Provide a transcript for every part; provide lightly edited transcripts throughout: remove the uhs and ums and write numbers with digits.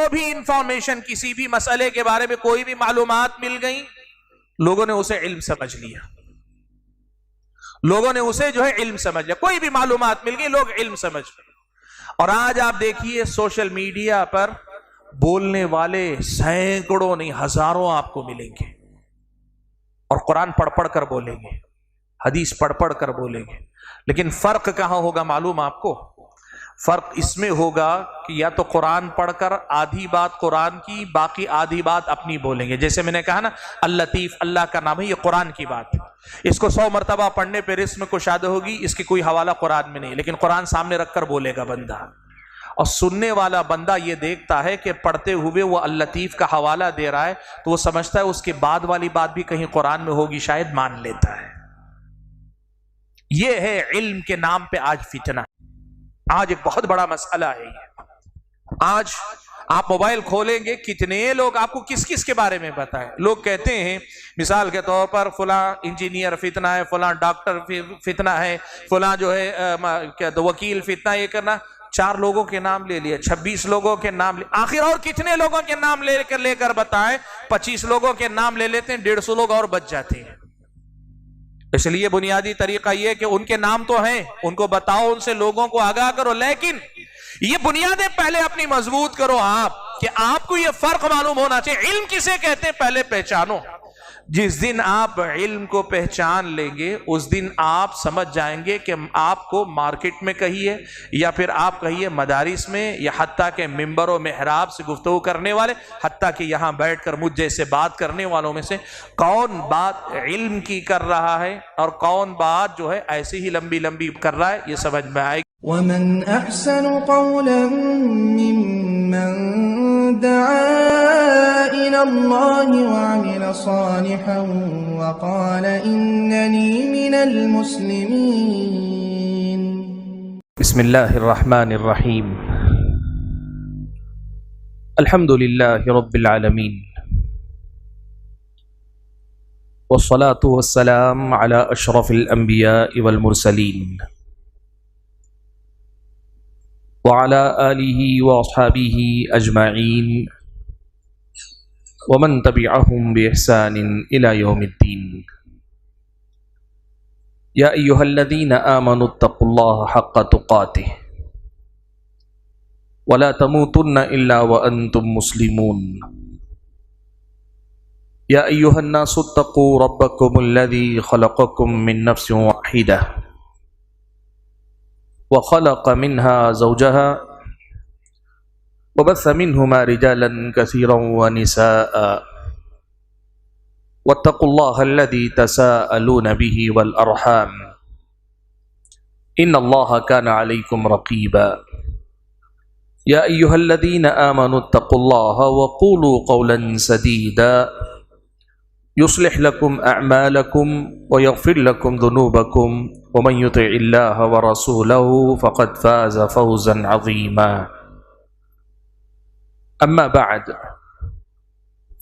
بھی انفارمیشن کسی بھی مسئلے کے بارے میں کوئی بھی معلومات مل گئی، لوگوں نے اسے علم سمجھ لیا، لوگوں نے اسے جو ہے علم سمجھ لیا، کوئی بھی معلومات مل گئی لوگ علم سمجھ لیا۔ اور آج آپ دیکھیے سوشل میڈیا پر بولنے والے سینکڑوں نہیں ہزاروں آپ کو ملیں گے، اور قرآن پڑھ پڑھ کر بولیں گے، حدیث پڑھ پڑھ کر بولیں گے، لیکن فرق کہاں ہوگا معلوم آپ کو؟ فرق اس میں ہوگا کہ یا تو قرآن پڑھ کر آدھی بات قرآن کی، باقی آدھی بات اپنی بولیں گے۔ جیسے میں نے کہا نا اللطیف اللہ کا نام ہے، یہ قرآن کی بات ہے، اس کو 100 مرتبہ پڑھنے پہ رزق میں کشادہ ہوگی، اس کی کوئی حوالہ قرآن میں نہیں، لیکن قرآن سامنے رکھ کر بولے گا بندہ، اور سننے والا بندہ یہ دیکھتا ہے کہ پڑھتے ہوئے وہ اللطیف کا حوالہ دے رہا ہے تو وہ سمجھتا ہے اس کے بعد والی بات بھی کہیں قرآن میں ہوگی، شاید مان لیتا ہے۔ یہ ہے علم کے نام پہ آج فتنہ، آج ایک بہت بڑا مسئلہ ہے یہ۔ آج آپ موبائل کھولیں گے، کتنے لوگ آپ کو کس کس کے بارے میں بتائیں۔ لوگ کہتے ہیں مثال کے طور پر فلاں انجینئر فتنہ ہے، فلاں ڈاکٹر فتنہ ہے، فلاں جو ہے وکیل فتنہ، یہ کرنا، 4 لوگوں کے نام لے لیے، 26 لوگوں کے نام لے، آخر اور کتنے لوگوں کے نام لے کر بتائیں؟ 25 لوگوں کے نام لے لیتے ہیں، 150 لوگ اور بچ جاتے ہیں۔ اس لیے بنیادی طریقہ یہ کہ ان کے نام تو ہیں، ان کو بتاؤ، ان سے لوگوں کو آگاہ کرو، لیکن یہ بنیادیں پہلے اپنی مضبوط کرو آپ، کہ آپ کو یہ فرق معلوم ہونا چاہیے۔ علم کسے کہتے ہیں پہلے پہچانو۔ جس دن آپ علم کو پہچان لیں گے اس دن آپ سمجھ جائیں گے کہ آپ کو مارکیٹ میں کہیے یا پھر آپ کہیے مدارس میں، یا حتیٰ کہ ممبر و محراب سے گفتگو کرنے والے، حتیٰ کہ یہاں بیٹھ کر مجھ جیسے بات کرنے والوں میں سے کون بات علم کی کر رہا ہے اور کون بات جو ہے ایسے ہی لمبی لمبی کر رہا ہے، یہ سمجھ میں آئے گی۔ وَمَنْ أَحْسَنُ قَوْلًا مِّمَّن دَعَا إِلَى اللَّهِ وَعَمِلَ صَالِحًا وَقَالَ إِنَّنِي مِنَ الْمُسْلِمِينَ۔ بسم اللہ الرحمن الرحیم، الحمد للہ رب العالمین، والصلاة والسلام على اشرف الانبیاء والمرسلین، وعلى آلہ واصحابہ اجمعین، ومن تبعهم بإحسان إلى يوم الدین۔ یا ایہا الذین آمنوا اتقوا اللہ حق تقاتہ ولا تموتن الا وانتم مسلمون۔ یا ایہا الناس اتقوا ربکم الذی خلقکم من نفس واحدہ وخلق منها زوجها وبث منهما رجالا كثيرا ونساء واتقوا الله الذي تساءلون به والأرحام إن الله كان عليكم رقيبا۔ يا أيها الذين آمنوا اتقوا الله وقولوا قولا سديدا يصلح لكم أعمالكم ويغفر لكم ذنوبكم ومن يطع الله ورسوله فقد فاز فوزا عظيما۔ أما بعد،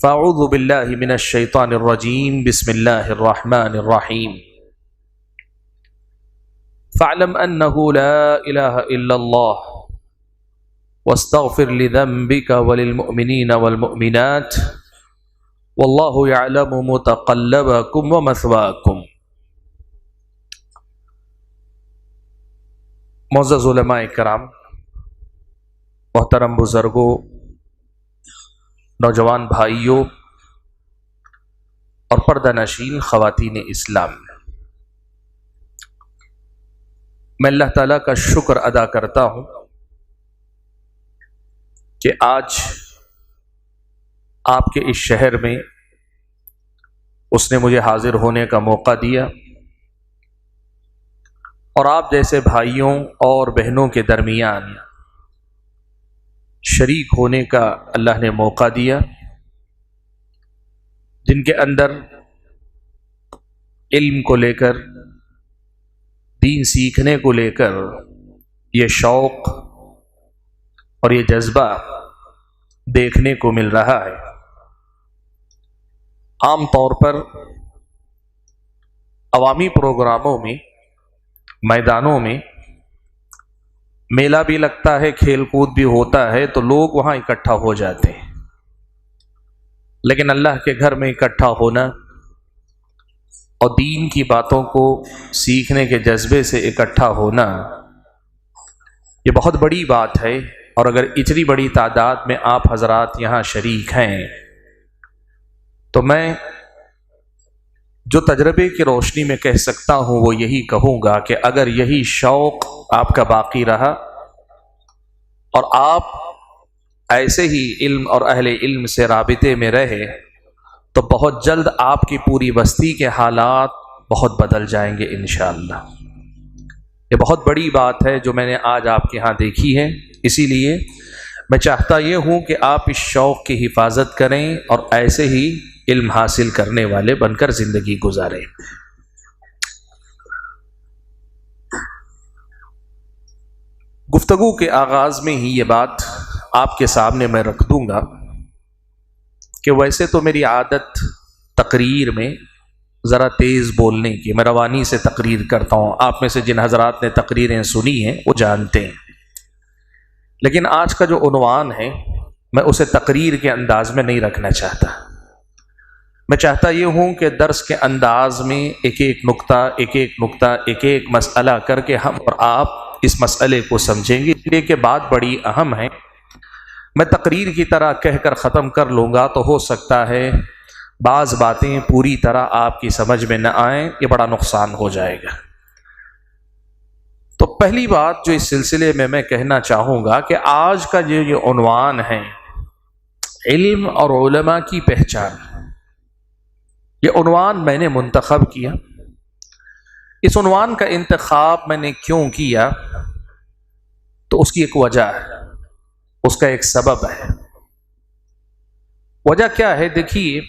فأعوذ بالله من الشيطان الرجيم، بسم الله الرحمن الرحيم۔ فاعلم أنه لا إله إلا الله واستغفر لذنبك وللمؤمنين والمؤمنات واللہ یعلم متقلبکم ومثواکم۔ معزز علماء کرام، محترم بزرگوں، نوجوان بھائیوں اور پردہ نشین خواتین اسلام، میں اللہ تعالیٰ کا شکر ادا کرتا ہوں کہ آج آپ کے اس شہر میں اس نے مجھے حاضر ہونے کا موقع دیا، اور آپ جیسے بھائیوں اور بہنوں کے درمیان شریک ہونے کا اللہ نے موقع دیا، جن کے اندر علم کو لے کر، دین سیکھنے کو لے کر یہ شوق اور یہ جذبہ دیکھنے کو مل رہا ہے۔ عام طور پر عوامی پروگراموں میں، میدانوں میں میلہ بھی لگتا ہے، کھیل کود بھی ہوتا ہے تو لوگ وہاں اکٹھا ہو جاتے ہیں، لیکن اللہ کے گھر میں اکٹھا ہونا اور دین کی باتوں کو سیکھنے کے جذبے سے اکٹھا ہونا یہ بہت بڑی بات ہے۔ اور اگر اتنی بڑی تعداد میں آپ حضرات یہاں شریک ہیں تو میں جو تجربے کی روشنی میں کہہ سکتا ہوں وہ یہی کہوں گا کہ اگر یہی شوق آپ کا باقی رہا اور آپ ایسے ہی علم اور اہل علم سے رابطے میں رہے تو بہت جلد آپ کی پوری بستی کے حالات بہت بدل جائیں گے انشاءاللہ۔ یہ بہت بڑی بات ہے جو میں نے آج آپ کے ہاں دیکھی ہے، اسی لیے میں چاہتا یہ ہوں کہ آپ اس شوق کی حفاظت کریں اور ایسے ہی علم حاصل کرنے والے بن کر زندگی گزاریں۔ گفتگو کے آغاز میں ہی یہ بات آپ کے سامنے میں رکھ دوں گا کہ ویسے تو میری عادت تقریر میں ذرا تیز بولنے کی، میں روانی سے تقریر کرتا ہوں، آپ میں سے جن حضرات نے تقریریں سنی ہیں وہ جانتے ہیں، لیکن آج کا جو عنوان ہے میں اسے تقریر کے انداز میں نہیں رکھنا چاہتا۔ میں چاہتا یہ ہوں کہ درس کے انداز میں ایک ایک نقطہ ایک ایک مسئلہ کر کے ہم اور آپ اس مسئلے کو سمجھیں گے، اس لیے کہ بات بڑی اہم ہے۔ میں تقریر کی طرح کہہ کر ختم کر لوں گا تو ہو سکتا ہے بعض باتیں پوری طرح آپ کی سمجھ میں نہ آئیں، یہ بڑا نقصان ہو جائے گا۔ تو پہلی بات جو اس سلسلے میں کہنا چاہوں گا کہ آج کا جو یہ عنوان ہے علم اور علماء کی پہچان، یہ عنوان میں نے منتخب کیا۔ اس عنوان کا انتخاب میں نے کیوں کیا تو اس کی ایک وجہ ہے، اس کا ایک سبب ہے۔ وجہ کیا ہے؟ دیکھیے،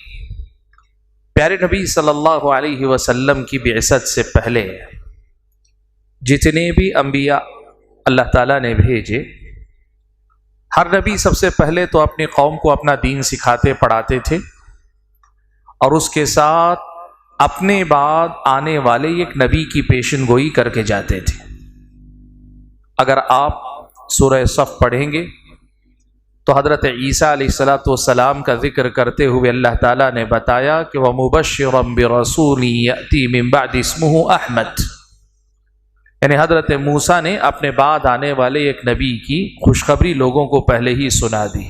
پیارے نبی صلی اللہ علیہ وسلم کی بعثت سے پہلے جتنے بھی انبیاء اللہ تعالیٰ نے بھیجے، ہر نبی سب سے پہلے تو اپنی قوم کو اپنا دین سکھاتے پڑھاتے تھے اور اس کے ساتھ اپنے بعد آنے والے ایک نبی کی پیشن گوئی کر کے جاتے تھے۔ اگر آپ سورہ صف پڑھیں گے تو حضرت عیسیٰ علیہ السلام کا ذکر کرتے ہوئے اللہ تعالیٰ نے بتایا کہ وَمُبَشِّرًا بِرَسُولٍ يَأْتِي مِن بَعْدِ اسْمُهُ احمد، یعنی حضرت موسیٰ نے اپنے بعد آنے والے ایک نبی کی خوشخبری لوگوں کو پہلے ہی سنا دی۔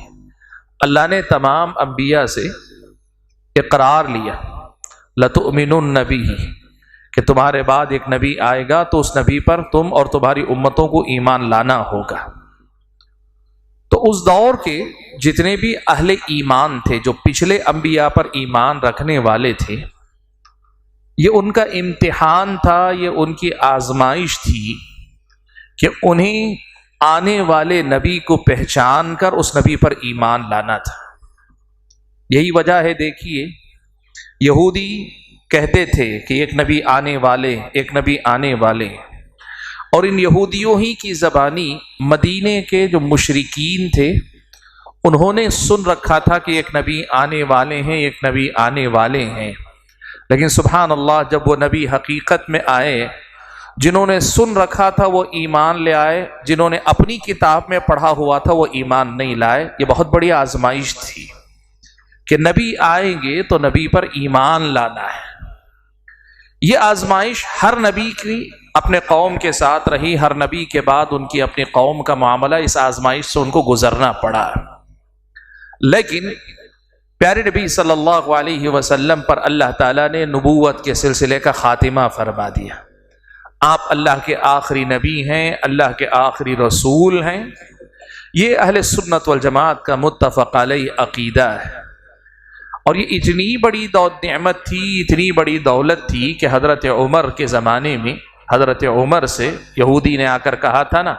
اللہ نے تمام انبیاء سے اقرار لیا لَتُؤْمِنُنَّ بِهِ، کہ تمہارے بعد ایک نبی آئے گا تو اس نبی پر تم اور تمہاری امتوں کو ایمان لانا ہوگا۔ تو اس دور کے جتنے بھی اہل ایمان تھے جو پچھلے انبیاء پر ایمان رکھنے والے تھے، یہ ان کا امتحان تھا، یہ ان کی آزمائش تھی کہ انہیں آنے والے نبی کو پہچان کر اس نبی پر ایمان لانا تھا۔ یہی وجہ ہے، دیکھیے یہودی کہتے تھے کہ ایک نبی آنے والے، اور ان یہودیوں ہی کی زبانی مدینے کے جو مشرکین تھے انہوں نے سن رکھا تھا کہ ایک نبی آنے والے ہیں، لیکن سبحان اللہ جب وہ نبی حقیقت میں آئے، جنہوں نے سن رکھا تھا وہ ایمان لے آئے، جنہوں نے اپنی کتاب میں پڑھا ہوا تھا وہ ایمان نہیں لائے۔ یہ بہت بڑی آزمائش تھی کہ نبی آئیں گے تو نبی پر ایمان لانا ہے۔ یہ آزمائش ہر نبی کی اپنے قوم کے ساتھ رہی، ہر نبی کے بعد ان کی اپنی قوم کا معاملہ اس آزمائش سے ان کو گزرنا پڑا، لیکن پیارے نبی صلی اللہ علیہ وسلم پر اللہ تعالیٰ نے نبوت کے سلسلے کا خاتمہ فرما دیا۔ آپ اللہ کے آخری نبی ہیں، اللہ کے آخری رسول ہیں۔ یہ اہل سنت والجماعت کا متفق علیہ عقیدہ ہے، اور یہ اتنی بڑی نعمت تھی، اتنی بڑی دولت تھی کہ حضرت عمر کے زمانے میں حضرت عمر سے یہودی نے آ کر کہا تھا نا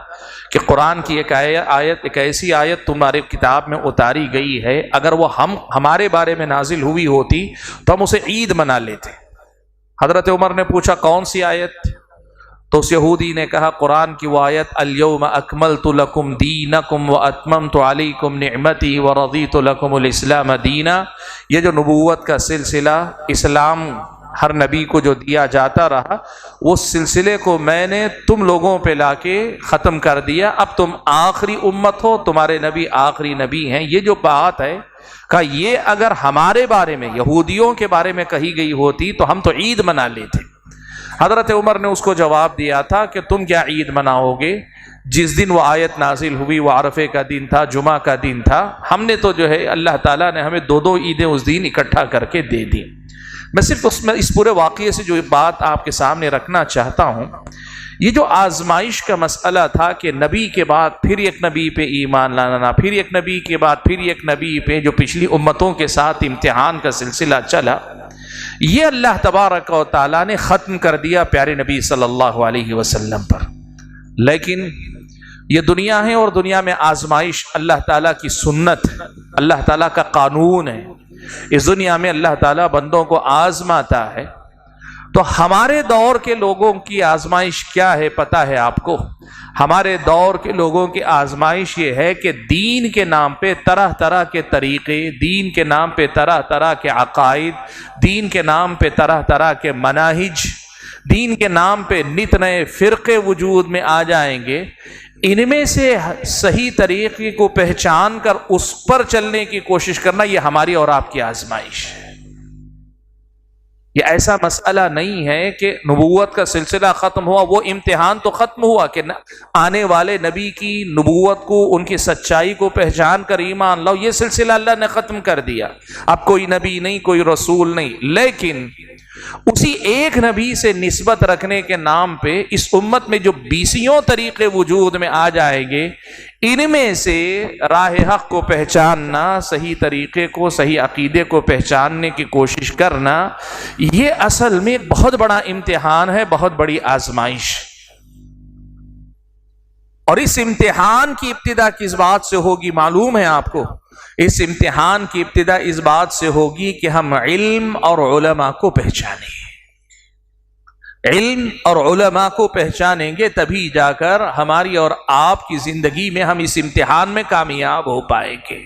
کہ قرآن کی ایک ایسی آیت تمہاری کتاب میں اتاری گئی ہے، اگر وہ ہمارے بارے میں نازل ہوئی ہوتی تو ہم اسے عید منا لیتے۔ حضرت عمر نے پوچھا کون سی آیت؟ تو اس یہودی نے کہا قرآن کی وہ آیت الیوم اکملت لکم دینکم واتممت علیکم نعمتی ورضیت لکم الاسلام دینا۔ یہ جو نبوت کا سلسلہ، اسلام ہر نبی کو جو دیا جاتا رہا وہ سلسلے کو میں نے تم لوگوں پہ لا کے ختم کر دیا، اب تم آخری امت ہو، تمہارے نبی آخری نبی ہیں۔ یہ جو بات ہے کہ یہ اگر ہمارے بارے میں یہودیوں کے بارے میں کہی گئی ہوتی تو ہم تو عید منا لیتے۔ حضرت عمر نے اس کو جواب دیا تھا کہ تم کیا عید مناؤ گے؟ جس دن وہ آیت نازل ہوئی وہ عرفے کا دن تھا، جمعہ کا دن تھا، ہم نے تو جو ہے اللہ تعالیٰ نے ہمیں دو عیدیں اس دن اکٹھا کر کے دے دی۔ میں صرف اس پورے واقعے سے جو بات آپ کے سامنے رکھنا چاہتا ہوں، یہ جو آزمائش کا مسئلہ تھا کہ نبی کے بعد پھر ایک نبی پہ ایمان لانا، پھر ایک نبی کے بعد پھر ایک نبی پہ، جو پچھلی امتوں کے ساتھ امتحان کا سلسلہ چلا، یہ اللہ تبارک و تعالیٰ نے ختم کر دیا پیارے نبی صلی اللہ علیہ وسلم پر۔ لیکن یہ دنیا ہے اور دنیا میں آزمائش اللہ تعالیٰ کی سنت، اللہ تعالیٰ کا قانون ہے۔ اس دنیا میں اللہ تعالیٰ بندوں کو آزماتا ہے۔ تو ہمارے دور کے لوگوں کی آزمائش کیا ہے پتہ ہے آپ کو؟ ہمارے دور کے لوگوں کی آزمائش یہ ہے کہ دین کے نام پہ طرح طرح کے طریقے، دین کے نام پہ طرح طرح کے عقائد، دین کے نام پہ طرح طرح کے مناہج، دین کے نام پہ نت نئے فرقے وجود میں آ جائیں گے۔ ان میں سے صحیح طریقے کو پہچان کر اس پر چلنے کی کوشش کرنا، یہ ہماری اور آپ کی آزمائش ہے۔ یہ ایسا مسئلہ نہیں ہے کہ نبوت کا سلسلہ ختم ہوا، وہ امتحان تو ختم ہوا کہ آنے والے نبی کی نبوت کو، ان کی سچائی کو پہچان کر ایمان لاؤ، یہ سلسلہ اللہ نے ختم کر دیا۔ اب کوئی نبی نہیں، کوئی رسول نہیں، لیکن اسی ایک نبی سے نسبت رکھنے کے نام پہ اس امت میں جو 20 طریقے وجود میں آ جائیں گے، ان میں سے راہ حق کو پہچاننا، صحیح طریقے کو، صحیح عقیدے کو پہچاننے کی کوشش کرنا، یہ اصل میں ایک بہت بڑا امتحان ہے، بہت بڑی آزمائش۔ اور اس امتحان کی ابتدا کس بات سے ہوگی معلوم ہے آپ کو؟ اس امتحان کی ابتدا اس بات سے ہوگی کہ ہم علم اور علماء کو پہچانیں۔ علم اور علماء کو پہچانیں گے تبھی جا کر ہماری اور آپ کی زندگی میں ہم اس امتحان میں کامیاب ہو پائیں گے۔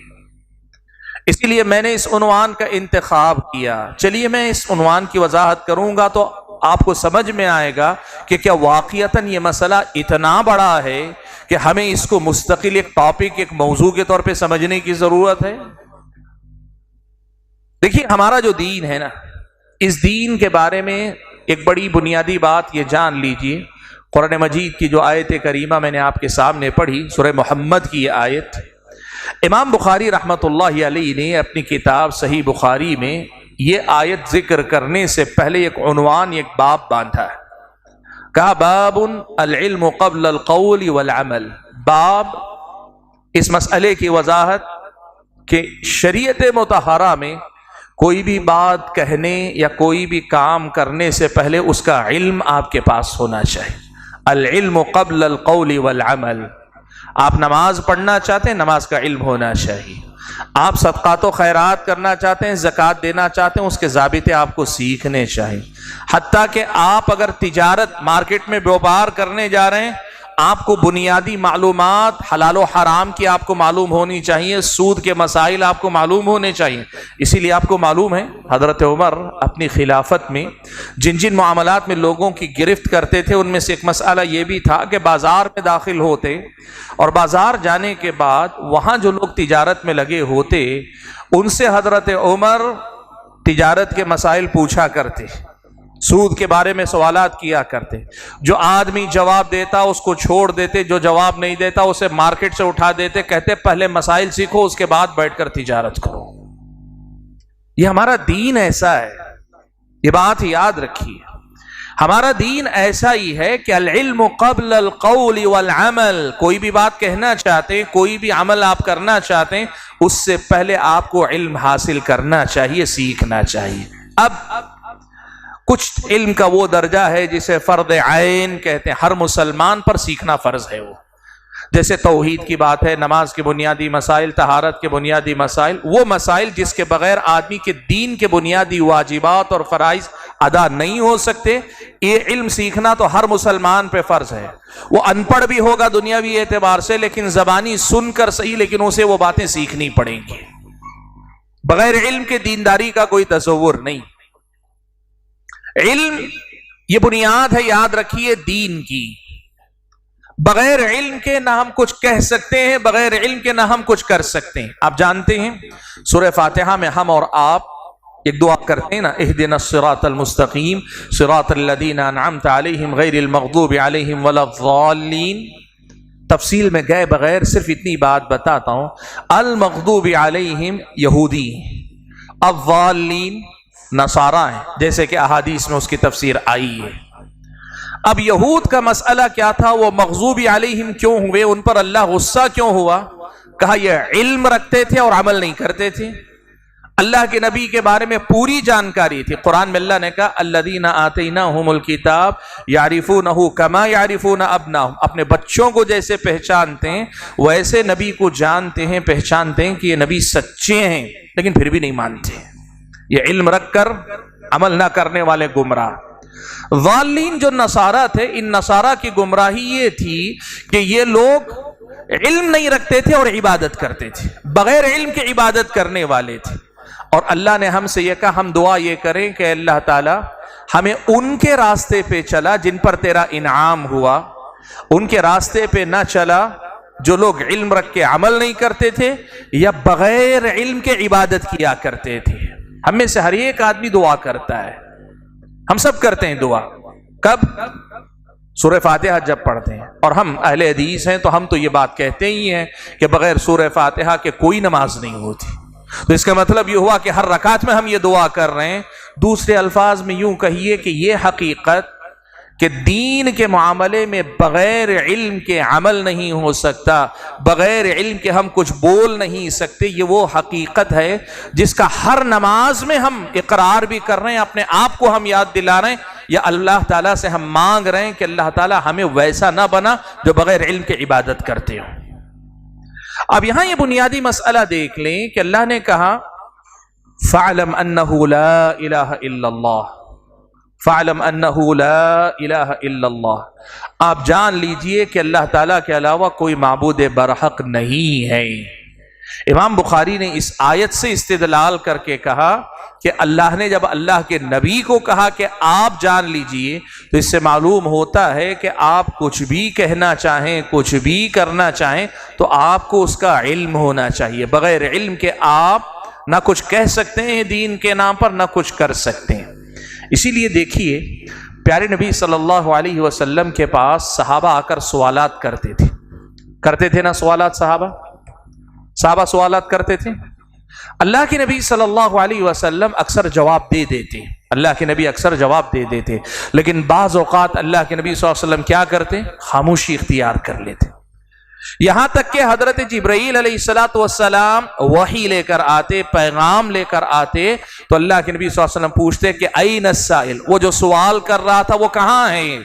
اسی لیے میں نے اس عنوان کا انتخاب کیا۔ چلیے میں اس عنوان کی وضاحت کروں گا تو آپ کو سمجھ میں آئے گا کہ کیا واقعتاً یہ مسئلہ اتنا بڑا ہے کہ ہمیں اس کو مستقل ایک ٹاپک، ایک موضوع کے طور پہ سمجھنے کی ضرورت ہے۔ دیکھیے ہمارا جو دین ہے نا، اس دین کے بارے میں ایک بڑی بنیادی بات یہ جان لیجیے۔ قرآن مجید کی جو آیت کریمہ میں نے آپ کے سامنے پڑھی، سورہ محمد کی یہ آیت، امام بخاری رحمۃ اللہ علیہ نے اپنی کتاب صحیح بخاری میں یہ آیت ذکر کرنے سے پہلے ایک عنوان، ایک باب باندھا ہے، کہا باب العلم قبل القول والعمل۔ باب اس مسئلے کی وضاحت کہ شریعت مطہرہ میں کوئی بھی بات کہنے یا کوئی بھی کام کرنے سے پہلے اس کا علم آپ کے پاس ہونا چاہیے۔ العلم قبل القول والعمل۔ آپ نماز پڑھنا چاہتے ہیں، نماز کا علم ہونا چاہیے۔ آپ صدقات و خیرات کرنا چاہتے ہیں، زکوٰۃ دینا چاہتے ہیں، اس کے ضابطے آپ کو سیکھنے چاہیے۔ حتیٰ کہ آپ اگر تجارت مارکیٹ میں بیوپار کرنے جا رہے ہیں، آپ کو بنیادی معلومات حلال و حرام کی آپ کو معلوم ہونی چاہیے، سود کے مسائل آپ کو معلوم ہونے چاہیے۔ اسی لیے آپ کو معلوم ہے حضرت عمر اپنی خلافت میں جن جن معاملات میں لوگوں کی گرفت کرتے تھے، ان میں سے ایک مسئلہ یہ بھی تھا کہ بازار میں داخل ہوتے اور بازار جانے کے بعد وہاں جو لوگ تجارت میں لگے ہوتے، ان سے حضرت عمر تجارت کے مسائل پوچھا کرتے، سود کے بارے میں سوالات کیا کرتے۔ جو آدمی جواب دیتا اس کو چھوڑ دیتے، جو جواب نہیں دیتا اسے مارکیٹ سے اٹھا دیتے، کہتے پہلے مسائل سیکھو اس کے بعد بیٹھ کر تجارت کرو۔ یہ ہمارا دین ایسا ہے، یہ بات یاد رکھیے، ہمارا دین ایسا ہی ہے کہ العلم قبل القول والعمل۔ کوئی بھی بات کہنا چاہتے ہیں، کوئی بھی عمل آپ کرنا چاہتے ہیں، اس سے پہلے آپ کو علم حاصل کرنا چاہیے، سیکھنا چاہیے۔ اب کچھ علم کا وہ درجہ ہے جسے فرض عین کہتے ہیں، ہر مسلمان پر سیکھنا فرض ہے۔ وہ جیسے توحید کی بات ہے، نماز کے بنیادی مسائل، طہارت کے بنیادی مسائل، وہ مسائل جس کے بغیر آدمی کے دین کے بنیادی واجبات اور فرائض ادا نہیں ہو سکتے، یہ علم سیکھنا تو ہر مسلمان پہ فرض ہے۔ وہ ان پڑھ بھی ہوگا دنیاوی اعتبار سے، لیکن زبانی سن کر صحیح، لیکن اسے وہ باتیں سیکھنی پڑیں گی۔ بغیر علم کے دینداری کا کوئی تصور نہیں۔ علم یہ بنیاد ہے، یاد رکھیے، دین کی۔ بغیر علم کے نہ ہم کچھ کہہ سکتے ہیں، بغیر علم کے نہ ہم کچھ کر سکتے ہیں۔ آپ جانتے ہیں سورہ فاتحہ میں ہم اور آپ ایک دعا کرتے ہیں نا، اہدنا الصراط المستقیم صراط الذین انعمت علیہم غیر المغضوب علیہم ولا الضالین۔ تفصیل میں گئے بغیر صرف اتنی بات بتاتا ہوں، المغضوب علیہم یہودی، الضالین نصارہ ہیں، جیسے کہ احادیث میں اس کی تفسیر آئی ہے۔ اب یہود کا مسئلہ کیا تھا؟ وہ مغضوب علیہم کیوں ہوئے؟ ان پر اللہ غصہ کیوں ہوا؟ کہا یہ علم رکھتے تھے اور عمل نہیں کرتے تھے۔ اللہ کے نبی کے بارے میں پوری جانکاری تھی، قرآن میں اللہ نے کہا الذین آتیناہم الکتاب یعرفونہ کما یعرفون ابناہم، اپنے بچوں کو جیسے پہچانتے ہیں ویسے نبی کو جانتے ہیں، پہچانتے ہیں کہ یہ نبی سچے ہیں، لیکن پھر بھی نہیں مانتے۔ یہ علم رکھ کر عمل نہ کرنے والے گمراہ۔ ضالین جو نصارہ تھے، ان نصارہ کی گمراہی یہ تھی کہ یہ لوگ علم نہیں رکھتے تھے اور عبادت کرتے تھے، بغیر علم کے عبادت کرنے والے تھے۔ اور اللہ نے ہم سے یہ کہا، ہم دعا یہ کریں کہ اللہ تعالی ہمیں ان کے راستے پہ چلا جن پر تیرا انعام ہوا، ان کے راستے پہ نہ چلا جو لوگ علم رکھ کے عمل نہیں کرتے تھے یا بغیر علم کے عبادت کیا کرتے تھے۔ ہم میں سے ہر ایک آدمی دعا کرتا ہے، ہم سب کرتے ہیں دعا۔ کب؟ سورہ فاتحہ جب پڑھتے ہیں، اور ہم اہل حدیث ہیں تو ہم تو یہ بات کہتے ہی ہیں کہ بغیر سورہ فاتحہ کے کوئی نماز نہیں ہوتی۔ تو اس کا مطلب یہ ہوا کہ ہر رکعت میں ہم یہ دعا کر رہے ہیں۔ دوسرے الفاظ میں یوں کہیے کہ یہ حقیقت کہ دین کے معاملے میں بغیر علم کے عمل نہیں ہو سکتا، بغیر علم کے ہم کچھ بول نہیں سکتے، یہ وہ حقیقت ہے جس کا ہر نماز میں ہم اقرار بھی کر رہے ہیں، اپنے آپ کو ہم یاد دلا رہے ہیں، یا اللہ تعالیٰ سے ہم مانگ رہے ہیں کہ اللہ تعالیٰ ہمیں ویسا نہ بنا جو بغیر علم کے عبادت کرتے ہو۔ اب یہاں یہ بنیادی مسئلہ دیکھ لیں کہ اللہ نے کہا فَاعْلَمْ أَنَّهُ لَا إِلَهَ إِلَّا اللَّهُ، فَاعْلَمْ أَنَّهُ لَا إِلَهَ إِلَّا اللَّهُ، آپ جان لیجئے کہ اللہ تعالیٰ کے علاوہ کوئی معبود برحق نہیں ہے۔ امام بخاری نے اس آیت سے استدلال کر کے کہا کہ اللہ نے جب اللہ کے نبی کو کہا کہ آپ جان لیجئے، تو اس سے معلوم ہوتا ہے کہ آپ کچھ بھی کہنا چاہیں، کچھ بھی کرنا چاہیں تو آپ کو اس کا علم ہونا چاہیے۔ بغیر علم کے آپ نہ کچھ کہہ سکتے ہیں دین کے نام پر، نہ کچھ کر سکتے ہیں۔ اسی لیے دیکھیے پیارے نبی صلی اللہ علیہ وسلم کے پاس صحابہ آ کر سوالات کرتے تھے نا، سوالات صحابہ سوالات کرتے تھے، اللہ کے نبی صلی اللہ علیہ وسلم اکثر جواب دے دیتے، اللہ کے نبی اکثر جواب دے دیتے، لیکن بعض اوقات اللہ کے نبی صلی اللہ علیہ وسلم کیا کرتے؟ خاموشی اختیار کر لیتے۔ یہاں تک کہ حضرت جبرائیل علیہ السلام وحی لے کر آتے، پیغام لے کر آتے، تو اللہ کے نبی صلی اللہ علیہ وسلم پوچھتے کہ این السائل، وہ جو سوال کر رہا تھا وہ کہاں ہے؟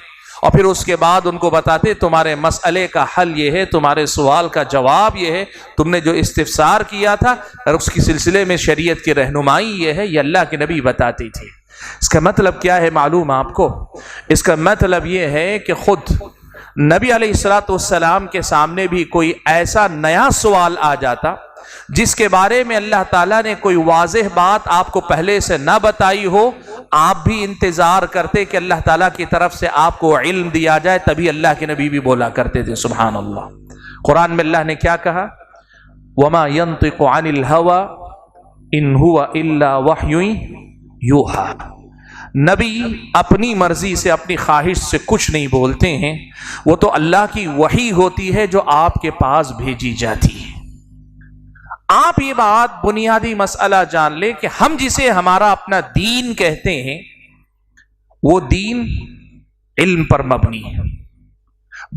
اور پھر اس کے بعد ان کو بتاتے تمہارے مسئلے کا حل یہ ہے، تمہارے سوال کا جواب یہ ہے، تم نے جو استفسار کیا تھا اور اس کی سلسلے میں شریعت کی رہنمائی یہ ہے، یہ اللہ کے نبی بتاتے تھے۔ اس کا مطلب کیا ہے معلوم آپ کو؟ اس کا مطلب یہ ہے کہ خود نبی علیہ السلام کے سامنے بھی کوئی ایسا نیا سوال آ جاتا جس کے بارے میں اللہ تعالیٰ نے کوئی واضح بات آپ کو پہلے سے نہ بتائی ہو، آپ بھی انتظار کرتے کہ اللہ تعالیٰ کی طرف سے آپ کو علم دیا جائے، تبھی اللہ کے نبی بھی بولا کرتے تھے۔ سبحان اللہ۔ قرآن میں اللہ نے کیا کہا؟ وَمَا يَنطِقُ عَنِ الْهَوَىٰ إِنْ هُوَ إِلَّا وَحْيٌ يُوحَىٰ، نبی اپنی مرضی سے، اپنی خواہش سے کچھ نہیں بولتے ہیں، وہ تو اللہ کی وحی ہوتی ہے جو آپ کے پاس بھیجی جاتی ہے۔ آپ یہ بات بنیادی مسئلہ جان لیں کہ ہم جسے ہمارا اپنا دین کہتے ہیں وہ دین علم پر مبنی ہے۔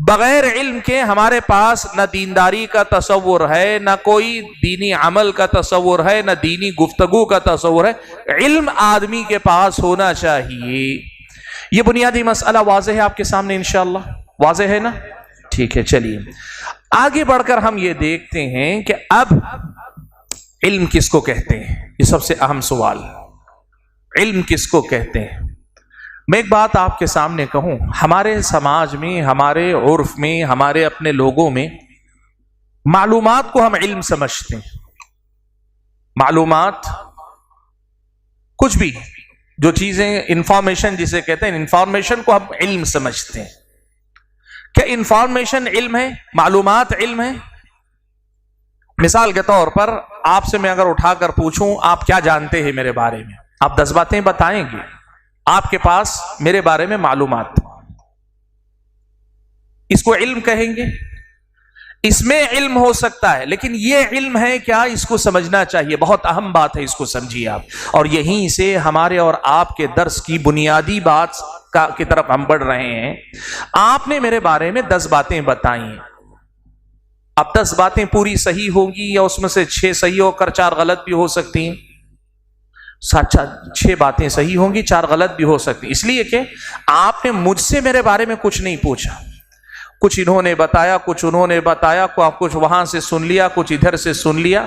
بغیر علم کے ہمارے پاس نہ دینداری کا تصور ہے، نہ کوئی دینی عمل کا تصور ہے، نہ دینی گفتگو کا تصور ہے۔ علم آدمی کے پاس ہونا چاہیے۔ یہ بنیادی مسئلہ واضح ہے آپ کے سامنے انشاءاللہ؟ واضح ہے نا؟ ٹھیک ہے، چلیے آگے بڑھ کر ہم یہ دیکھتے ہیں کہ اب علم کس کو کہتے ہیں؟ یہ سب سے اہم سوال، علم کس کو کہتے ہیں؟ میں ایک بات آپ کے سامنے کہوں، ہمارے سماج میں، ہمارے عرف میں، ہمارے اپنے لوگوں میں معلومات کو ہم علم سمجھتے ہیں۔ معلومات کچھ بھی جو چیزیں انفارمیشن جسے کہتے ہیں، انفارمیشن کو ہم علم سمجھتے ہیں. کیا انفارمیشن علم ہے؟ معلومات علم ہے؟ مثال کے طور پر آپ سے میں اگر اٹھا کر پوچھوں آپ کیا جانتے ہیں میرے بارے میں، آپ 10 باتیں بتائیں گے. آپ کے پاس میرے بارے میں معلومات، اس کو علم کہیں گے؟ اس میں علم ہو سکتا ہے، لیکن یہ علم ہے کیا، اس کو سمجھنا چاہیے. بہت اہم بات ہے، اس کو سمجھیے آپ. اور یہیں سے ہمارے اور آپ کے درس کی بنیادی بات کی طرف ہم بڑھ رہے ہیں. آپ نے میرے بارے میں 10 باتیں بتائی ہیں. اب 10 باتیں پوری صحیح ہوں گی یا اس میں سے 6 صحیح ہو کر 4 غلط بھی ہو سکتی ہیں. 6 باتیں صحیح ہوں گی، 4 غلط بھی ہو سکتی، اس لیے کہ آپ نے مجھ سے میرے بارے میں کچھ نہیں پوچھا. کچھ انہوں نے بتایا، کچھ انہوں نے بتایا، کچھ وہاں سے سن لیا، کچھ ادھر سے سن لیا.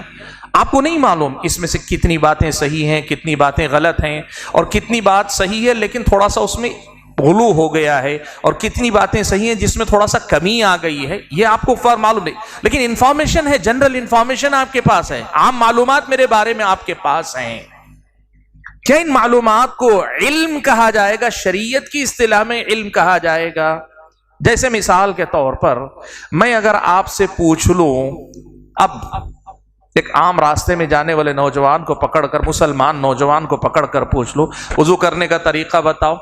آپ کو نہیں معلوم اس میں سے کتنی باتیں صحیح ہیں، کتنی باتیں غلط ہیں، اور کتنی بات صحیح ہے لیکن تھوڑا سا اس میں غلو ہو گیا ہے، اور کتنی باتیں صحیح ہیں جس میں تھوڑا سا کمی آ گئی ہے. یہ آپ کو معلوم نہیں، لیکن انفارمیشن ہے، جنرل انفارمیشن آپ کے پاس ہے، عام معلومات میرے بارے میں آپ کے پاس ہیں. کیا ان معلومات کو علم کہا جائے گا؟ شریعت کی اصطلاح میں علم کہا جائے گا. جیسے مثال کے طور پر میں اگر آپ سے پوچھ لوں، اب ایک عام راستے میں جانے والے نوجوان کو پکڑ کر، مسلمان نوجوان کو پکڑ کر پوچھ لو وضو کرنے کا طریقہ بتاؤ،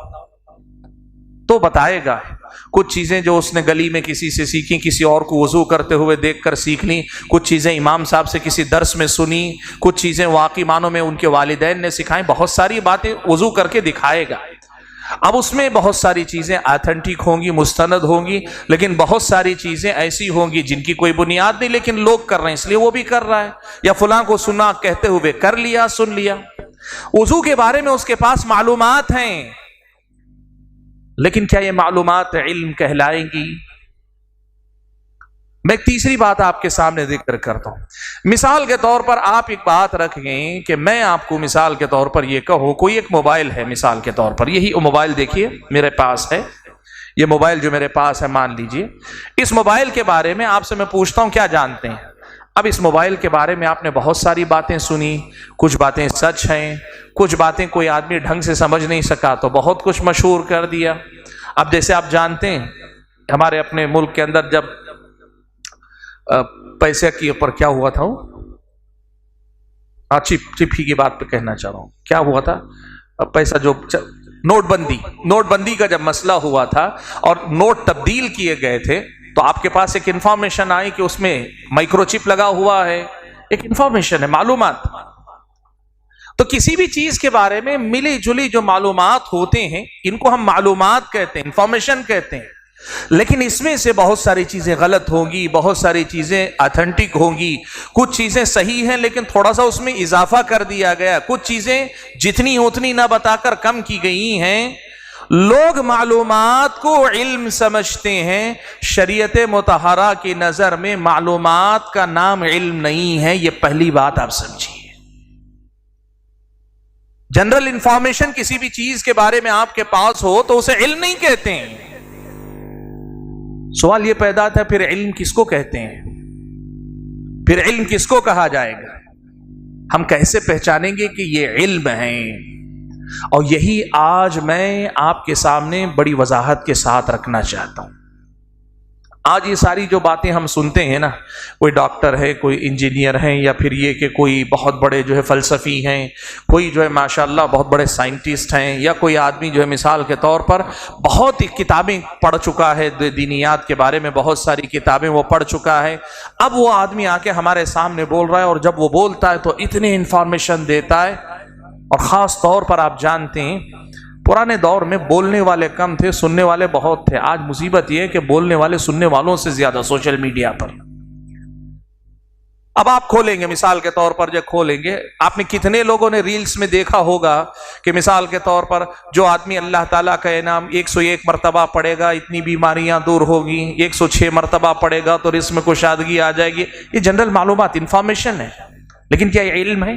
تو بتائے گا. کچھ چیزیں جو اس نے گلی میں کسی سے سیکھی، کسی اور کو وضو کرتے ہوئے دیکھ کر سیکھ لی، کچھ چیزیں امام صاحب سے کسی درس میں سنی، کچھ چیزیں واقعی معنوں میں ان کے والدین نے سکھائیں، بہت ساری باتیں وضو کر کے دکھائے گا. اب اس میں بہت ساری چیزیں آتھنٹک ہوں گی، مستند ہوں گی، لیکن بہت ساری چیزیں ایسی ہوں گی جن کی کوئی بنیاد نہیں، لیکن لوگ کر رہے ہیں اس لیے وہ بھی کر رہا ہے. یا فلاں کو سنا کہتے ہوئے کر لیا، سن لیا. وضو کے بارے میں اس کے پاس معلومات ہیں، لیکن کیا یہ معلومات علم کہلائیں گی؟ میں ایک تیسری بات آپ کے سامنے ذکر کرتا ہوں. مثال کے طور پر آپ ایک بات رکھیں کہ میں آپ کو مثال کے طور پر یہ کہوں، کوئی ایک موبائل ہے مثال کے طور پر، یہی موبائل دیکھیے میرے پاس ہے، یہ موبائل جو میرے پاس ہے مان لیجئے، اس موبائل کے بارے میں آپ سے میں پوچھتا ہوں کیا جانتے ہیں. اب اس موبائل کے بارے میں آپ نے بہت ساری باتیں سنی، کچھ باتیں سچ ہیں، کچھ باتیں کوئی آدمی ڈھنگ سے سمجھ نہیں سکا تو بہت کچھ مشہور کر دیا. اب جیسے آپ جانتے ہیں ہمارے اپنے ملک کے اندر جب پیسے کے اوپر کیا ہوا تھا، چپھی کی بات پہ کہنا چاہ رہا ہوں، کیا ہوا تھا، پیسہ جو نوٹ بندی کا جب مسئلہ ہوا تھا اور نوٹ تبدیل کیے گئے تھے تو آپ کے پاس ایک انفارمیشن آئی کہ اس میں مائکرو چپ لگا ہوا ہے. ایک انفارمیشن ہے، معلومات. تو کسی بھی چیز کے بارے میں ملی جلی جو معلومات ہوتے ہیں ان کو ہم معلومات کہتے ہیں، انفارمیشن کہتے ہیں. لیکن اس میں سے بہت ساری چیزیں غلط ہوں گی، بہت ساری چیزیں آتھنٹک ہوں گی، کچھ چیزیں صحیح ہیں لیکن تھوڑا سا اس میں اضافہ کر دیا گیا، کچھ چیزیں جتنی اتنی نہ بتا کر کم کی گئی ہیں. لوگ معلومات کو علم سمجھتے ہیں. شریعت مطہرہ کی نظر میں معلومات کا نام علم نہیں ہے، یہ پہلی بات آپ سمجھیے. جنرل انفارمیشن کسی بھی چیز کے بارے میں آپ کے پاس ہو تو اسے علم نہیں کہتے ہیں. سوال یہ پیدا تھا پھر علم کس کو کہتے ہیں، پھر علم کس کو کہا جائے گا، ہم کیسے پہچانیں گے کہ یہ علم ہے؟ اور یہی آج میں آپ کے سامنے بڑی وضاحت کے ساتھ رکھنا چاہتا ہوں. آج یہ ساری جو باتیں ہم سنتے ہیں نا، کوئی ڈاکٹر ہے، کوئی انجینئر ہیں، یا پھر یہ کہ کوئی بہت بڑے جو ہے فلسفی ہیں، کوئی جو ہے ماشاءاللہ بہت بڑے سائنٹسٹ ہیں، یا کوئی آدمی جو ہے مثال کے طور پر بہت ہی کتابیں پڑھ چکا ہے، دینیات کے بارے میں بہت ساری کتابیں وہ پڑھ چکا ہے. اب وہ آدمی آ کے ہمارے سامنے بول رہا ہے، اور جب وہ بولتا ہے تو اتنے انفارمیشن دیتا ہے. اور خاص طور پر آپ جانتے ہیں پرانے دور میں بولنے والے کم تھے، سننے والے بہت تھے. آج مصیبت یہ ہے کہ بولنے والے سننے والوں سے زیادہ سوشل میڈیا پر. اب آپ کھولیں گے مثال کے طور پر، جب کھولیں گے آپ نے کتنے لوگوں نے ریلز میں دیکھا ہوگا کہ مثال کے طور پر جو آدمی اللہ تعالیٰ کا انعام 101 مرتبہ پڑھے گا اتنی بیماریاں دور ہوگی، 106 مرتبہ پڑھے گا تو رزق میں کشادگی آ جائے گی. یہ جنرل معلومات، انفارمیشن ہے. لیکن کیا یہ علم ہے؟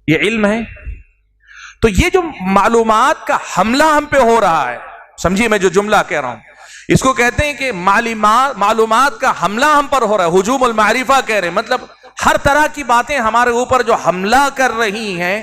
یہ علم ہے؟ تو یہ جو معلومات کا حملہ ہم پہ ہو رہا ہے، سمجھیے میں جو جملہ کہہ رہا ہوں اس کو کہتے ہیں کہ معلومات کا حملہ ہم پر ہو رہا ہے. ہجوم المعرفہ کہہ رہے ہیں، مطلب ہر طرح کی باتیں ہمارے اوپر جو حملہ کر رہی ہیں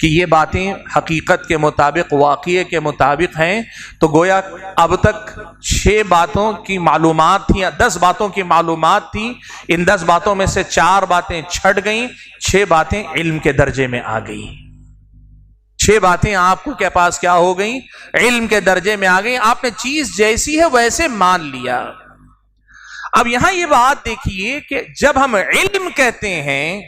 کہ یہ باتیں حقیقت کے مطابق، واقعے کے مطابق ہیں، تو گویا اب تک 6 باتوں کی معلومات تھیں یا 10 باتوں کی معلومات تھیں، ان 10 باتوں میں سے 4 باتیں چھٹ گئیں، 6 باتیں علم کے درجے میں آ گئیں۔ 6 باتیں آپ کو کے پاس کیا ہو گئیں؟ علم کے درجے میں آ گئیں، آپ نے چیز جیسی ہے ویسے مان لیا۔ اب یہاں یہ بات دیکھیے کہ جب ہم علم کہتے ہیں،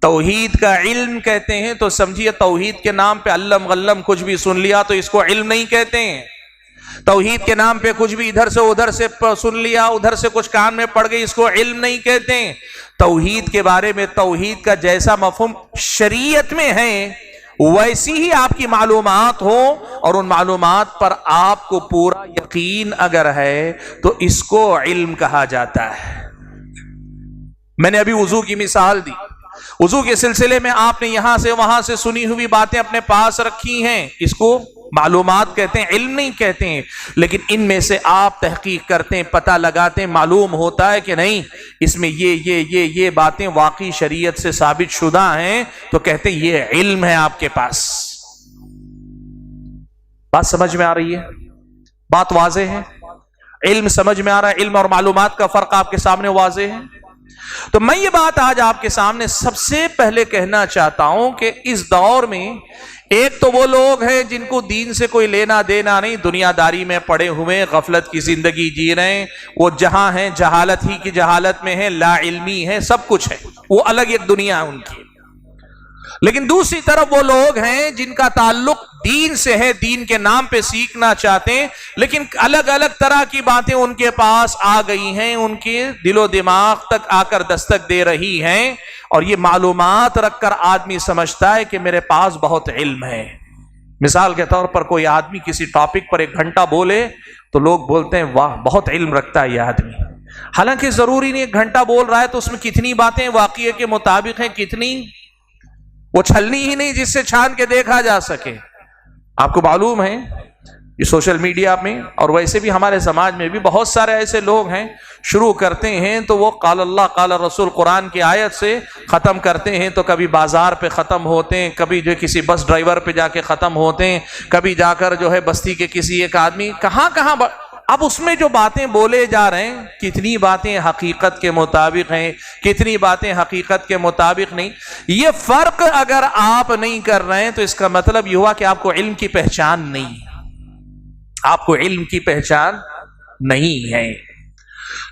توحید کا علم کہتے ہیں، تو سمجھیے توحید کے نام پہ علم غلم کچھ بھی سن لیا تو اس کو علم نہیں کہتے ہیں۔ توحید کے نام پہ کچھ بھی ادھر سے سن لیا، ادھر سے کچھ کان میں پڑ گئی، اس کو علم نہیں کہتے ہیں۔ توحید کے بارے میں، توحید کا جیسا مفہوم شریعت میں ہے ویسی ہی آپ کی معلومات ہو، اور ان معلومات پر آپ کو پورا یقین اگر ہے تو اس کو علم کہا جاتا ہے۔ میں نے ابھی وضو کی مثال دی، وضو کے سلسلے میں آپ نے یہاں سے وہاں سے سنی ہوئی باتیں اپنے پاس رکھی ہیں، اس کو معلومات کہتے ہیں، علم نہیں کہتے ہیں۔ لیکن ان میں سے آپ تحقیق کرتے ہیں، پتہ لگاتے ہیں، معلوم ہوتا ہے کہ نہیں اس میں یہ باتیں واقعی شریعت سے ثابت شدہ ہیں، تو کہتے ہیں یہ علم ہے آپ کے پاس۔ بات سمجھ میں آ رہی ہے؟ بات واضح ہے؟ علم سمجھ میں آ رہا ہے؟ علم اور معلومات کا فرق آپ کے سامنے واضح ہے؟ تو میں یہ بات آج آپ کے سامنے سب سے پہلے کہنا چاہتا ہوں کہ اس دور میں ایک تو وہ لوگ ہیں جن کو دین سے کوئی لینا دینا نہیں، دنیا داری میں پڑے ہوئے غفلت کی زندگی جی رہے ہیں، وہ جہاں ہیں جہالت ہی کی جہالت میں ہیں، لا علمی ہے، سب کچھ ہے، وہ الگ ایک دنیا ہے ان کی۔ لیکن دوسری طرف وہ لوگ ہیں جن کا تعلق دین سے ہے، دین کے نام پہ سیکھنا چاہتے ہیں، لیکن الگ الگ طرح کی باتیں ان کے پاس آ گئی ہیں، ان کے دل و دماغ تک آ کر دستک دے رہی ہیں، اور یہ معلومات رکھ کر آدمی سمجھتا ہے کہ میرے پاس بہت علم ہے۔ مثال کے طور پر کوئی آدمی کسی ٹاپک پر 1 گھنٹہ بولے تو لوگ بولتے ہیں واہ بہت علم رکھتا ہے یہ آدمی، حالانکہ ضروری نہیں 1 گھنٹہ بول رہا ہے تو اس میں کتنی باتیں واقعے کے مطابق ہیں، کتنی وہ چھلنی ہی نہیں جس سے چھان کے دیکھا جا سکے۔ آپ کو معلوم ہے یہ سوشل میڈیا میں اور ویسے بھی ہمارے سماج میں بھی بہت سارے ایسے لوگ ہیں، شروع کرتے ہیں تو وہ قال اللہ قال رسول قرآن کی آیت سے ختم کرتے ہیں، تو کبھی بازار پہ ختم ہوتے ہیں، کبھی جو کسی بس ڈرائیور پہ جا کے ختم ہوتے ہیں، کبھی جا کر جو ہے بستی کے کسی ایک آدمی کہاں اب اس میں جو باتیں بولے جا رہے ہیں کتنی باتیں حقیقت کے مطابق ہیں، کتنی باتیں حقیقت کے مطابق نہیں۔ یہ فرق اگر آپ نہیں کر رہے ہیں تو اس کا مطلب یہ ہوا کہ آپ کو علم کی پہچان نہیں ہے، آپ کو علم کی پہچان نہیں ہے۔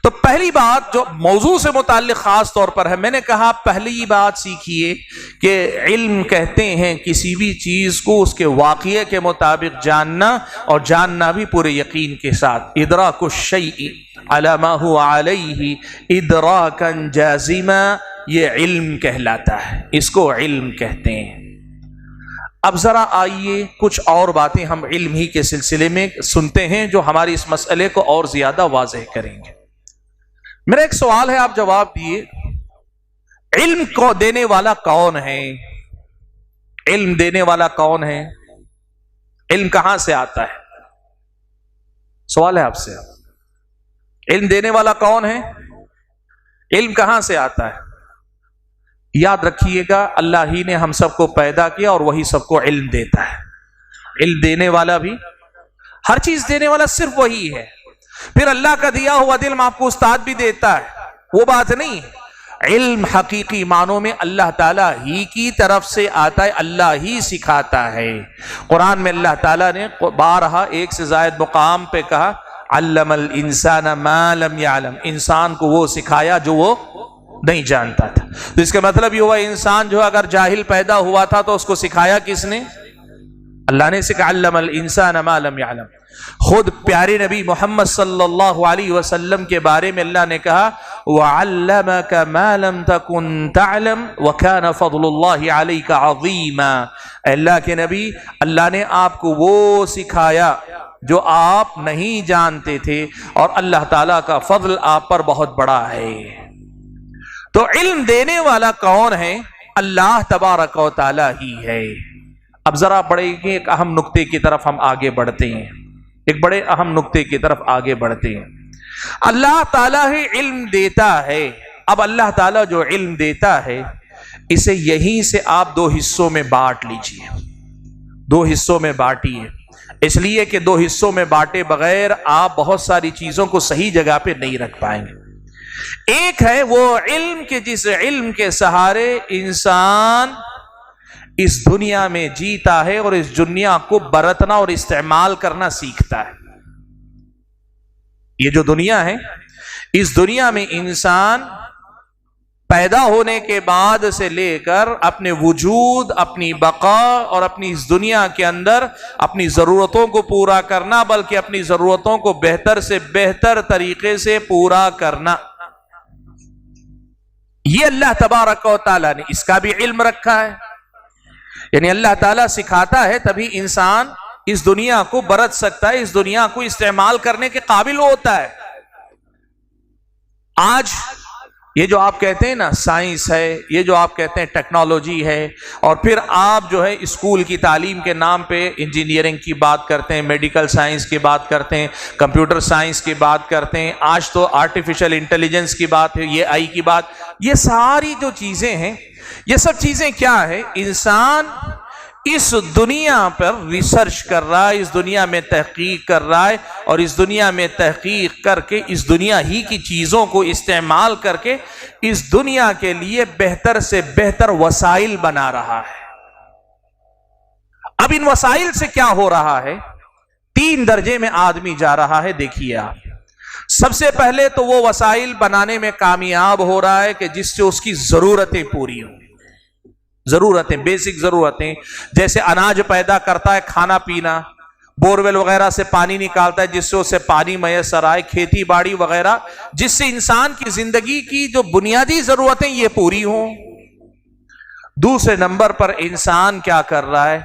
تو پہلی بات جو موضوع سے متعلق خاص طور پر ہے، میں نے کہا پہلی بات سیکھیے کہ علم کہتے ہیں کسی بھی چیز کو اس کے واقعے کے مطابق جاننا، اور جاننا بھی پورے یقین کے ساتھ۔ ادراک الشیء علی ما هو علیہ ادراکا جازما، یہ علم کہلاتا ہے، اس کو علم کہتے ہیں۔ اب ذرا آئیے کچھ اور باتیں ہم علم ہی کے سلسلے میں سنتے ہیں جو ہماری اس مسئلے کو اور زیادہ واضح کریں گے۔ میرا ایک سوال ہے، آپ جواب دیے، علم کو دینے والا کون ہے؟ علم دینے والا کون ہے؟ علم کہاں سے آتا ہے؟ سوال ہے آپ سے، علم دینے والا کون ہے؟ علم کہاں سے آتا ہے؟ یاد رکھیے گا اللہ ہی نے ہم سب کو پیدا کیا اور وہی سب کو علم دیتا ہے۔ علم دینے والا بھی، ہر چیز دینے والا صرف وہی ہے۔ پھر اللہ کا دیا ہوا علم آپ کو استاد بھی دیتا ہے، وہ بات نہیں۔ علم حقیقی معنوں میں اللہ تعالیٰ ہی کی طرف سے آتا ہے، اللہ ہی سکھاتا ہے۔ قرآن میں اللہ تعالیٰ نے بارہا ایک سے زائد مقام پہ کہا علم الانسان ما لم يعلم، انسان کو وہ سکھایا جو وہ نہیں جانتا تھا۔ تو اس کا مطلب یہ ہوا انسان جو اگر جاہل پیدا ہوا تھا تو اس کو سکھایا کس نے؟ اللہ نے سکھایا، علم الانسان ما لم يعلم۔ خود پیارے نبی محمد صلی اللہ علیہ وسلم کے بارے میں اللہ نے کہا وَعَلَّمَكَ مَا لَمْ تَكُنْ تَعْلَمْ وَكَانَ فَضْلُ اللَّهِ عَلَيْكَ عَظِيمًا۔ اللہ کے نبی، اللہ نے آپ کو وہ سکھایا جو آپ نہیں جانتے تھے، اور اللہ تعالیٰ کا فضل آپ پر بہت بڑا ہے۔ تو علم دینے والا کون ہے؟ اللہ تبارک و تعالیٰ ہی ہے۔ اب ذرا بڑے ایک اہم نقطے کی طرف ہم آگے بڑھتے ہیں، ایک بڑے اہم نقطے کی طرف آگے بڑھتے ہیں۔ اللہ تعالیٰ ہی علم دیتا ہے۔ اب اللہ تعالیٰ جو علم دیتا ہے، اسے یہیں سے آپ 2 حصوں میں بانٹ لیجئے، 2 حصوں میں بانٹیے، اس لیے کہ 2 حصوں میں بانٹے بغیر آپ بہت ساری چیزوں کو صحیح جگہ پہ نہیں رکھ پائیں گے۔ ایک ہے وہ علم کہ جس علم کے سہارے انسان اس دنیا میں جیتا ہے اور اس دنیا کو برتنا اور استعمال کرنا سیکھتا ہے۔ یہ جو دنیا ہے، اس دنیا میں انسان پیدا ہونے کے بعد سے لے کر اپنے وجود، اپنی بقا اور اپنی اس دنیا کے اندر اپنی ضرورتوں کو پورا کرنا، بلکہ اپنی ضرورتوں کو بہتر سے بہتر طریقے سے پورا کرنا، یہ اللہ تبارک و تعالیٰ نے اس کا بھی علم رکھا ہے۔ یعنی اللہ تعالیٰ سکھاتا ہے تبھی انسان اس دنیا کو برت سکتا ہے، اس دنیا کو استعمال کرنے کے قابل ہوتا ہے۔ آج یہ جو آپ کہتے ہیں نا سائنس ہے، یہ جو آپ کہتے ہیں ٹیکنالوجی ہے، اور پھر آپ جو ہے اسکول کی تعلیم کے نام پہ انجینئرنگ کی بات کرتے ہیں، میڈیکل سائنس کی بات کرتے ہیں، کمپیوٹر سائنس کی بات کرتے ہیں، آج تو آرٹیفیشل انٹیلیجنس کی بات ہے، یہ آئی کی بات، یہ ساری جو چیزیں ہیں، یہ سب چیزیں کیا ہے؟ انسان اس دنیا پر ریسرچ کر رہا ہے، اس دنیا میں تحقیق کر رہا ہے، اور اس دنیا میں تحقیق کر کے اس دنیا ہی کی چیزوں کو استعمال کر کے اس دنیا کے لیے بہتر سے بہتر وسائل بنا رہا ہے۔ اب ان وسائل سے کیا ہو رہا ہے؟ 3 درجے میں آدمی جا رہا ہے۔ دیکھیے آپ، سب سے پہلے تو وہ وسائل بنانے میں کامیاب ہو رہا ہے کہ جس سے اس کی ضرورتیں پوری ہوں، ضرورتیں، بیسک ضرورتیں، جیسے اناج پیدا کرتا ہے، کھانا پینا، بورویل وغیرہ سے پانی نکالتا ہے جس سے اسے پانی میسر آئے، کھیتی باڑی وغیرہ، جس سے انسان کی زندگی کی جو بنیادی ضرورتیں یہ پوری ہوں۔ دوسرے نمبر پر انسان کیا کر رہا ہے؟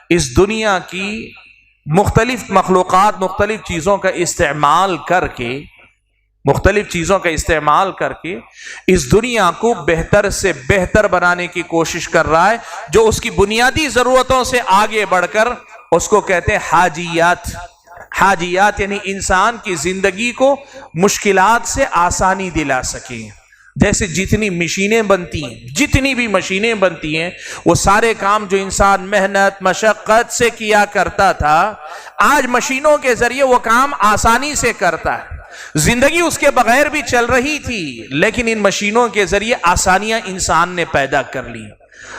اس دنیا کی مختلف مخلوقات، مختلف چیزوں کا استعمال کر کے اس دنیا کو بہتر سے بہتر بنانے کی کوشش کر رہا ہے، جو اس کی بنیادی ضرورتوں سے آگے بڑھ کر اس کو کہتے ہیں حاجیات۔ حاجیات یعنی انسان کی زندگی کو مشکلات سے آسانی دلا سکیں۔ جیسے جتنی مشینیں بنتی ہیں، جتنی بھی مشینیں بنتی ہیں، وہ سارے کام جو انسان محنت مشقت سے کیا کرتا تھا، آج مشینوں کے ذریعے وہ کام آسانی سے کرتا ہے۔ زندگی اس کے بغیر بھی چل رہی تھی، لیکن ان مشینوں کے ذریعے آسانیاں انسان نے پیدا کر لی۔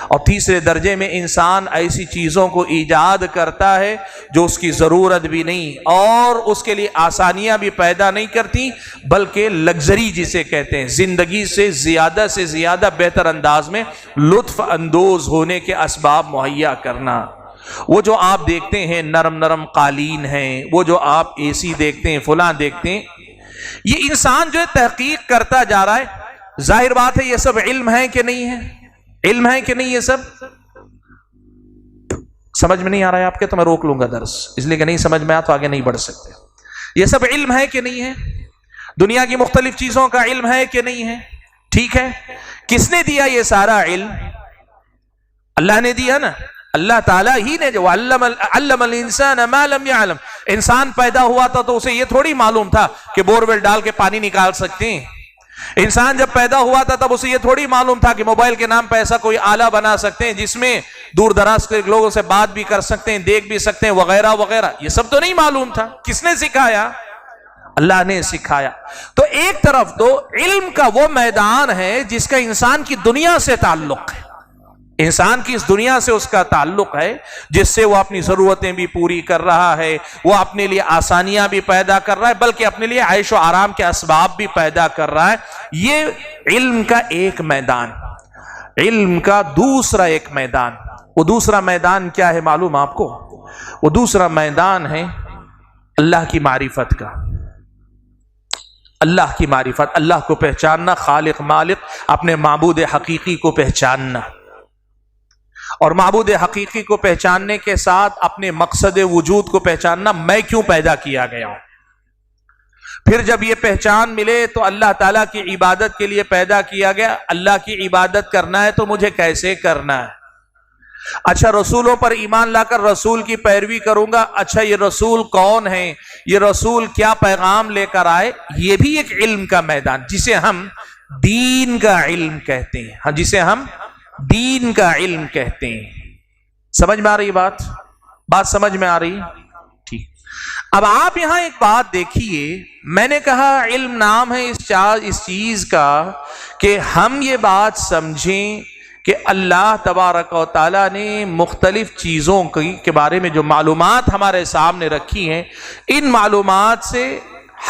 اور تیسرے درجے میں انسان ایسی چیزوں کو ایجاد کرتا ہے جو اس کی ضرورت بھی نہیں اور اس کے لیے آسانیاں بھی پیدا نہیں کرتی، بلکہ لگژری جسے کہتے ہیں، زندگی سے زیادہ بہتر انداز میں لطف اندوز ہونے کے اسباب مہیا کرنا۔ وہ جو آپ دیکھتے ہیں نرم قالین ہیں، وہ جو آپ اے سی دیکھتے ہیں، فلاں دیکھتے ہیں، یہ انسان جو ہے تحقیق کرتا جا رہا ہے۔ ظاہر بات ہے یہ سب علم ہے کہ نہیں ہے؟ علم ہے کہ نہیں؟ یہ سب سمجھ میں نہیں آ رہا ہے آپ کے تو میں روک لوں گا درس، اس لیے کہ نہیں سمجھ میں آ تو آگے نہیں بڑھ سکتے۔ یہ سب علم ہے کہ نہیں ہے؟ دنیا کی مختلف چیزوں کا علم ہے کہ نہیں ہے؟ ٹھیک ہے، کس نے دیا یہ سارا علم؟ اللہ نے دیا نا، اللہ تعالیٰ ہی نے جو علم الانسان ما لم يعلم۔ انسان پیدا ہوا تھا تو اسے یہ تھوڑی معلوم تھا کہ بورویل ڈال کے پانی نکال سکتے ہیں۔ انسان جب پیدا ہوا تھا تب اسے یہ تھوڑی معلوم تھا کہ موبائل کے نام پہ ایسا کوئی آلہ بنا سکتے ہیں جس میں دور دراز کے لوگوں سے بات بھی کر سکتے ہیں، دیکھ بھی سکتے ہیں، وغیرہ وغیرہ۔ یہ سب تو نہیں معلوم تھا۔ کس نے سکھایا؟ اللہ نے سکھایا۔ تو ایک طرف تو علم کا وہ میدان ہے جس کا انسان کی دنیا سے تعلق ہے، انسان کی اس دنیا سے اس کا تعلق ہے، جس سے وہ اپنی ضرورتیں بھی پوری کر رہا ہے، وہ اپنے لیے آسانیاں بھی پیدا کر رہا ہے، بلکہ اپنے لیے عیش و آرام کے اسباب بھی پیدا کر رہا ہے۔ یہ علم کا ایک میدان۔ علم کا دوسرا ایک میدان، وہ دوسرا میدان کیا ہے معلوم آپ کو؟ وہ دوسرا میدان ہے اللہ کی معرفت کا۔ اللہ کی معرفت، اللہ کو پہچاننا، خالق مالک اپنے معبود حقیقی کو پہچاننا، اور معبود حقیقی کو پہچاننے کے ساتھ اپنے مقصد وجود کو پہچاننا، میں کیوں پیدا کیا گیا ہوں۔ پھر جب یہ پہچان ملے تو اللہ تعالیٰ کی عبادت کے لیے پیدا کیا گیا، اللہ کی عبادت کرنا ہے تو مجھے کیسے کرنا ہے؟ اچھا، رسولوں پر ایمان لا کر رسول کی پیروی کروں گا، اچھا یہ رسول کون ہیں، یہ رسول کیا پیغام لے کر آئے؟ یہ بھی ایک علم کا میدان، جسے ہم دین کا علم کہتے ہیں، جسے ہم دین کا علم کہتے ہیں۔ سمجھ میں آ رہی بات سمجھ میں آ رہی؟ ٹھیک۔ اب آپ یہاں ایک بات دیکھیے، میں نے کہا علم نام ہے اس چیز کا کہ ہم یہ بات سمجھیں کہ اللہ تبارک و تعالیٰ نے مختلف چیزوں کے بارے میں جو معلومات ہمارے سامنے رکھی ہیں، ان معلومات سے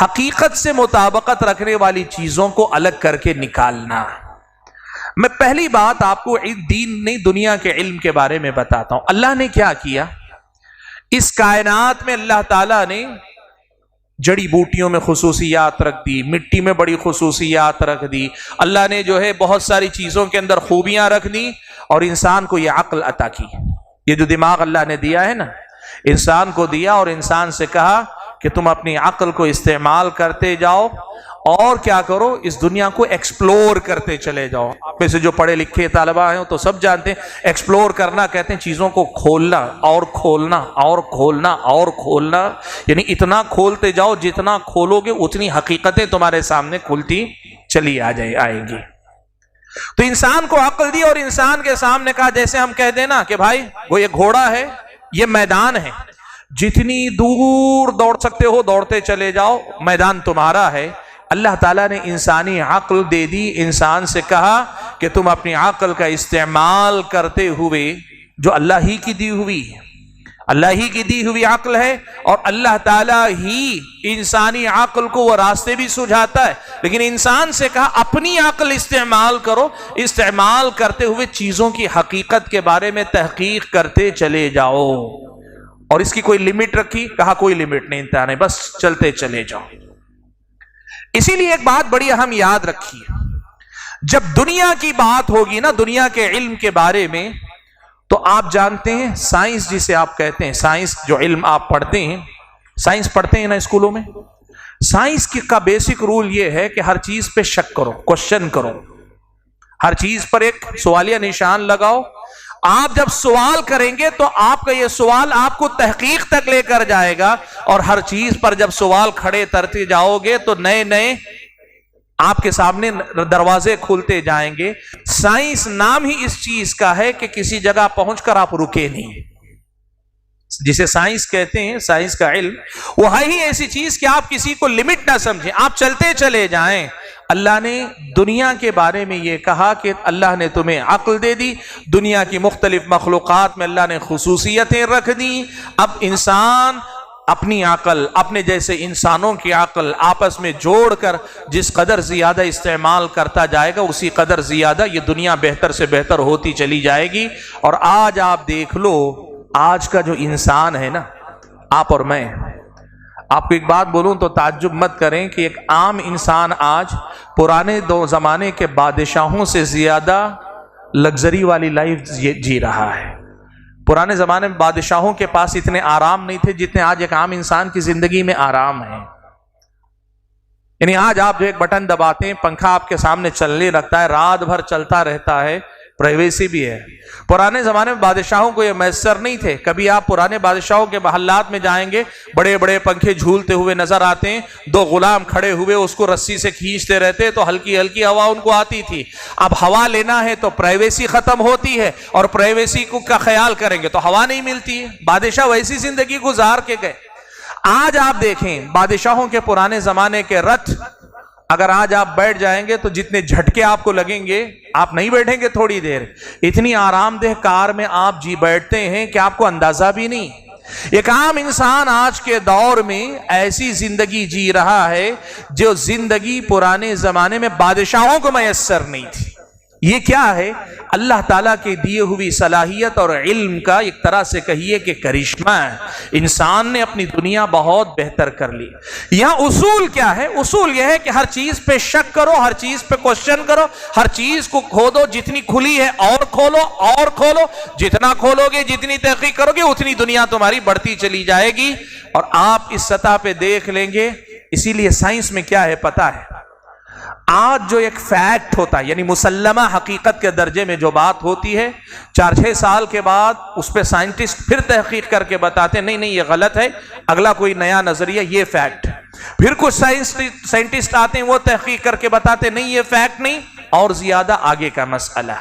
حقیقت سے مطابقت رکھنے والی چیزوں کو الگ کر کے نکالنا۔ میں پہلی بات آپ کو دین نہیں دنیا کے علم کے بارے میں بتاتا ہوں۔ اللہ نے کیا کیا اس کائنات میں؟ اللہ تعالیٰ نے جڑی بوٹیوں میں خصوصیات رکھ دی، مٹی میں بڑی خصوصیات رکھ دی، اللہ نے جو ہے بہت ساری چیزوں کے اندر خوبیاں رکھ دی، اور انسان کو یہ عقل عطا کی۔ یہ جو دماغ اللہ نے دیا ہے نا، انسان کو دیا، اور انسان سے کہا کہ تم اپنی عقل کو استعمال کرتے جاؤ اور کیا کرو، اس دنیا کو ایکسپلور کرتے چلے جاؤ۔ آپ میں سے جو پڑھے لکھے طالبہ ہیں تو سب جانتے ہیں ایکسپلور کرنا کہتے ہیں چیزوں کو کھولنا اور کھولنا اور کھولنا اور کھولنا، یعنی اتنا کھولتے جاؤ جتنا کھولو گے اتنی حقیقتیں تمہارے سامنے کھلتی چلی آئیں گی۔ تو انسان کو عقل دی اور انسان کے سامنے کہا، جیسے ہم کہہ دیں نا کہ بھائی وہ یہ گھوڑا ہے، یہ میدان ہے، جتنی دور دوڑ سکتے ہو دوڑتے چلے جاؤ، میدان تمہارا ہے۔ اللہ تعالیٰ نے انسانی عقل دے دی، انسان سے کہا کہ تم اپنی عقل کا استعمال کرتے ہوئے، جو اللہ ہی کی دی ہوئی عقل ہے، اور اللہ تعالیٰ ہی انسانی عقل کو وہ راستے بھی سجھاتا ہے، لیکن انسان سے کہا اپنی عقل استعمال کرو، استعمال کرتے ہوئے چیزوں کی حقیقت کے بارے میں تحقیق کرتے چلے جاؤ۔ اور اس کی کوئی لمٹ رکھی؟ کہا کوئی لمٹ نہیں، انتہا نہیں، بس چلتے چلے جاؤ۔ اسی لیے ایک بات بڑی اہم یاد رکھیے، جب دنیا کی بات ہوگی نا، دنیا کے علم کے بارے میں، تو آپ جانتے ہیں سائنس جسے آپ کہتے ہیں، سائنس جو علم آپ پڑھتے ہیں، سائنس پڑھتے ہیں نا اسکولوں میں، سائنس کا بیسک رول یہ ہے کہ ہر چیز پہ شک کرو، کوشچن کرو، ہر چیز پر ایک سوالیہ نشان لگاؤ۔ آپ جب سوال کریں گے تو آپ کا یہ سوال آپ کو تحقیق تک لے کر جائے گا، اور ہر چیز پر جب سوال کھڑے کرتے جاؤ گے تو نئے نئے آپ کے سامنے دروازے کھلتے جائیں گے۔ سائنس نام ہی اس چیز کا ہے کہ کسی جگہ پہنچ کر آپ رکے نہیں، جسے سائنس کہتے ہیں، سائنس کا علم وہ ہے ہی ایسی چیز کہ آپ کسی کو لمٹ نہ سمجھیں، آپ چلتے چلے جائیں۔ اللہ نے دنیا کے بارے میں یہ کہا کہ اللہ نے تمہیں عقل دے دی، دنیا کی مختلف مخلوقات میں اللہ نے خصوصیتیں رکھ دی۔ اب انسان اپنی عقل، اپنے جیسے انسانوں کی عقل آپس میں جوڑ کر جس قدر زیادہ استعمال کرتا جائے گا، اسی قدر زیادہ یہ دنیا بہتر سے بہتر ہوتی چلی جائے گی۔ اور آج آپ دیکھ لو، آج کا جو انسان ہے نا، آپ اور میں، آپ کو ایک بات بولوں تو تعجب مت کریں کہ ایک عام انسان آج پرانے زمانے کے بادشاہوں سے زیادہ لگژری والی لائف جی رہا ہے۔ پرانے زمانے میں بادشاہوں کے پاس اتنے آرام نہیں تھے جتنے آج ایک عام انسان کی زندگی میں آرام ہے۔ یعنی آج آپ جو ایک بٹن دباتے ہیں، پنکھا آپ کے سامنے چلنے لگتا ہے، رات بھر چلتا رہتا ہے، پرائیویسی بھی ہے۔ پرانے زمانے میں بادشاہوں کو یہ میسر نہیں تھے۔ کبھی آپ پرانے بادشاہوں کے محلات میں جائیں گے، بڑے بڑے پنکھے جھولتے ہوئے نظر آتے ہیں، دو غلام کھڑے ہوئے اس کو رسی سے کھینچتے رہتے تو ہلکی ہلکی ہوا ان کو آتی تھی۔ اب ہوا لینا ہے تو پرائیویسی ختم ہوتی ہے، اور پرائیویسی کا خیال کریں گے تو ہوا نہیں ملتی ہے۔ بادشاہ ویسی زندگی گزار کے گئے۔ آج آپ دیکھیں بادشاہوں کے پرانے زمانے کے رتھ، اگر آج آپ بیٹھ جائیں گے تو جتنے جھٹکے آپ کو لگیں گے، آپ نہیں بیٹھیں گے تھوڑی دیر، اتنی آرام دہ کار میں آپ جی بیٹھتے ہیں کہ آپ کو اندازہ بھی نہیں۔ ایک عام انسان آج کے دور میں ایسی زندگی جی رہا ہے جو زندگی پرانے زمانے میں بادشاہوں کو میسر نہیں تھی۔ یہ کیا ہے؟ اللہ تعالیٰ کے دیے ہوئی صلاحیت اور علم کا ایک طرح سے کہیے کہ کرشمہ ہے۔ انسان نے اپنی دنیا بہت بہتر کر لی۔ یہاں اصول کیا ہے؟ اصول یہ ہے کہ ہر چیز پہ شک کرو، ہر چیز پہ کوشچن کرو، ہر چیز کو کھودو، جتنی کھلی ہے اور کھولو اور کھولو، جتنا کھولو گے، جتنی تحقیق کرو گے، اتنی دنیا تمہاری بڑھتی چلی جائے گی، اور آپ اس سطح پہ دیکھ لیں گے۔ اسی لیے سائنس میں کیا ہے پتہ ہے؟ آج جو ایک فیکٹ ہوتا ہے، یعنی مسلمہ حقیقت کے درجے میں جو بات ہوتی ہے، 4-6 سال کے بعد اس پہ سائنٹسٹ پھر تحقیق کر کے بتاتے ہیں نہیں نہیں یہ غلط ہے، اگلا کوئی نیا نظریہ، یہ فیکٹ۔ پھر کچھ سائنٹسٹ آتے ہیں وہ تحقیق کر کے بتاتے ہیں نہیں یہ فیکٹ نہیں، اور زیادہ آگے کا مسئلہ۔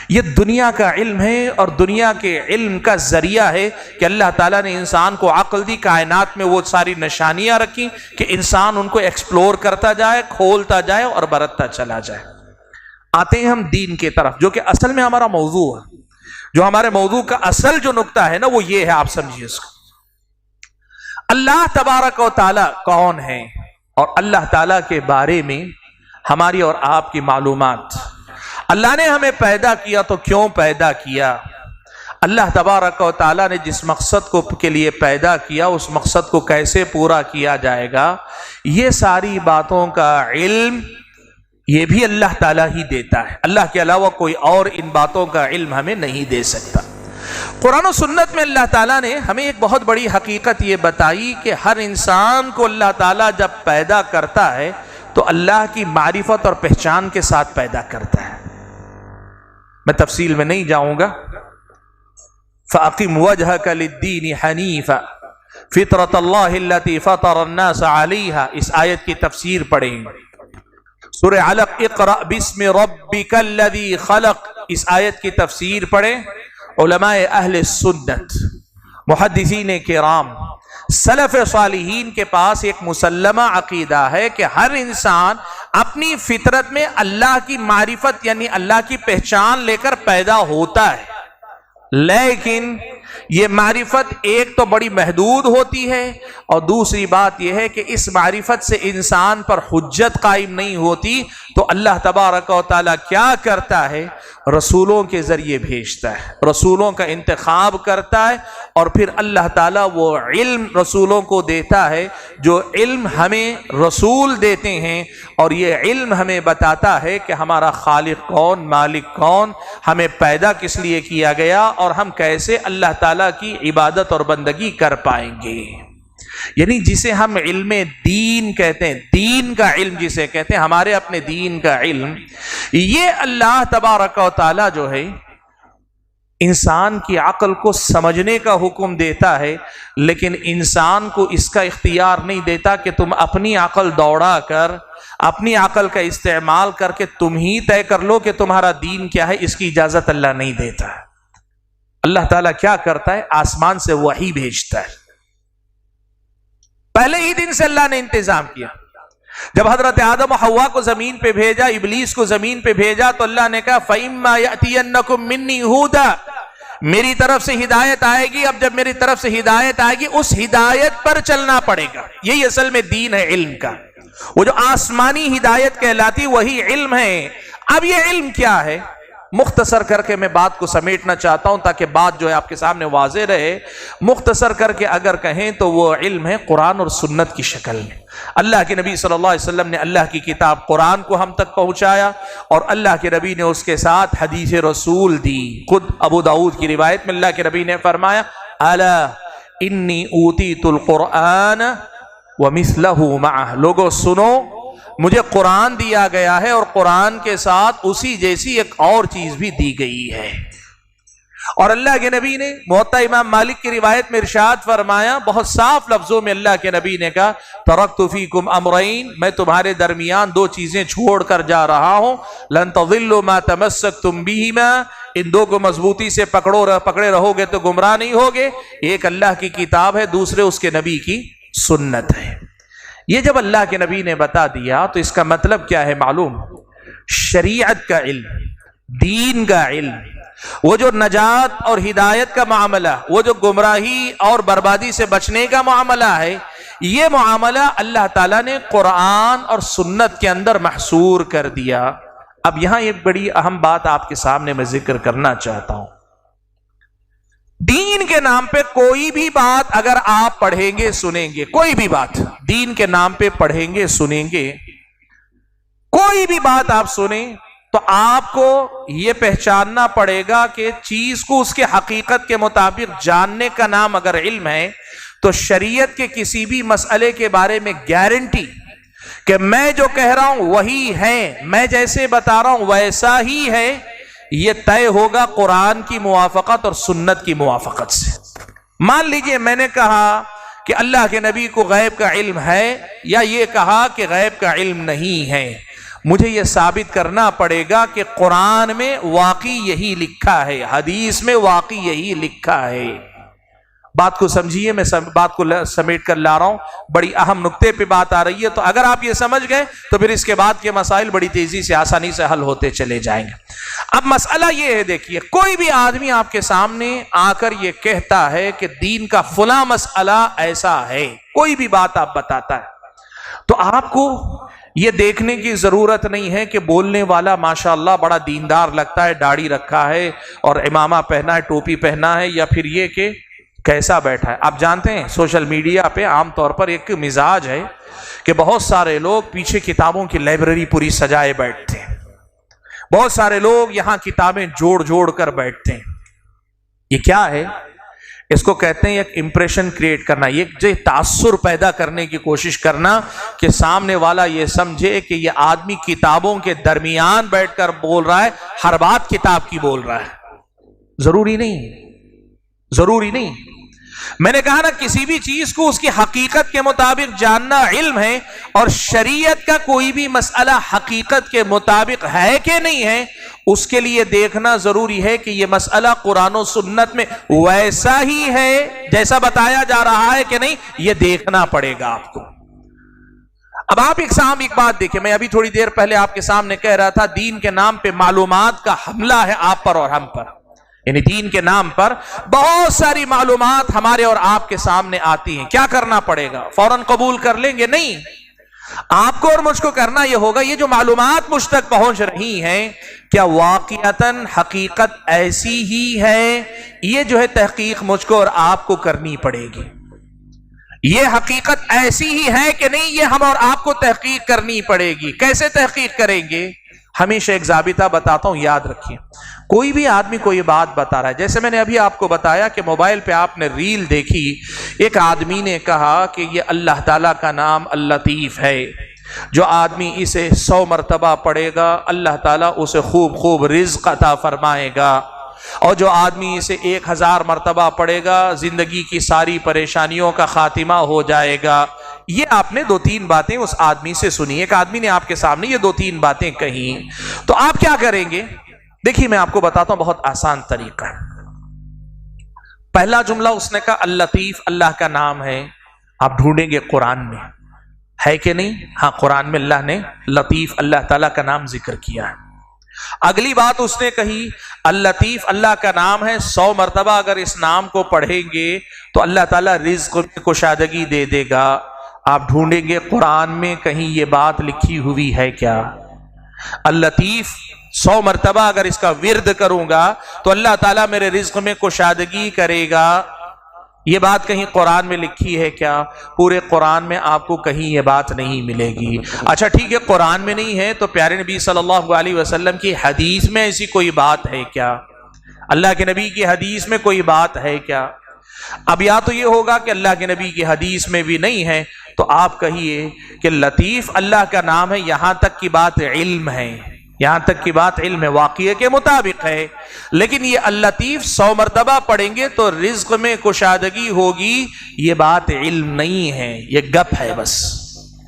یہ دنیا کا علم ہے اور دنیا کے علم کا ذریعہ ہے کہ اللہ تعالیٰ نے انسان کو عقل دی، کائنات میں وہ ساری نشانیاں رکھی کہ انسان ان کو ایکسپلور کرتا جائے، کھولتا جائے اور برتتا چلا جائے۔ آتے ہیں ہم دین کی طرف، جو کہ اصل میں ہمارا موضوع ہے۔ جو ہمارے موضوع کا اصل جو نقطہ ہے نا وہ یہ ہے، آپ سمجھیے اس کو۔ اللہ تبارک و تعالی کون ہے اور اللہ تعالیٰ کے بارے میں ہماری اور آپ کی معلومات۔ اللہ نے ہمیں پیدا کیا تو کیوں پیدا کیا؟ اللہ تبارک و تعالیٰ نے جس مقصد کو کے لیے پیدا کیا اس مقصد کو کیسے پورا کیا جائے گا، یہ ساری باتوں کا علم یہ بھی اللہ تعالیٰ ہی دیتا ہے۔ اللہ کے علاوہ کوئی اور ان باتوں کا علم ہمیں نہیں دے سکتا۔ قرآن و سنت میں اللہ تعالیٰ نے ہمیں ایک بہت بڑی حقیقت یہ بتائی کہ ہر انسان کو اللہ تعالیٰ جب پیدا کرتا ہے تو اللہ کی معرفت اور پہچان کے ساتھ پیدا کرتا ہے۔ میں تفصیل میں نہیں جاؤں گا۔ فَأَقِمْ وَجْهَكَ لِلدِّينِ حَنِيفًا فِطْرَةَ اللَّهِ الَّتِي فَطَرَ النَّاسَ عَلَيْهَا، اس آیت کی تفسیر پڑھیں۔ سورہ علق اقرأ بسم ربک الذی خلق، اس آیت کی تفسیر پڑھیں۔ علماء اہل سنت، محدثین کرام، سلف صالحین کے پاس ایک مسلمہ عقیدہ ہے کہ ہر انسان اپنی فطرت میں اللہ کی معرفت یعنی اللہ کی پہچان لے کر پیدا ہوتا ہے، لیکن یہ معرفت ایک تو بڑی محدود ہوتی ہے اور دوسری بات یہ ہے کہ اس معرفت سے انسان پر حجت قائم نہیں ہوتی، تو اللہ تبارک و تعالیٰ کیا کرتا ہے؟ رسولوں کے ذریعے بھیجتا ہے، رسولوں کا انتخاب کرتا ہے، اور پھر اللہ تعالیٰ وہ علم رسولوں کو دیتا ہے جو علم ہمیں رسول دیتے ہیں، اور یہ علم ہمیں بتاتا ہے کہ ہمارا خالق کون، مالک کون، ہمیں پیدا کس لیے کیا گیا اور ہم کیسے اللہ تعالیٰ کی عبادت اور بندگی کر پائیں گے۔ یعنی جسے ہم علم دین کہتے ہیں، دین کا علم جسے کہتے ہیں، ہمارے اپنے دین کا علم، یہ اللہ تبارک و تعالیٰ جو ہے انسان کی عقل کو سمجھنے کا حکم دیتا ہے، لیکن انسان کو اس کا اختیار نہیں دیتا کہ تم اپنی عقل دوڑا کر، اپنی عقل کا استعمال کر کے تم ہی طے کر لو کہ تمہارا دین کیا ہے۔ اس کی اجازت اللہ نہیں دیتا ہے۔ اللہ تعالیٰ کیا کرتا ہے؟ آسمان سے وحی بھیجتا ہے۔ پہلے ہی دن سے اللہ نے انتظام کیا۔ جب حضرت آدم و حوا کو زمین پہ بھیجا، ابلیس کو زمین پہ بھیجا، تو اللہ نے کہا فَإِمَّا يَأْتِيَنَّكُم مِّنِّي هُدًى، میری طرف سے ہدایت آئے گی۔ اب جب میری طرف سے ہدایت آئے گی اس ہدایت پر چلنا پڑے گا۔ یہی اصل میں دین ہے علم کا۔ وہ جو آسمانی ہدایت کہلاتی وہی علم ہے۔ اب یہ علم کیا ہے؟ مختصر کر کے میں بات کو سمیٹنا چاہتا ہوں تاکہ بات جو ہے آپ کے سامنے واضح رہے۔ مختصر کر کے اگر کہیں تو وہ علم ہے قرآن اور سنت کی شکل میں۔ اللہ کے نبی صلی اللہ علیہ وسلم نے اللہ کی کتاب قرآن کو ہم تک پہنچایا، اور اللہ کے نبی نے اس کے ساتھ حدیث رسول دی۔ خود ابو داؤد کی روایت میں اللہ کے نبی نے فرمایا الا انی اوتیت القرآن ومثلہ معہ، لوگو سنو، مجھے قرآن دیا گیا ہے اور قرآن کے ساتھ اسی جیسی ایک اور چیز بھی دی گئی ہے۔ اور اللہ کے نبی نے موطا امام مالک کی روایت میں ارشاد فرمایا، بہت صاف لفظوں میں اللہ کے نبی نے کہا ترکت فیکم امرین، میں تمہارے درمیان دو چیزیں چھوڑ کر جا رہا ہوں، لن تضلوا ما تمسکتم بہما، ان دو کو مضبوطی سے پکڑے رہو گے تو گمراہ نہیں ہوگے۔ ایک اللہ کی کتاب ہے، دوسرے اس کے نبی کی سنت ہے۔ یہ جب اللہ کے نبی نے بتا دیا تو اس کا مطلب کیا ہے معلوم؟ شریعت کا علم، دین کا علم، وہ جو نجات اور ہدایت کا معاملہ، وہ جو گمراہی اور بربادی سے بچنے کا معاملہ ہے، یہ معاملہ اللہ تعالیٰ نے قرآن اور سنت کے اندر محصور کر دیا۔ اب یہاں ایک بڑی اہم بات آپ کے سامنے میں ذکر کرنا چاہتا ہوں۔ دین کے نام پہ کوئی بھی بات اگر آپ پڑھیں گے سنیں گے، کوئی بھی بات دین کے نام پہ پڑھیں گے سنیں گے، کوئی بھی بات آپ سنیں تو آپ کو یہ پہچاننا پڑے گا کہ چیز کو اس کے حقیقت کے مطابق جاننے کا نام اگر علم ہے، تو شریعت کے کسی بھی مسئلے کے بارے میں گارنٹی کہ میں جو کہہ رہا ہوں وہی ہے، میں جیسے بتا رہا ہوں ویسا ہی ہے، یہ طے ہوگا قرآن کی موافقت اور سنت کی موافقت سے۔ مان لیجئے میں نے کہا کہ اللہ کے نبی کو غیب کا علم ہے، یا یہ کہا کہ غیب کا علم نہیں ہے، مجھے یہ ثابت کرنا پڑے گا کہ قرآن میں واقعی یہی لکھا ہے، حدیث میں واقعی یہی لکھا ہے۔ بات کو سمجھیے، میں بات کو سمیٹ کر لا رہا ہوں، بڑی اہم نقطے پہ بات آ رہی ہے، تو اگر آپ یہ سمجھ گئے تو پھر اس کے بعد کے مسائل بڑی تیزی سے آسانی سے حل ہوتے چلے جائیں گے۔ اب مسئلہ یہ ہے، دیکھیے، کوئی بھی آدمی آپ کے سامنے آ کر یہ کہتا ہے کہ دین کا فلاں مسئلہ ایسا ہے، کوئی بھی بات آپ بتاتا ہے، تو آپ کو یہ دیکھنے کی ضرورت نہیں ہے کہ بولنے والا ماشاءاللہ بڑا دیندار لگتا ہے، داڑھی رکھا ہے اور امامہ پہنا ہے، ٹوپی پہنا ہے، یا پھر یہ کہ کیسا بیٹھا ہے۔ آپ جانتے ہیں سوشل میڈیا پہ عام طور پر ایک مزاج ہے کہ بہت سارے لوگ پیچھے کتابوں کی لائبریری پوری سجائے بیٹھتے ہیں، بہت سارے لوگ یہاں کتابیں جوڑ جوڑ کر بیٹھتے ہیں۔ یہ کیا ہے؟ اس کو کہتے ہیں ایک امپریشن کریٹ کرنا، یہ جو تاثر پیدا کرنے کی کوشش کرنا کہ سامنے والا یہ سمجھے کہ یہ آدمی کتابوں کے درمیان بیٹھ کر بول رہا ہے، ہر بات کتاب کی بول رہا ہے۔ ضروری نہیں۔ میں نے کہا نا، کسی بھی چیز کو اس کی حقیقت کے مطابق جاننا علم ہے، اور شریعت کا کوئی بھی مسئلہ حقیقت کے مطابق ہے کہ نہیں ہے، اس کے لیے دیکھنا ضروری ہے کہ یہ مسئلہ قرآن و سنت میں ویسا ہی ہے جیسا بتایا جا رہا ہے کہ نہیں، یہ دیکھنا پڑے گا آپ کو۔ اب آپ ایک بات دیکھیں، میں ابھی تھوڑی دیر پہلے آپ کے سامنے کہہ رہا تھا دین کے نام پہ معلومات کا حملہ ہے آپ پر اور ہم پر، یعنی دین کے نام پر بہت ساری معلومات ہمارے اور آپ کے سامنے آتی ہیں۔ کیا کرنا پڑے گا؟ فوراً قبول کر لیں گے؟ نہیں، آپ کو اور مجھ کو کرنا یہ ہوگا، یہ جو معلومات مجھ تک پہنچ رہی ہیں کیا واقعتاً حقیقت ایسی ہی ہے؟ یہ جو ہے تحقیق مجھ کو اور آپ کو کرنی پڑے گی۔ یہ حقیقت ایسی ہی ہے کہ نہیں، یہ ہم اور آپ کو تحقیق کرنی پڑے گی۔ کیسے تحقیق کریں گے؟ ہمیشہ ایک ضابطہ بتاتا ہوں، یاد رکھیے۔ کوئی بھی آدمی کوئی بات بتا رہا ہے، جیسے میں نے ابھی آپ کو بتایا کہ موبائل پہ آپ نے ریل دیکھی، ایک آدمی نے کہا کہ یہ اللہ تعالیٰ کا نام اللطیف ہے، جو آدمی اسے 100 مرتبہ پڑھے گا اللہ تعالیٰ اسے خوب رزق عطا فرمائے گا، اور جو آدمی اسے 1000 مرتبہ پڑھے گا زندگی کی ساری پریشانیوں کا خاتمہ ہو جائے گا۔ یہ آپ نے 2-3 باتیں اس آدمی سے سنی، ایک آدمی نے آپ کے سامنے یہ 2-3 باتیں کہیں، تو آپ کیا کریں گے؟ دیکھیے میں آپ کو بتاتا ہوں، بہت آسان طریقہ۔ پہلا جملہ اس نے کہا اللطیف اللہ کا نام ہے، آپ ڈھونڈیں گے قرآن میں ہے کہ نہیں؟ ہاں، قرآن میں اللہ نے لطیف اللہ تعالیٰ کا نام ذکر کیا ہے۔ اگلی بات اس نے کہی اللطیف اللہ کا نام ہے، 100 مرتبہ اگر اس نام کو پڑھیں گے تو اللہ تعالیٰ رزق میں کشادگی دے دے گا۔ آپ ڈھونڈیں گے قرآن میں کہیں یہ بات لکھی ہوئی ہے کیا؟ اللطیف 100 مرتبہ اگر اس کا ورد کروں گا تو اللہ تعالیٰ میرے رزق میں کشادگی کرے گا، یہ بات کہیں قرآن میں لکھی ہے کیا؟ پورے قرآن میں آپ کو کہیں یہ بات نہیں ملے گی۔ اچھا ٹھیک ہے، قرآن میں نہیں ہے تو پیارے نبی صلی اللہ علیہ وسلم کی حدیث میں ایسی کوئی بات ہے کیا؟ اللہ کے نبی کی حدیث میں کوئی بات ہے کیا؟ اب یا تو یہ ہوگا کہ اللہ کے نبی کی حدیث میں بھی نہیں ہے، تو آپ کہیے کہ لطیف اللہ کا نام ہے، یہاں تک کی بات علم ہے، یہاں تک کی بات علم ہے، واقعے کے مطابق ہے، لیکن یہ اللطیف 100 مرتبہ پڑھیں گے تو رزق میں کشادگی ہوگی، یہ بات علم نہیں ہے، یہ گپ ہے، بس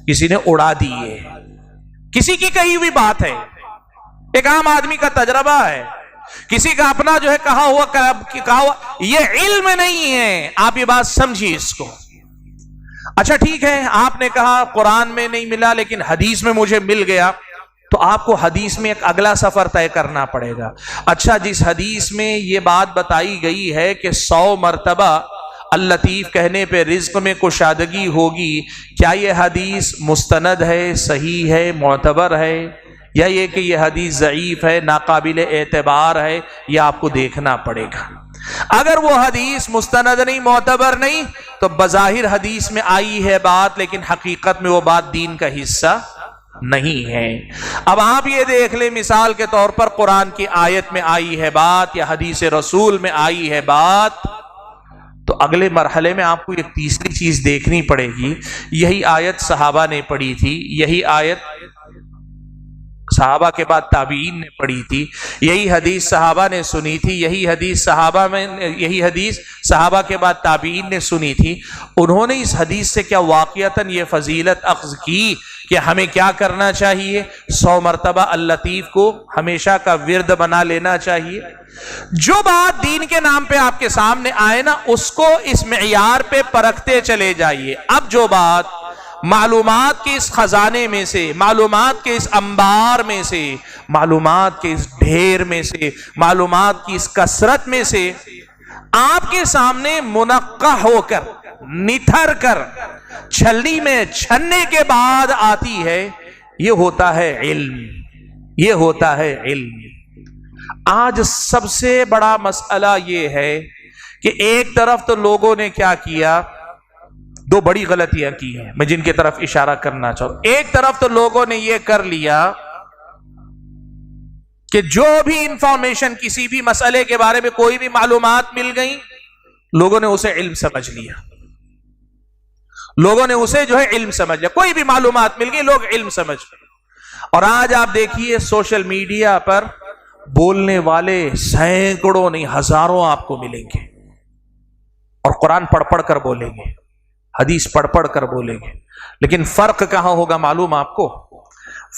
کسی نے اڑا دی ہے، کسی کی کہی ہوئی بات ہے، ایک عام آدمی کا تجربہ ہے، کسی کا اپنا جو ہے کہا ہوا، یہ علم نہیں ہے۔ آپ یہ بات سمجھیے اس کو۔ اچھا ٹھیک ہے، آپ نے کہا قرآن میں نہیں ملا لیکن حدیث میں مجھے مل گیا، تو آپ کو حدیث میں ایک اگلا سفر طے کرنا پڑے گا۔ اچھا، جس حدیث میں یہ بات بتائی گئی ہے کہ 100 مرتبہ اللطیف کہنے پہ رزق میں کشادگی ہوگی، کیا یہ حدیث مستند ہے، صحیح ہے، معتبر ہے، یا یہ کہ یہ حدیث ضعیف ہے، ناقابل اعتبار ہے؟ یہ آپ کو دیکھنا پڑے گا۔ اگر وہ حدیث مستند نہیں، معتبر نہیں، تو بظاہر حدیث میں آئی ہے بات لیکن حقیقت میں وہ بات دین کا حصہ نہیں ہے۔ اب آپ یہ دیکھ لیں، مثال کے طور پر قرآن کی آیت میں آئی ہے بات یا حدیث رسول میں آئی ہے بات، تو اگلے مرحلے میں آپ کو ایک تیسری چیز دیکھنی پڑے گی۔ یہی آیت صحابہ نے پڑھی تھی، یہی آیت صحابہ کے بعد تابعین نے پڑھی تھی، یہی حدیث صحابہ نے سنی تھی، یہی حدیث صحابہ کے بعد تابعین نے سنی تھی۔ انہوں نے اس حدیث سے کیا واقعتاً یہ فضیلت اخذ کی کہ ہمیں کیا کرنا چاہیے؟ 100 مرتبہ اللطیف کو ہمیشہ کا ورد بنا لینا چاہیے. جو بات دین کے نام پہ آپ کے سامنے آئے نا، اس کو اس معیار پہ پرکھتے چلے جائیے. اب جو بات معلومات کے اس خزانے میں سے، معلومات کے اس انبار میں سے، معلومات کے اس ڈھیر میں سے، معلومات کی اس کثرت میں سے آپ کے سامنے منقع ہو کر، نتھر کر، چھلنی میں چھننے کے بعد آتی ہے، یہ ہوتا ہے علم. یہ ہوتا ہے علم. آج سب سے بڑا مسئلہ یہ ہے کہ ایک طرف تو لوگوں نے کیا کیا، دو بڑی غلطیاں کی ہیں میں جن کی طرف اشارہ کرنا چاہوں. ایک طرف تو لوگوں نے یہ کر لیا کہ جو بھی انفارمیشن کسی بھی مسئلے کے بارے میں کوئی بھی معلومات مل گئی، لوگوں نے اسے علم سمجھ لیا. لوگوں نے اسے جو ہے علم سمجھ لیا. کوئی بھی معلومات مل گئی، لوگ علم سمجھ لیا. اور آج آپ دیکھیے سوشل میڈیا پر بولنے والے سینکڑوں نہیں ہزاروں آپ کو ملیں گے، اور قرآن پڑھ پڑھ کر بولیں گے، حدیث پڑھ پڑھ کر بولیں گے. لیکن فرق کہاں ہوگا معلوم آپ کو؟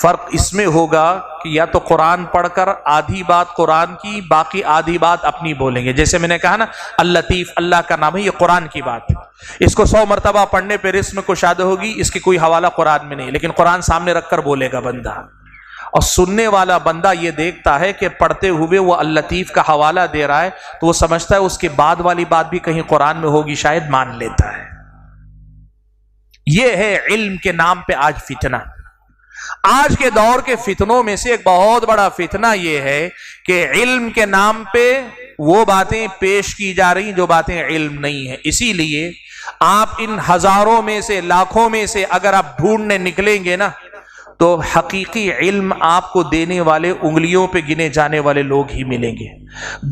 فرق اس میں ہوگا کہ یا تو قرآن پڑھ کر آدھی بات قرآن کی، باقی آدھی بات اپنی بولیں گے. جیسے میں نے کہا نا، اللطیف اللہ کا نام ہے، یہ قرآن کی بات ہے. اس کو 100 مرتبہ پڑھنے پہ رزق میں کشادہ ہوگی، اس کی کوئی حوالہ قرآن میں نہیں، لیکن قرآن سامنے رکھ کر بولے گا بندہ. اور سننے والا بندہ یہ دیکھتا ہے کہ پڑھتے ہوئے وہ اللطیف کا حوالہ دے رہا ہے، تو وہ سمجھتا ہے اس کے بعد والی بات بھی کہیں قرآن میں ہوگی، شاید مان لیتا ہے. یہ ہے علم کے نام پہ آج فتنہ. آج کے دور کے فتنوں میں سے ایک بہت بڑا فتنہ یہ ہے کہ علم کے نام پہ وہ باتیں پیش کی جا رہی جو باتیں علم نہیں ہیں. اسی لیے آپ ان ہزاروں میں سے، لاکھوں میں سے اگر آپ ڈھونڈنے نکلیں گے نا، تو حقیقی علم آپ کو دینے والے انگلیوں پہ گنے جانے والے لوگ ہی ملیں گے.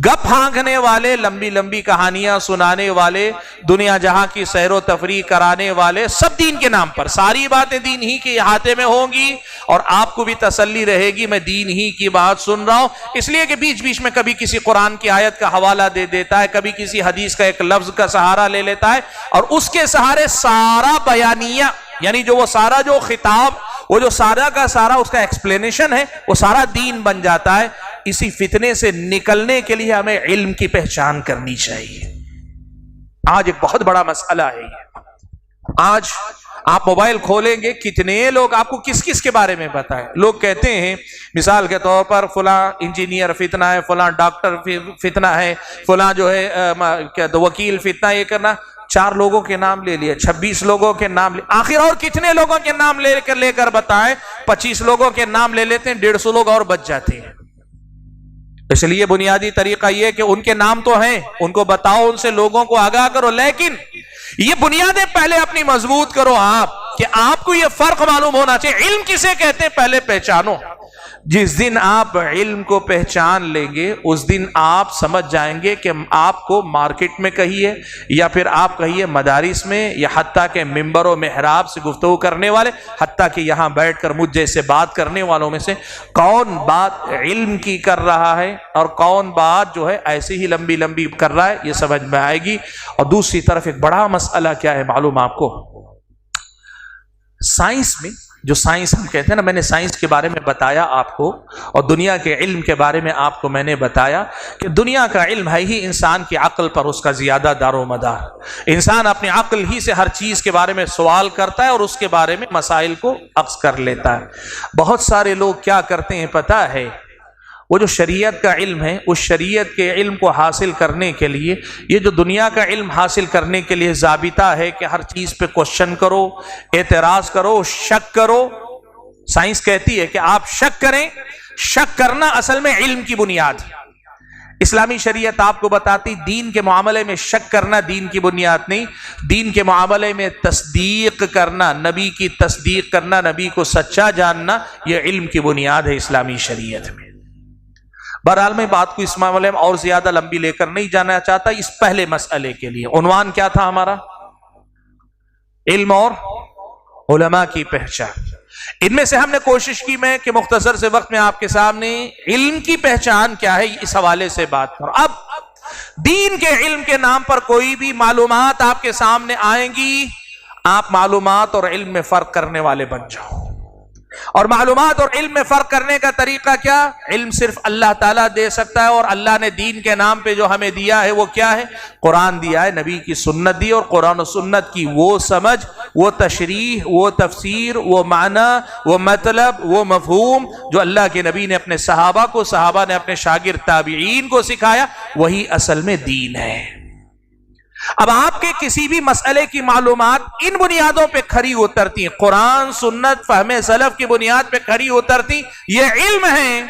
گپ ہانکنے والے، لمبی لمبی کہانیاں سنانے والے، دنیا جہاں کی سیر و تفریح کرانے والے، سب دین کے نام پر ساری باتیں دین ہی کے احاطے میں ہوں گی، اور آپ کو بھی تسلی رہے گی میں دین ہی کی بات سن رہا ہوں. اس لیے کہ بیچ بیچ میں کبھی کسی قرآن کی آیت کا حوالہ دے دیتا ہے، کبھی کسی حدیث کا ایک لفظ کا سہارا لے لیتا ہے، اور اس کے سہارے سارا بیانیہ، یعنی جو وہ سارا جو خطاب، وہ جو سارا کا سارا اس کا ایکسپلینیشن ہے، وہ سارا دین بن جاتا ہے. اسی فتنے سے نکلنے کے لیے ہمیں علم کی پہچان کرنی چاہیے. آج ایک بہت بڑا مسئلہ ہے یہ. آج آپ موبائل کھولیں گے، کتنے لوگ آپ کو کس کس کے بارے میں بتائیں. لوگ کہتے ہیں مثال کے طور پر فلاں انجینئر فتنہ ہے، فلاں ڈاکٹر فتنہ ہے، فلاں جو ہے وکیل فتنہ. یہ کرنا 4 لوگوں کے نام لے لیے، 26 لوگوں کے نام لے، آخر اور کتنے لوگوں کے نام لے کر بتائیں. 25 لوگوں کے نام لے لیتے ہیں، 150 لوگ اور بچ جاتے ہیں. اس لیے بنیادی طریقہ یہ کہ ان کے نام تو ہیں، ان کو بتاؤ، ان سے لوگوں کو آگاہ کرو، لیکن یہ بنیادیں پہلے اپنی مضبوط کرو آپ، کہ آپ کو یہ فرق معلوم ہونا چاہیے. علم کسے کہتے ہیں پہلے پہچانو. جس دن آپ علم کو پہچان لیں گے، اس دن آپ سمجھ جائیں گے کہ آپ کو مارکیٹ میں کہیے، یا پھر آپ کہیے مدارس میں، یا حتیٰ کہ ممبر و محراب سے گفتگو کرنے والے، حتیٰ کہ یہاں بیٹھ کر مجھ جیسے بات کرنے والوں میں سے کون بات علم کی کر رہا ہے اور کون بات جو ہے ایسے ہی لمبی لمبی کر رہا ہے، یہ سمجھ میں آئے گی. اور دوسری طرف ایک بڑا مسئلہ کیا ہے معلوم آپ کو؟ سائنس میں جو سائنس ہم کہتے ہیں نا، میں نے سائنس کے بارے میں بتایا آپ کو، اور دنیا کے علم کے بارے میں آپ کو میں نے بتایا کہ دنیا کا علم ہے ہی انسان کی عقل پر اس کا زیادہ دار و مدار. انسان اپنی عقل ہی سے ہر چیز کے بارے میں سوال کرتا ہے اور اس کے بارے میں مسائل کو اخذ کر لیتا ہے. بہت سارے لوگ کیا کرتے ہیں پتہ ہے؟ وہ جو شریعت کا علم ہے، اس شریعت کے علم کو حاصل کرنے کے لیے، یہ جو دنیا کا علم حاصل کرنے کے لیے ضابطہ ہے کہ ہر چیز پہ کوشچن کرو، اعتراض کرو، شک کرو. سائنس کہتی ہے کہ آپ شک کریں. شک کرنا اصل میں علم کی بنیاد ہے. اسلامی شریعت آپ کو بتاتی دین کے معاملے میں شک کرنا دین کی بنیاد نہیں، دین کے معاملے میں تصدیق کرنا، نبی کی تصدیق کرنا، نبی کو سچا جاننا، یہ علم کی بنیاد ہے اسلامی شریعت میں. بہرحال میں بات کو اس معاملے میں اور زیادہ لمبی لے کر نہیں جانا چاہتا. اس پہلے مسئلے کے لیے عنوان کیا تھا ہمارا؟ علم اور علماء کی پہچان. ان میں سے ہم نے کوشش کی میں کہ مختصر سے وقت میں آپ کے سامنے علم کی پہچان کیا ہے اس حوالے سے بات کروں. اب دین کے علم کے نام پر کوئی بھی معلومات آپ کے سامنے آئیں گی، آپ معلومات اور علم میں فرق کرنے والے بن جاؤ. اور معلومات اور علم میں فرق کرنے کا طریقہ کیا؟ علم صرف اللہ تعالیٰ دے سکتا ہے، اور اللہ نے دین کے نام پہ جو ہمیں دیا ہے وہ کیا ہے؟ قرآن دیا ہے، نبی کی سنت دی، اور قرآن و سنت کی وہ سمجھ، وہ تشریح، وہ تفسیر، وہ معنی، وہ مطلب، وہ مفہوم جو اللہ کے نبی نے اپنے صحابہ کو، صحابہ نے اپنے شاگرد تابعین کو سکھایا، وہی اصل میں دین ہے۔ اب آپ کے کسی بھی مسئلے کی معلومات ان بنیادوں پہ کھری اترتی ہیں، قرآن، سنت، فہم سلف کی بنیاد پہ کھری اترتی، یہ علم ہے۔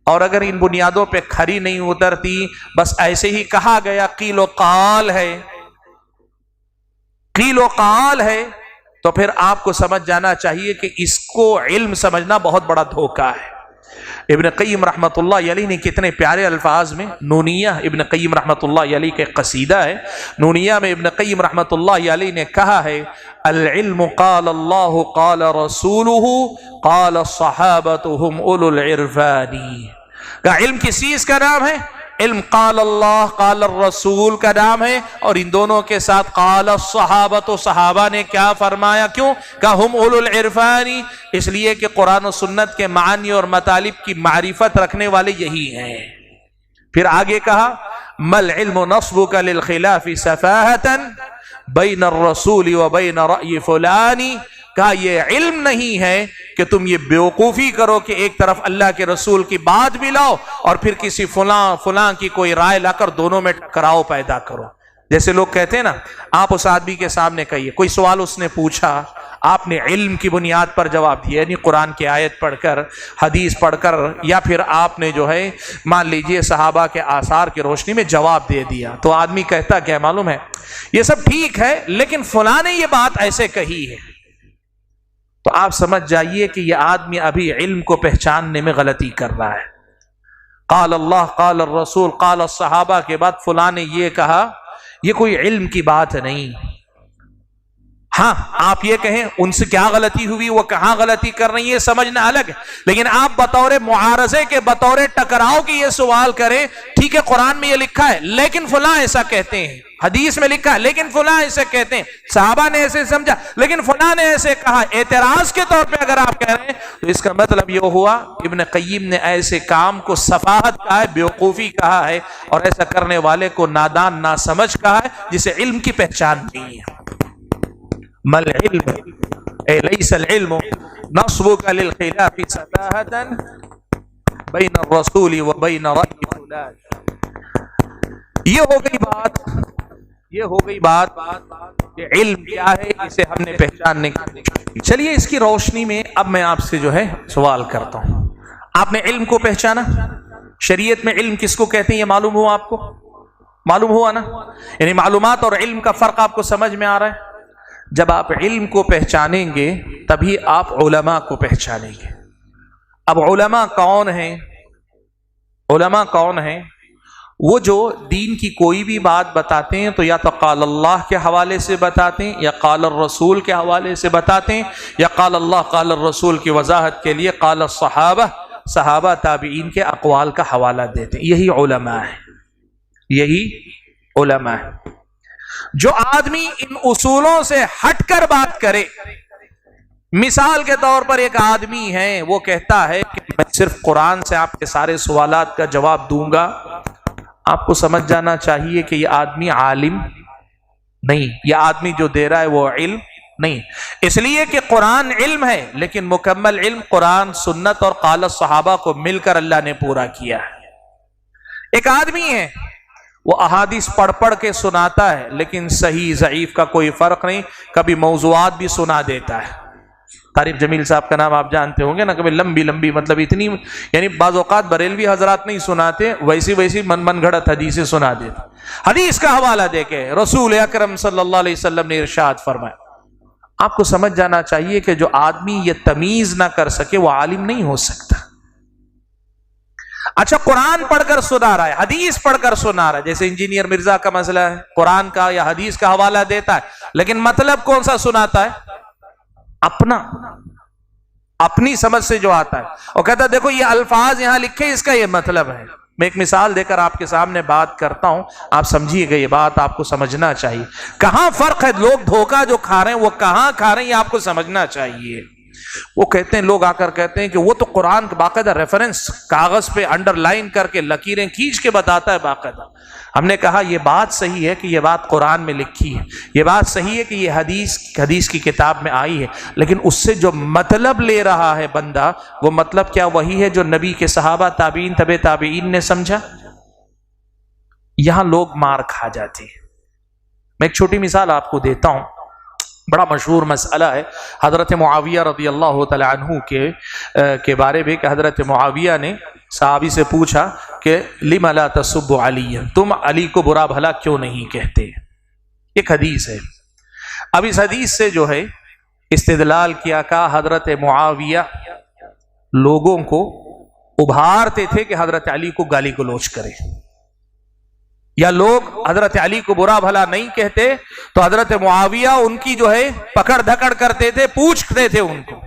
اور اگر ان بنیادوں پہ کھری نہیں اترتی، بس ایسے ہی کہا گیا، قیل و قال ہے، قیل و قال ہے، تو پھر آپ کو سمجھ جانا چاہیے کہ اس کو علم سمجھنا بہت بڑا دھوکہ ہے۔ ابن قیم رحمت اللہ علیہ نے کتنے پیارے الفاظ میں، نونیہ ابن قیم رحمت اللہ علیہ کے قصیدہ ہے، نونیہ میں ابن قیم رحمت اللہ علیہ نے کہا ہے، العلم قال اللہ قال رسولہ قال الصحابۃ هم اولو العرفان۔ کہ علم کس چیز کا نام ہے؟ علم قال اللہ قال الرسول کا نام ہے، اور ان دونوں کے ساتھ قال الصحابۃ، صحابہ نے کیا فرمایا، کیوں کہ ہم اولو العرفان، اس لیے کہ قرآن و سنت کے معانی اور مطالب کی معرفت رکھنے والے یہی ہیں۔ پھر آگے کہا، مل علم نصبک للخلاف سفاہۃ بین الرسول و بین رأی فلانی۔ کہا یہ علم نہیں ہے کہ تم یہ بیوقوفی کرو کہ ایک طرف اللہ کے رسول کی بات بھی لاؤ اور پھر کسی فلاں کی کوئی رائے لا کر دونوں میں ٹکراؤ پیدا کرو۔ جیسے لوگ کہتے ہیں نا، آپ اس آدمی کے سامنے کہیے، کوئی سوال اس نے پوچھا، آپ نے علم کی بنیاد پر جواب دیا، یعنی قرآن کی آیت پڑھ کر، حدیث پڑھ کر، یا پھر آپ نے جو ہے مان لیجئے صحابہ کے آثار کی روشنی میں جواب دے دیا، تو آدمی کہتا کیا معلوم ہے، یہ سب ٹھیک ہے لیکن فلاں نے یہ بات ایسے کہی ہے۔ تو آپ سمجھ جائیے کہ یہ آدمی ابھی علم کو پہچاننے میں غلطی کر رہا ہے۔ قال اللہ قال الرسول قال الصحابہ کے بعد فلاں نے یہ کہا، یہ کوئی علم کی بات نہیں۔ ہاں آپ یہ کہیں ان سے کیا غلطی ہوئی، وہ کہاں غلطی کر رہی ہے، یہ سمجھنا الگ ہے، لیکن آپ بطور معارضے کے، بطور ٹکراؤ کی یہ سوال کریں، ٹھیک ہے قرآن میں یہ لکھا ہے لیکن فلاں ایسا کہتے ہیں، حدیث میں لکھا ہے لیکن فلاں ایسے کہتے ہیں، صحابہ نے ایسے سمجھا لیکن فلاں نے ایسے کہا، اعتراض کے طور پہ اگر آپ کہہ رہے ہیں تو اس کا مطلب یہ ہوا ابن قیم نے ایسے کام کو سفاہت کہا ہے، بیوقوفی کہا ہے، اور ایسا کرنے والے کو نادان ناسمجھ کہا ہے، جسے علم کی پہچان نہیں ہے۔ مل علم اے لیس العلم نصبک للخلاف سفاہۃ بین الرسول و بین رأی فلان۔ یہ ہو گئی بات کہ علم کیا ہے، اسے ہم نے پہچاننے کی۔ چلیے اس کی روشنی میں اب میں آپ سے جو ہے سوال کرتا ہوں، آپ نے علم کو پہچانا، شریعت میں علم کس کو کہتے ہیں یہ معلوم ہوا آپ کو؟ معلوم ہوا نا؟ یعنی معلومات اور علم کا فرق آپ کو سمجھ میں آ رہا ہے؟ جب آپ علم کو پہچانیں گے تبھی آپ علماء کو پہچانیں گے۔ اب علماء کون ہیں؟ علماء کون ہیں؟ وہ جو دین کی کوئی بھی بات بتاتے ہیں تو یا تو قال اللہ کے حوالے سے بتاتے ہیں، یا قال الرسول کے حوالے سے بتاتے ہیں، یا قال اللہ قال الرسول کی وضاحت کے لیے قال الصحابہ، صحابہ تابعین کے اقوال کا حوالہ دیتے ہیں۔ یہی علماء ہے، یہی علماء ہے۔ جو آدمی ان اصولوں سے ہٹ کر بات کرے، مثال کے طور پر ایک آدمی ہے وہ کہتا ہے کہ میں صرف قرآن سے آپ کے سارے سوالات کا جواب دوں گا، آپ کو سمجھ جانا چاہیے کہ یہ آدمی عالم نہیں، یہ آدمی جو دے رہا ہے وہ علم نہیں، اس لیے کہ قرآن علم ہے لیکن مکمل علم قرآن، سنت اور قال الصحابہ کو مل کر اللہ نے پورا کیا ہے۔ ایک آدمی ہے وہ احادیث پڑھ پڑھ کے سناتا ہے لیکن صحیح ضعیف کا کوئی فرق نہیں، کبھی موضوعات بھی سنا دیتا ہے۔ طارق جمیل صاحب کا نام آپ جانتے ہوں گے نا، کبھی لمبی مطلب اتنی، یعنی بعض اوقات بریلوی حضرات نہیں سناتے، ویسی من گھڑت حدیثیں سنا دیتے، حدیث کا حوالہ دے کے رسول اکرم صلی اللہ علیہ وسلم نے ارشاد فرمایا۔ آپ کو سمجھ جانا چاہیے کہ جو آدمی یہ تمیز نہ کر سکے وہ عالم نہیں ہو سکتا۔ اچھا قرآن پڑھ کر سنا رہا ہے، حدیث پڑھ کر سنا رہا ہے، جیسے انجینئر مرزا کا مسئلہ ہے، قرآن کا یا حدیث کا حوالہ دیتا ہے لیکن مطلب کون سا سناتا ہے؟ اپنی سمجھ سے جو آتا ہے، اور کہتا ہے دیکھو یہ الفاظ یہاں لکھے اس کا یہ مطلب ہے۔ میں ایک مثال دے کر آپ کے سامنے بات کرتا ہوں، آپ سمجھیے گا، یہ بات آپ کو سمجھنا چاہیے۔ کہاں فرق ہے، لوگ دھوکہ جو کھا رہے ہیں وہ کہاں کھا رہے ہیں یہ آپ کو سمجھنا چاہیے۔ وہ کہتے ہیں، لوگ آ کر کہتے ہیں کہ وہ تو قرآن کا باقاعدہ ریفرنس کاغذ پہ انڈر لائن کر کے لکیریں کھینچ کے بتاتا ہے باقاعدہ۔ ہم نے کہا یہ بات صحیح ہے کہ یہ بات قرآن میں لکھی ہے، یہ بات صحیح ہے کہ یہ حدیث کی کتاب میں آئی ہے، لیکن اس سے جو مطلب لے رہا ہے بندہ، وہ مطلب کیا وہی ہے جو نبی کے صحابہ، تابعین، تبع تابعین نے سمجھا؟ یہاں لوگ مار کھا جاتے ہیں۔ میں ایک چھوٹی مثال آپ کو دیتا ہوں، بڑا مشہور مسئلہ ہے حضرت معاویہ رضی اللہ تعالی عنہ کے بارے میں کہ حضرت معاویہ نے صحابی سے پوچھا کہ لم لا تسب علی، تم علی کو برا بھلا کیوں نہیں کہتے؟ ایک حدیث ہے۔ اب اس حدیث سے جو ہے استدلال کیا کہ حضرت معاویہ لوگوں کو ابھارتے تھے کہ حضرت علی کو گالی گلوچ کرے، یا لوگ حضرت علی کو برا بھلا نہیں کہتے تو حضرت معاویہ ان کی جو ہے پکڑ دھکڑ کرتے تھے، پوچھتے تھے ان کو۔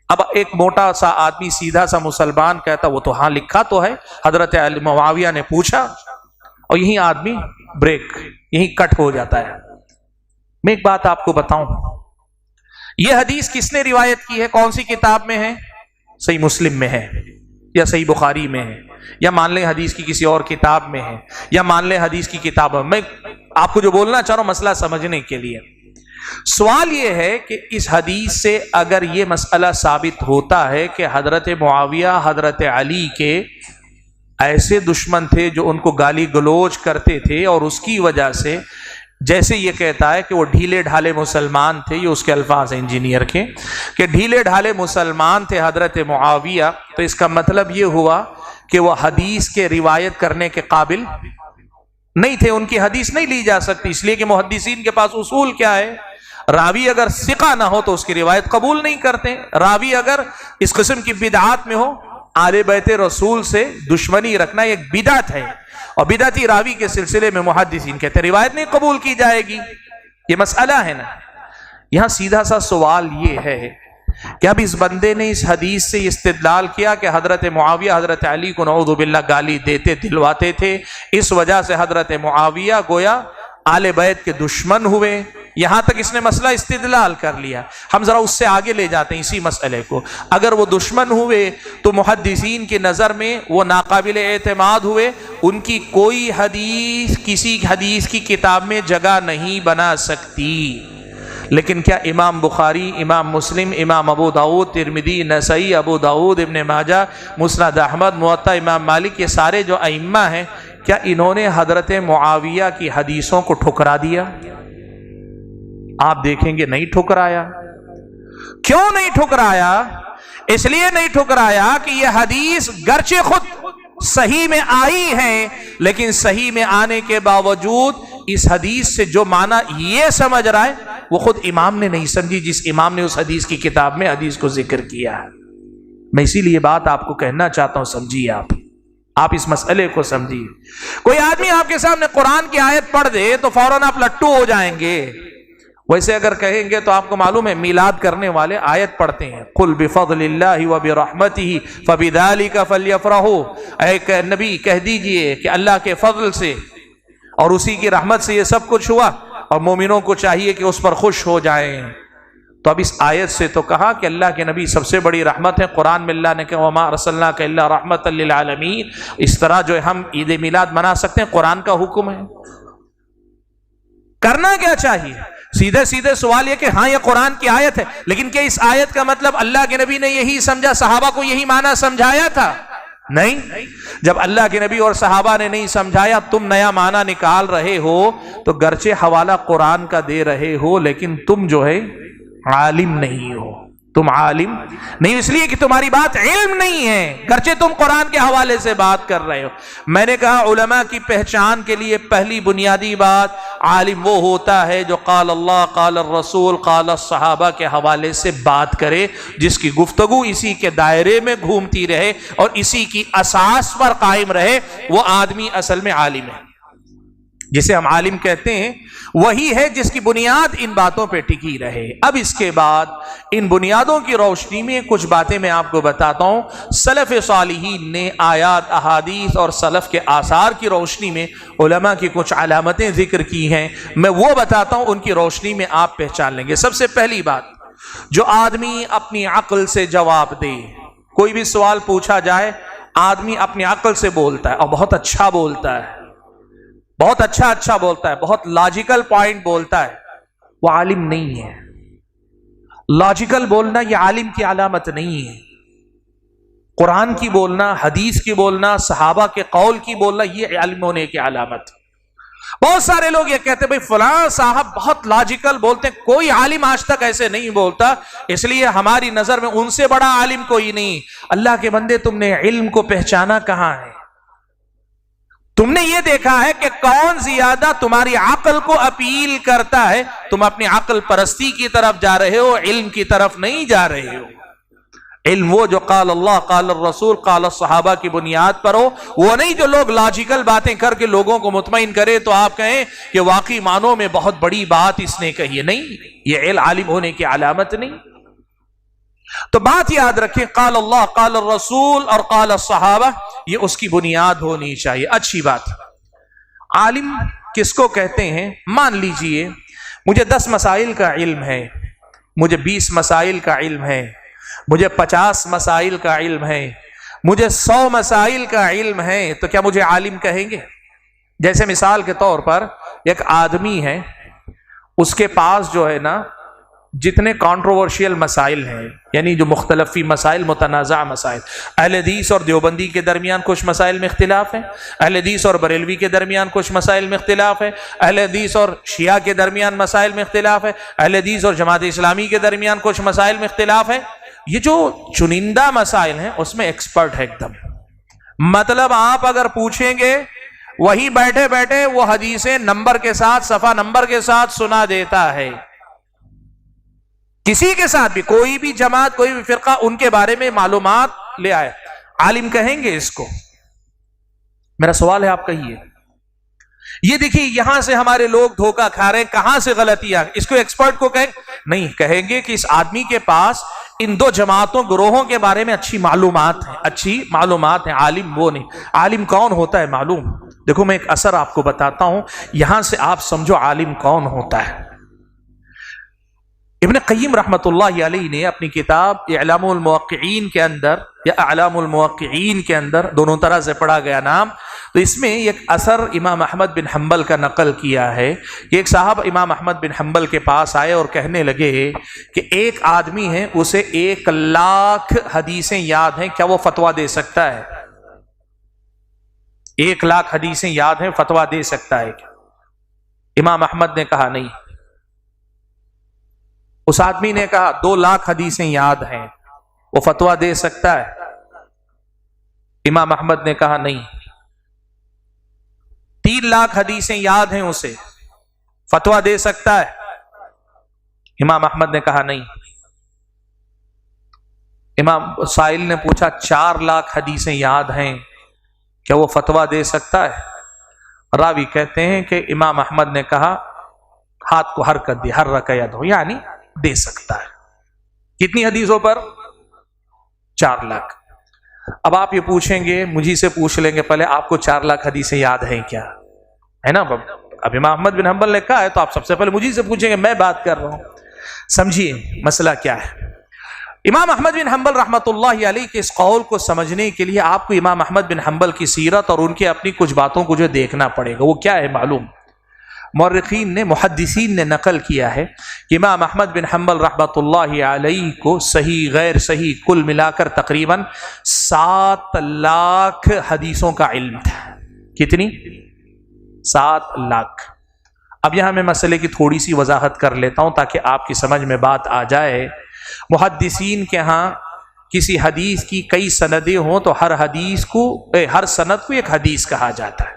اب ایک موٹا سا آدمی سیدھا سا مسلمان کہتا وہ تو ہاں لکھا تو ہے، حضرت علی معاویہ نے پوچھا، اور یہی آدمی بریک یہی کٹ ہو جاتا ہے۔ میں ایک بات آپ کو بتاؤں، یہ حدیث کس نے روایت کی ہے؟ کون سی کتاب میں ہے؟ صحیح مسلم میں ہے، یا صحیح بخاری میں ہے، یا مان لیں حدیث کی کسی اور کتاب میں ہے، یا مان لیں حدیث کی کتاب میں۔ میں آپ کو جو بولنا چاہ رہا ہوں مسئلہ سمجھنے کے لیے، سوال یہ ہے کہ اس حدیث سے اگر یہ مسئلہ ثابت ہوتا ہے کہ حضرت معاویہ حضرت علی کے ایسے دشمن تھے جو ان کو گالی گلوچ کرتے تھے، اور اس کی وجہ سے جیسے یہ کہتا ہے کہ وہ ڈھیلے ڈھالے مسلمان تھے، یہ اس کے الفاظ ہیں انجینئر کے، کہ ڈھیلے ڈھالے مسلمان تھے حضرت معاویہ، تو اس کا مطلب یہ ہوا کہ وہ حدیث کے روایت کرنے کے قابل نہیں تھے، ان کی حدیث نہیں لی جا سکتی، اس لیے کہ محدثین کے پاس اصول کیا ہے؟ راوی اگر ثقہ نہ ہو تو اس کی روایت قبول نہیں کرتے، راوی اگر اس قسم کی بدعات میں ہو، آل بیت رسول سے دشمنی رکھنا ایک بدعت ہے، اور بدعتی راوی کے سلسلے میں محدثین کہتے ہیں روایت نہیں قبول کی جائے گی۔ یہ مسئلہ ہے نا۔ یہاں سیدھا سا سوال یہ ہے کہ اب اس بندے نے اس حدیث سے استدلال کیا کہ حضرت معاویہ حضرت علی کو نعوذ باللہ گالی دیتے دلواتے تھے، اس وجہ سے حضرت معاویہ گویا آل بیت کے دشمن ہوئے، یہاں تک اس نے مسئلہ استدلال کر لیا۔ ہم ذرا اس سے آگے لے جاتے ہیں اسی مسئلے کو۔ اگر وہ دشمن ہوئے تو محدثین کی نظر میں وہ ناقابل اعتماد ہوئے، ان کی کوئی حدیث کسی حدیث کی کتاب میں جگہ نہیں بنا سکتی۔ لیکن کیا امام بخاری، امام مسلم، امام ابو داؤد، ترمذی، نسائی، ابو داؤد، ابن ماجہ، مسند احمد، موطا امام مالک، یہ سارے جو ائمہ ہیں، کیا انہوں نے حضرت معاویہ کی حدیثوں کو ٹھکرا دیا؟ آپ دیکھیں گے نہیں ٹھکرایا۔ کیوں نہیں ٹھکرایا؟ اس لیے نہیں ٹھکرایا کہ یہ حدیث گرچہ خود صحیح میں آئی ہے، لیکن صحیح میں آنے کے باوجود اس حدیث سے جو معنی یہ سمجھ رہا ہے وہ خود امام نے نہیں سمجھی، جس امام نے اس حدیث کی کتاب میں حدیث کو ذکر کیا ہے۔ میں اسی لیے بات آپ کو کہنا چاہتا ہوں، سمجھیے آپ اس مسئلے کو سمجھیے۔ کوئی آدمی آپ کے سامنے قرآن کی آیت پڑھ دے تو فوراً آپ لٹو ہو جائیں گے۔ ویسے اگر کہیں گے تو آپ کو معلوم ہے میلاد کرنے والے آیت پڑھتے ہیں، قل بفضل اللہ وبرحمتہ فبذلک فلیفرحوا، اے نبی کہہ دیجئے کہ اللہ کے فضل سے اور اسی کی رحمت سے یہ سب کچھ ہوا، اور مومنوں کو چاہیے کہ اس پر خوش ہو جائیں۔ تو اب اس آیت سے تو کہا کہ اللہ کے نبی سب سے بڑی رحمت ہے، قرآن میں اللہ نے کہا وما ارسلناک الا رحمۃ للعالمین، اس طرح جو ہے ہم عید میلاد منا سکتے ہیں، قرآن کا حکم ہے۔ کرنا کیا چاہیے؟ سیدھے سیدھے سوال یہ کہ ہاں یہ قرآن کی آیت ہے، لیکن کیا اس آیت کا مطلب اللہ کے نبی نے یہی سمجھا، صحابہ کو یہی معنی سمجھایا تھا؟ نہیں۔ جب اللہ کے نبی اور صحابہ نے نہیں سمجھایا، تم نیا معنی نکال رہے ہو، تو گرچہ حوالہ قرآن کا دے رہے ہو لیکن تم جو ہے عالم نہیں ہو، تم عالم نہیں، اس لیے کہ تمہاری بات علم نہیں ہے، گرچہ تم قرآن کے حوالے سے بات کر رہے ہو۔ میں نے کہا علماء کی پہچان کے لیے پہلی بنیادی بات، عالم وہ ہوتا ہے جو قال اللہ، قال الرسول، قال الصحابہ کے حوالے سے بات کرے، جس کی گفتگو اسی کے دائرے میں گھومتی رہے اور اسی کی اساس پر قائم رہے، وہ آدمی اصل میں عالم ہے۔ جسے ہم عالم کہتے ہیں وہی ہے جس کی بنیاد ان باتوں پہ ٹکی رہے۔ اب اس کے بعد ان بنیادوں کی روشنی میں کچھ باتیں میں آپ کو بتاتا ہوں۔ سلف صالحین نے آیات، احادیث اور سلف کے آثار کی روشنی میں علماء کی کچھ علامتیں ذکر کی ہیں، میں وہ بتاتا ہوں، ان کی روشنی میں آپ پہچان لیں گے۔ سب سے پہلی بات، جو آدمی اپنی عقل سے جواب دے. کوئی بھی سوال پوچھا جائے آدمی اپنی عقل سے بولتا ہے اور بہت اچھا بولتا ہے, بہت اچھا بولتا ہے, بہت لاجیکل پوائنٹ بولتا ہے, وہ عالم نہیں ہے. لاجیکل بولنا یہ عالم کی علامت نہیں ہے. قرآن کی بولنا, حدیث کی بولنا, صحابہ کے قول کی بولنا یہ عالم ہونے کی علامت. بہت سارے لوگ یہ کہتے ہیں بھئی فلاں صاحب بہت لاجیکل بولتے ہیں, کوئی عالم آج تک ایسے نہیں بولتا, اس لیے ہماری نظر میں ان سے بڑا عالم کوئی نہیں. اللہ کے بندے, تم نے علم کو پہچانا کہاں ہے؟ تم نے یہ دیکھا ہے کہ کون زیادہ تمہاری عقل کو اپیل کرتا ہے؟ تم اپنی عقل پرستی کی طرف جا رہے ہو, علم کی طرف نہیں جا رہے ہو. علم وہ جو قال اللہ قال الرسول قال الصحابہ کی بنیاد پر ہو, وہ نہیں جو لوگ لاجیکل باتیں کر کے لوگوں کو مطمئن کرے تو آپ کہیں کہ واقعی معنوں میں بہت بڑی بات اس نے کہی ہے. نہیں, یہ علم عالم ہونے کی علامت نہیں. تو بات یاد رکھیں, قال اللہ قال الرسول اور قال الصحابہ یہ اس کی بنیاد ہونی چاہیے. اچھی بات. عالم کس کو کہتے ہیں؟ مان لیجئے مجھے 10 مسائل کا علم ہے, مجھے 20 مسائل کا علم ہے, مجھے 50 مسائل کا علم ہے, مجھے 100 مسائل کا علم ہے, تو کیا مجھے عالم کہیں گے؟ جیسے مثال کے طور پر ایک آدمی ہے, اس کے پاس جو ہے نا جتنے کانٹروورشیل مسائل ہیں, یعنی جو مختلفی مسائل, متنازع مسائل, اہل حدیث اور دیوبندی کے درمیان کچھ مسائل میں اختلاف ہے, اہل حدیث اور بریلوی کے درمیان کچھ مسائل میں اختلاف ہے, اہل حدیث اور شیعہ کے درمیان مسائل میں اختلاف ہے, اہل حدیث اور جماعت اسلامی کے درمیان کچھ مسائل میں اختلاف ہے. یہ جو چنندہ مسائل ہیں اس میں ایکسپرٹ ہے ایک دم. مطلب آپ اگر پوچھیں گے وہی بیٹھے بیٹھے وہ حدیثیں نمبر کے ساتھ, صفحہ نمبر کے ساتھ سنا دیتا ہے. کسی کے ساتھ بھی, کوئی بھی جماعت, کوئی بھی فرقہ, ان کے بارے میں معلومات لے آئے, عالم کہیں گے اس کو؟ میرا سوال ہے, آپ کہیے. یہ دیکھیے یہاں سے ہمارے لوگ دھوکہ کھا رہے ہیں. کہاں سے غلطیاں؟ اس کو ایکسپرٹ کو کہیں نہیں, کہیں گے کہ اس آدمی کے پاس ان 2 جماعتوں, گروہوں کے بارے میں اچھی معلومات ہیں, اچھی معلومات ہیں. عالم وہ نہیں. عالم کون ہوتا ہے معلوم؟ دیکھو میں ایک اثر آپ کو بتاتا ہوں, یہاں سے آپ سمجھو عالم کون ہوتا ہے. ابن قیم رحمت اللہ علیہ نے اپنی کتاب اعلام الموقعین کے اندر, یا اعلام الموقعین کے اندر, دونوں طرح سے پڑھا گیا نام, تو اس میں ایک اثر امام احمد بن حنبل کا نقل کیا ہے کہ ایک صاحب امام احمد بن حنبل کے پاس آئے اور کہنے لگے کہ ایک آدمی ہے, اسے 1,00,000 حدیثیں یاد ہیں, کیا وہ فتویٰ دے سکتا ہے؟ 1,00,000 حدیثیں یاد ہیں, فتویٰ دے سکتا ہے کیا؟ امام احمد نے کہا نہیں. اس آدمی نے کہا 2,00,000 حدیثیں یاد ہیں, وہ فتویٰ دے سکتا ہے؟ امام احمد نے کہا نہیں. 3,00,000 حدیثیں یاد ہیں اسے, فتویٰ دے سکتا ہے؟ امام احمد نے کہا نہیں. امام سائل نے پوچھا 4,00,000 حدیثیں یاد ہیں, کیا وہ فتویٰ دے سکتا ہے؟ راوی کہتے ہیں کہ امام احمد نے کہا ہاتھ کو حرکت دی, حرک یدہ, یعنی دے سکتا ہے. کتنی حدیثوں پر؟ 4,00,000. اب آپ یہ پوچھیں گے, مجھے سے پوچھ لیں گے پہلے آپ کو 4,00,000 حدیثیں یاد ہیں کیا, ہے نا؟ اب امام احمد بن حنبل نے کہا ہے تو آپ سب سے پہلے مجھے سے پوچھیں گے, میں بات کر رہا ہوں. سمجھیے مسئلہ کیا ہے. امام احمد بن حنبل رحمت اللہ علیہ کے اس قول کو سمجھنے کے لیے آپ کو امام احمد بن حنبل کی سیرت اور ان کے اپنی کچھ باتوں کو جو دیکھنا پڑے گا. وہ کیا ہے معلوم؟ مورخین نے, محدثین نے نقل کیا ہے کہ امام احمد بن حنبل رحمۃ اللہ علیہ کو صحیح غیر صحیح کل ملا کر تقریباً 7,00,000 حدیثوں کا علم تھا. کتنی؟ 7,00,000. اب یہاں میں مسئلے کی تھوڑی سی وضاحت کر لیتا ہوں تاکہ آپ کی سمجھ میں بات آ جائے. محدثین کے ہاں کسی حدیث کی کئی سندیں ہوں تو ہر سند کو ایک حدیث کہا جاتا ہے.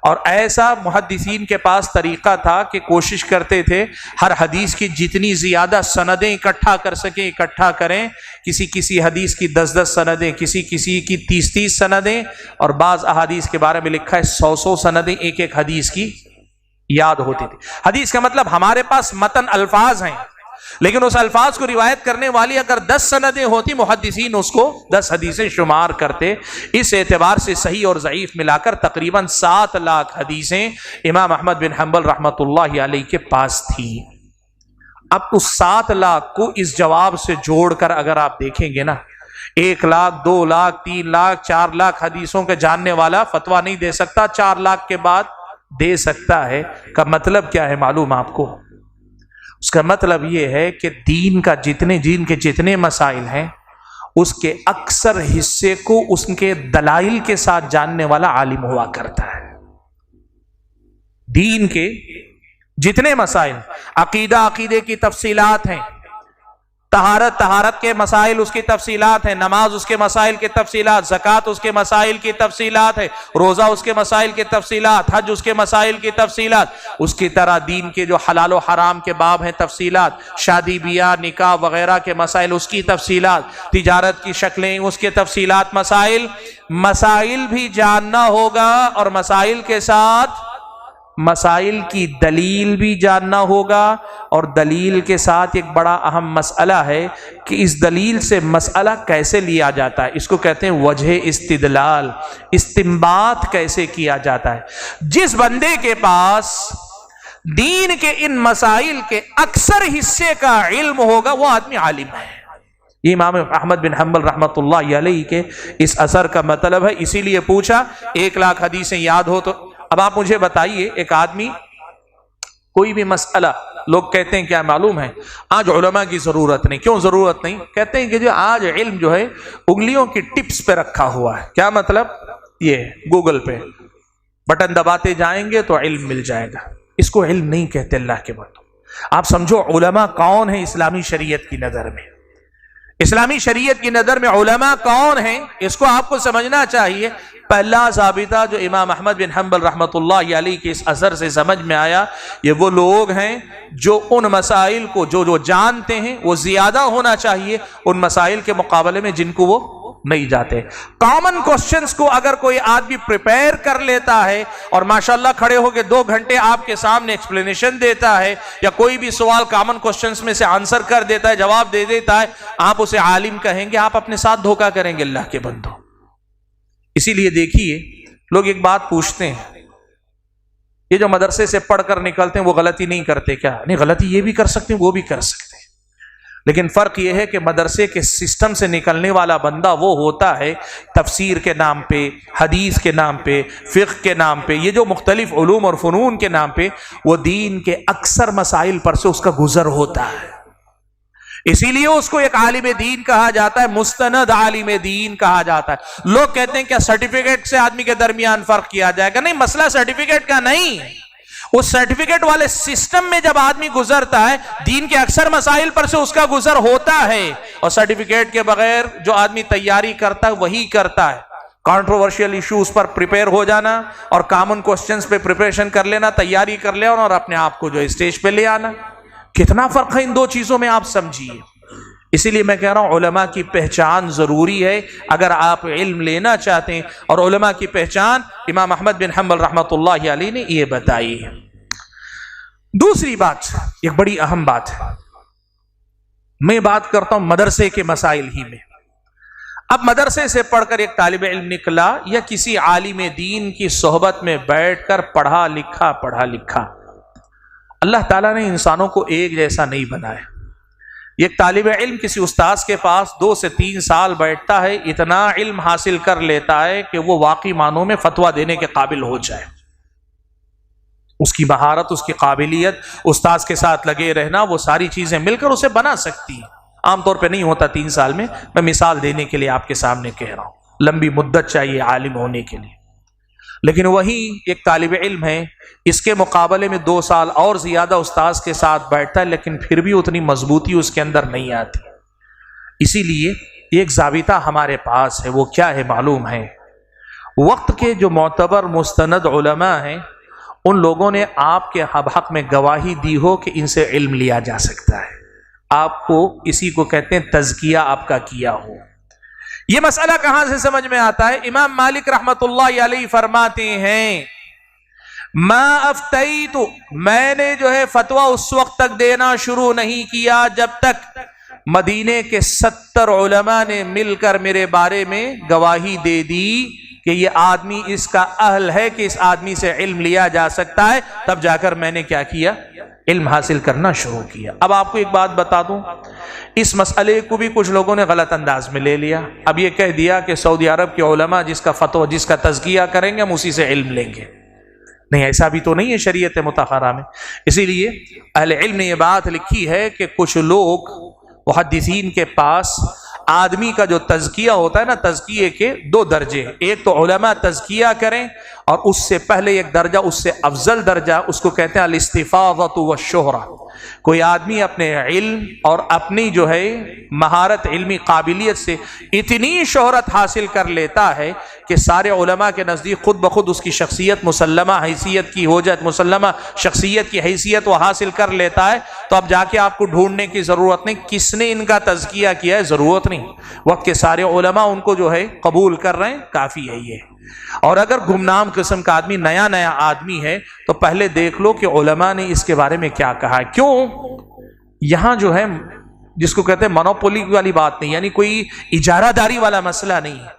اور ایسا محدثین کے پاس طریقہ تھا کہ کوشش کرتے تھے ہر حدیث کی جتنی زیادہ سندیں اکٹھا کر سکیں اکٹھا کریں. کسی حدیث کی 10 سندیں, کسی کی 30 سندیں, اور بعض احادیث کے بارے میں لکھا ہے 100 سندیں ایک حدیث کی یاد ہوتی تھی. حدیث کا مطلب ہمارے پاس متن الفاظ ہیں, لیکن اس الفاظ کو روایت کرنے والی اگر 10 سندیں ہوتی, محدثین اس کو 10 حدیثیں شمار کرتے. اس اعتبار سے صحیح اور ضعیف ملا کر تقریباً 7,00,000 حدیثیں امام احمد بن حنبل رحمۃ اللہ علیہ کے پاس تھی. اب اس 7 لاکھ کو اس جواب سے جوڑ کر اگر آپ دیکھیں گے نا، 1 لاکھ 2 لاکھ 3 لاکھ 4 لاکھ حدیثوں کے جاننے والا فتویٰ نہیں دے سکتا، 4 لاکھ کے بعد دے سکتا ہے۔ کا مطلب کیا ہے معلوم آپ کو؟ اس کا مطلب یہ ہے کہ دین کے جتنے مسائل ہیں اس کے اکثر حصے کو اس کے دلائل کے ساتھ جاننے والا عالم ہوا کرتا ہے۔ دین کے جتنے مسائل، عقیدے کی تفصیلات ہیں، طہارت کے مسائل اس کی تفصیلات ہیں، نماز اس کے مسائل کی تفصیلات، زکوٰۃ اس کے مسائل کی تفصیلات ہے، روزہ اس کے مسائل کی تفصیلات، حج اس کے مسائل کی تفصیلات، اس کی طرح دین کے جو حلال و حرام کے باب ہیں تفصیلات، شادی بیاہ نکاح وغیرہ کے مسائل اس کی تفصیلات، تجارت کی شکلیں اس کے تفصیلات، مسائل بھی جاننا ہوگا، اور مسائل کے ساتھ مسائل کی دلیل بھی جاننا ہوگا، اور دلیل کے ساتھ ایک بڑا اہم مسئلہ ہے کہ اس دلیل سے مسئلہ کیسے لیا جاتا ہے، اس کو کہتے ہیں وجہ استدلال، استنباط کیسے کیا جاتا ہے۔ جس بندے کے پاس دین کے ان مسائل کے اکثر حصے کا علم ہوگا وہ آدمی عالم ہے۔ یہ امام احمد بن حنبل رحمۃ اللہ علیہ کے اس اثر کا مطلب ہے۔ اسی لیے پوچھا 1 لاکھ حدیثیں یاد ہو تو اب آپ مجھے بتائیے، ایک آدمی کوئی بھی مسئلہ، لوگ کہتے ہیں کیا معلوم ہے آج علماء کی ضرورت نہیں۔ کیوں ضرورت نہیں؟ کہتے ہیں کہ جو آج علم جو ہے انگلیوں کی ٹپس پہ رکھا ہوا ہے۔ کیا مطلب؟ یہ گوگل پہ بٹن دباتے جائیں گے تو علم مل جائے گا۔ اس کو علم نہیں کہتے اللہ کے بندو۔ آپ سمجھو علماء کون ہیں اسلامی شریعت کی نظر میں؟ اسلامی شریعت کی نظر میں علماء کون ہیں اس کو آپ کو سمجھنا چاہیے۔ پہلا ثابتہ جو امام احمد بن حنبل رحمۃ اللہ علیہ کے اس اثر سے سمجھ میں آیا، یہ وہ لوگ ہیں جو ان مسائل کو جو جانتے ہیں وہ زیادہ ہونا چاہیے ان مسائل کے مقابلے میں جن کو وہ نہیں جاتے۔ کامن کوسچنز کو اگر کوئی آدمی پریپئر کر لیتا ہے اور ماشاءاللہ کھڑے ہو کے 2 گھنٹے آپ کے سامنے ایکسپلینیشن دیتا ہے، یا کوئی بھی سوال کامن کوسچنز میں سے آنسر کر دیتا ہے، جواب دے دیتا ہے، آپ اسے عالم کہیں گے، آپ اپنے ساتھ دھوکہ کریں گے اللہ کے بندو۔ اسی لیے دیکھیے لوگ ایک بات پوچھتے ہیں، یہ جو مدرسے سے پڑھ کر نکلتے ہیں وہ غلطی نہیں کرتے کیا؟ نہیں، غلطی یہ بھی کر سکتے ہیں وہ بھی کر سکتے ہیں، لیکن فرق یہ ہے کہ مدرسے کے سسٹم سے نکلنے والا بندہ وہ ہوتا ہے تفسیر کے نام پہ، حدیث کے نام پہ، فقہ کے نام پہ، یہ جو مختلف علوم اور فنون کے نام پہ وہ دین کے اکثر مسائل پر سے اس کا گزر ہوتا ہے۔ اسی لیے اس کو ایک عالم دین کہا جاتا ہے، مستند عالم دین کہا جاتا ہے۔ لوگ کہتے ہیں کیا سرٹیفکیٹ سے آدمی کے درمیان فرق کیا جائے گا؟ نہیں، مسئلہ سرٹیفکیٹ کا نہیں، اس سرٹیفکیٹ والے سسٹم میں جب آدمی گزرتا ہے دین کے اکثر مسائل پر سے اس کا گزر ہوتا ہے، اور سرٹیفکیٹ کے بغیر جو آدمی تیاری کرتا ہے وہی کرتا ہے۔ کانٹروورشل ایشوز پر پریپئر ہو جانا اور کامن کوسچنز پہ پریپریشن کر لینا، تیاری کر لینا اور اپنے آپ کو جو اسٹیج پہ لے آنا، کتنا فرق ہے ان 2 چیزوں میں آپ سمجھیے۔ اسی لیے میں کہہ رہا ہوں علماء کی پہچان ضروری ہے اگر آپ علم لینا چاہتے ہیں، اور علماء کی پہچان امام احمد بن حنبل رحمۃ اللہ علیہ نے یہ بتائی ہے۔ دوسری بات، ایک بڑی اہم بات ہے، میں بات کرتا ہوں مدرسے کے مسائل ہی میں۔ اب مدرسے سے پڑھ کر ایک طالب علم نکلا یا کسی عالم دین کی صحبت میں بیٹھ کر پڑھا لکھا، اللہ تعالیٰ نے انسانوں کو ایک جیسا نہیں بنایا۔ ایک طالب علم کسی استاذ کے پاس 2 سے 3 سال بیٹھتا ہے، اتنا علم حاصل کر لیتا ہے کہ وہ واقعی معنوں میں فتویٰ دینے کے قابل ہو جائے۔ اس کی مہارت، اس کی قابلیت، استاذ کے ساتھ لگے رہنا، وہ ساری چیزیں مل کر اسے بنا سکتی ہیں۔ عام طور پہ نہیں ہوتا 3 سال میں، میں مثال دینے کے لیے آپ کے سامنے کہہ رہا ہوں، لمبی مدت چاہیے عالم ہونے کے لیے۔ لیکن وہی ایک طالب علم ہے، اس کے مقابلے میں 2 سال اور زیادہ استاذ کے ساتھ بیٹھتا ہے، لیکن پھر بھی اتنی مضبوطی اس کے اندر نہیں آتی۔ اسی لیے ایک ضابطہ ہمارے پاس ہے، وہ کیا ہے معلوم ہے؟ وقت کے جو معتبر مستند علماء ہیں ان لوگوں نے آپ کے حق میں گواہی دی ہو کہ ان سے علم لیا جا سکتا ہے، آپ کو اسی کو کہتے ہیں تزکیہ آپ کا کیا ہو۔ یہ مسئلہ کہاں سے سمجھ میں آتا ہے؟ امام مالک رحمت اللہ علیہ فرماتے ہیں ما افتیت، میں نے جو ہے فتویٰ اس وقت تک دینا شروع نہیں کیا جب تک مدینے کے 70 علماء نے مل کر میرے بارے میں گواہی دے دی کہ یہ آدمی اس کا اہل ہے کہ اس آدمی سے علم لیا جا سکتا ہے، تب جا کر میں نے کیا کیا؟ علم حاصل کرنا شروع کیا۔ اب آپ کو ایک بات بتا دوں، اس مسئلے کو بھی کچھ لوگوں نے غلط انداز میں لے لیا۔ اب یہ کہہ دیا کہ سعودی عرب کے علماء جس کا فتویٰ، جس کا تزکیہ کریں گے ہم اسی سے علم لیں گے۔ نہیں، ایسا بھی تو نہیں ہے شریعت مطہرہ میں۔ اسی لیے اہل علم نے یہ بات لکھی ہے کہ کچھ لوگ محدثین کے پاس آدمی کا جو تزکیہ ہوتا ہے نا، تزکیے کے دو درجے، ایک تو علماء تزکیہ کریں اور اس سے پہلے ایک درجہ، اس سے افضل درجہ، اس کو کہتے ہیں الاستفاضۃ والشہرہ۔ کوئی آدمی اپنے علم اور اپنی جو ہے مہارت، علمی قابلیت سے اتنی شہرت حاصل کر لیتا ہے کہ سارے علماء کے نزدیک خود بخود اس کی شخصیت مسلمہ حیثیت کی ہو جائے، مسلمہ شخصیت کی حیثیت وہ حاصل کر لیتا ہے، تو اب جا کے آپ کو ڈھونڈنے کی ضرورت نہیں کس نے ان کا تزکیہ کیا ہے، ضرورت نہیں۔ وقت کے سارے علماء ان کو جو ہے قبول کر رہے ہیں، کافی ہے یہ۔ اور اگر گمنام قسم کا آدمی، نیا آدمی ہے، تو پہلے دیکھ لو کہ علماء نے اس کے بارے میں کیا کہا ہے۔ کیوں؟ یہاں جو ہے جس کو کہتے ہیں مونوپولی والی بات نہیں، یعنی کوئی اجارہ داری والا مسئلہ نہیں ہے،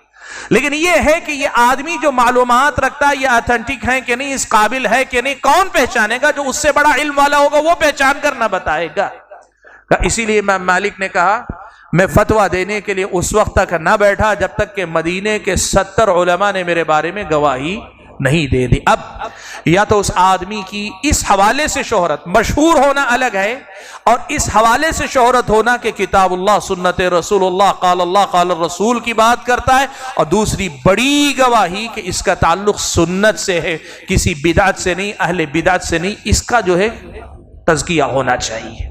لیکن یہ ہے کہ یہ آدمی جو معلومات رکھتا ہے یہ اتھینٹک ہے کہ نہیں، اس قابل ہے کہ نہیں، کون پہچانے گا؟ جو اس سے بڑا علم والا ہوگا وہ پہچان کرنا بتائے گا۔ اسی لیے امام مالک نے کہا میں فتویٰ دینے کے لیے اس وقت تک نہ بیٹھا جب تک کہ مدینے کے 70 علماء نے میرے بارے میں گواہی نہیں دے دی۔ اب یا تو اس آدمی کی اس حوالے سے شہرت، مشہور ہونا الگ ہے، اور اس حوالے سے شہرت ہونا کہ کتاب اللہ، سنت رسول اللہ، قال الرسول کی بات کرتا ہے، اور دوسری بڑی گواہی کہ اس کا تعلق سنت سے ہے، کسی بدعت سے نہیں، اہل بدعت سے نہیں، اس کا جو ہے تزکیہ ہونا چاہیے۔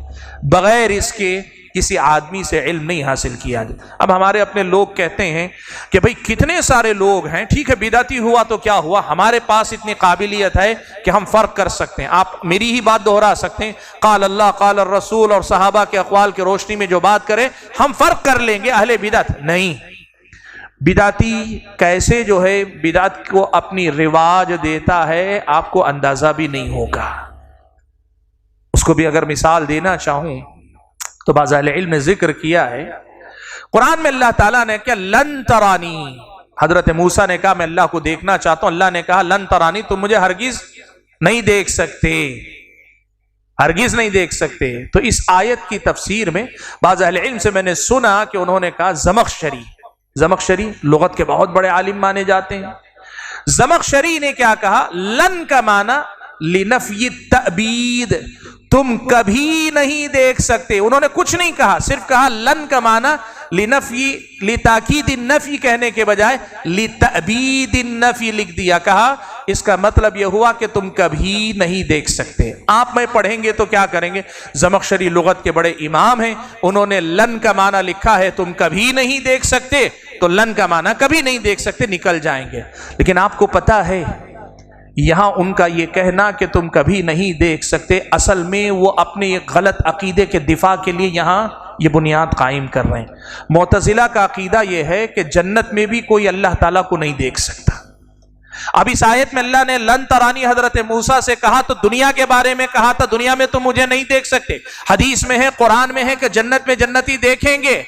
بغیر اس کے کسی آدمی سے علم نہیں حاصل کیا جائے۔ اب ہمارے اپنے لوگ کہتے ہیں کہ بھئی کتنے سارے لوگ ہیں، ٹھیک ہے بدعتی ہوا تو کیا ہوا، ہمارے پاس اتنی قابلیت ہے کہ ہم فرق کر سکتے ہیں۔ آپ میری ہی بات دہرا سکتے ہیں، قال اللہ، قال الرسول اور صحابہ کے اقوال کی روشنی میں جو بات کریں ہم فرق کر لیں گے۔ اہل بدعت نہیں، بدعتی کیسے جو ہے بدعت کو اپنی رواج دیتا ہے آپ کو اندازہ بھی نہیں ہوگا۔ اس کو بھی اگر مثال دینا چاہوں تو بعض اہل علم نے ذکر کیا ہے، قرآن میں اللہ تعالیٰ نے کہا لن ترانی، حضرت موسیٰ نے کہا میں اللہ کو دیکھنا چاہتا ہوں، اللہ نے کہا لن ترانی، تم مجھے ہرگز نہیں دیکھ سکتے، ہرگز نہیں دیکھ سکتے۔ تو اس آیت کی تفسیر میں بعض اہل علم سے میں نے سنا کہ انہوں نے کہا زمخشری لغت کے بہت بڑے عالم مانے جاتے ہیں، زمخشری نے کیا کہا، لن کا معنی لنفی التعبید، تم کبھی نہیں دیکھ سکتے۔ انہوں نے کچھ نہیں کہا، صرف کہا لن کا معنی لنفی، لتاکید النفی کہنے کے بجائے لتعبید النفی لکھ دیا، کہا اس کا مطلب یہ ہوا کہ تم کبھی نہیں دیکھ سکتے۔ آپ میں پڑھیں گے تو کیا کریں گے، زمخشری لغت کے بڑے امام ہیں، انہوں نے لن کا معنی لکھا ہے تم کبھی نہیں دیکھ سکتے، تو لن کا معنی کبھی نہیں دیکھ سکتے نکل جائیں گے۔ لیکن آپ کو پتا ہے یہاں ان کا یہ کہنا کہ تم کبھی نہیں دیکھ سکتے، اصل میں وہ اپنے غلط عقیدے کے دفاع کے لیے یہاں یہ بنیاد قائم کر رہے ہیں۔ معتزلہ کا عقیدہ یہ ہے کہ جنت میں بھی کوئی اللہ تعالیٰ کو نہیں دیکھ سکتا۔ اب اس آیت میں اللہ نے لن ترانی حضرت موسیٰ سے کہا تو دنیا کے بارے میں کہا تھا، دنیا میں تم مجھے نہیں دیکھ سکتے، حدیث میں ہے، قرآن میں ہے کہ جنت میں جنتی دیکھیں گے۔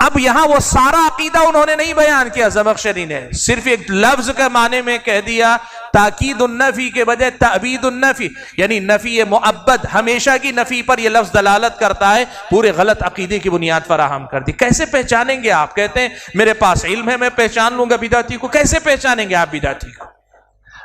اب یہاں وہ سارا عقیدہ انہوں نے نہیں بیان کیا، زمخشری نے صرف ایک لفظ کا معنی میں کہہ دیا، تاکید النفی کے بجائے تعبید النفی، یعنی نفی مؤبد، ہمیشہ کی نفی پر یہ لفظ دلالت کرتا ہے، پورے غلط عقیدے کی بنیاد فراہم کر دی۔ کیسے پہچانیں گے آپ؟ کہتے ہیں میرے پاس علم ہے میں پہچان لوں گا بدعتی کو، کیسے پہچانیں گے آپ بدعتی کو؟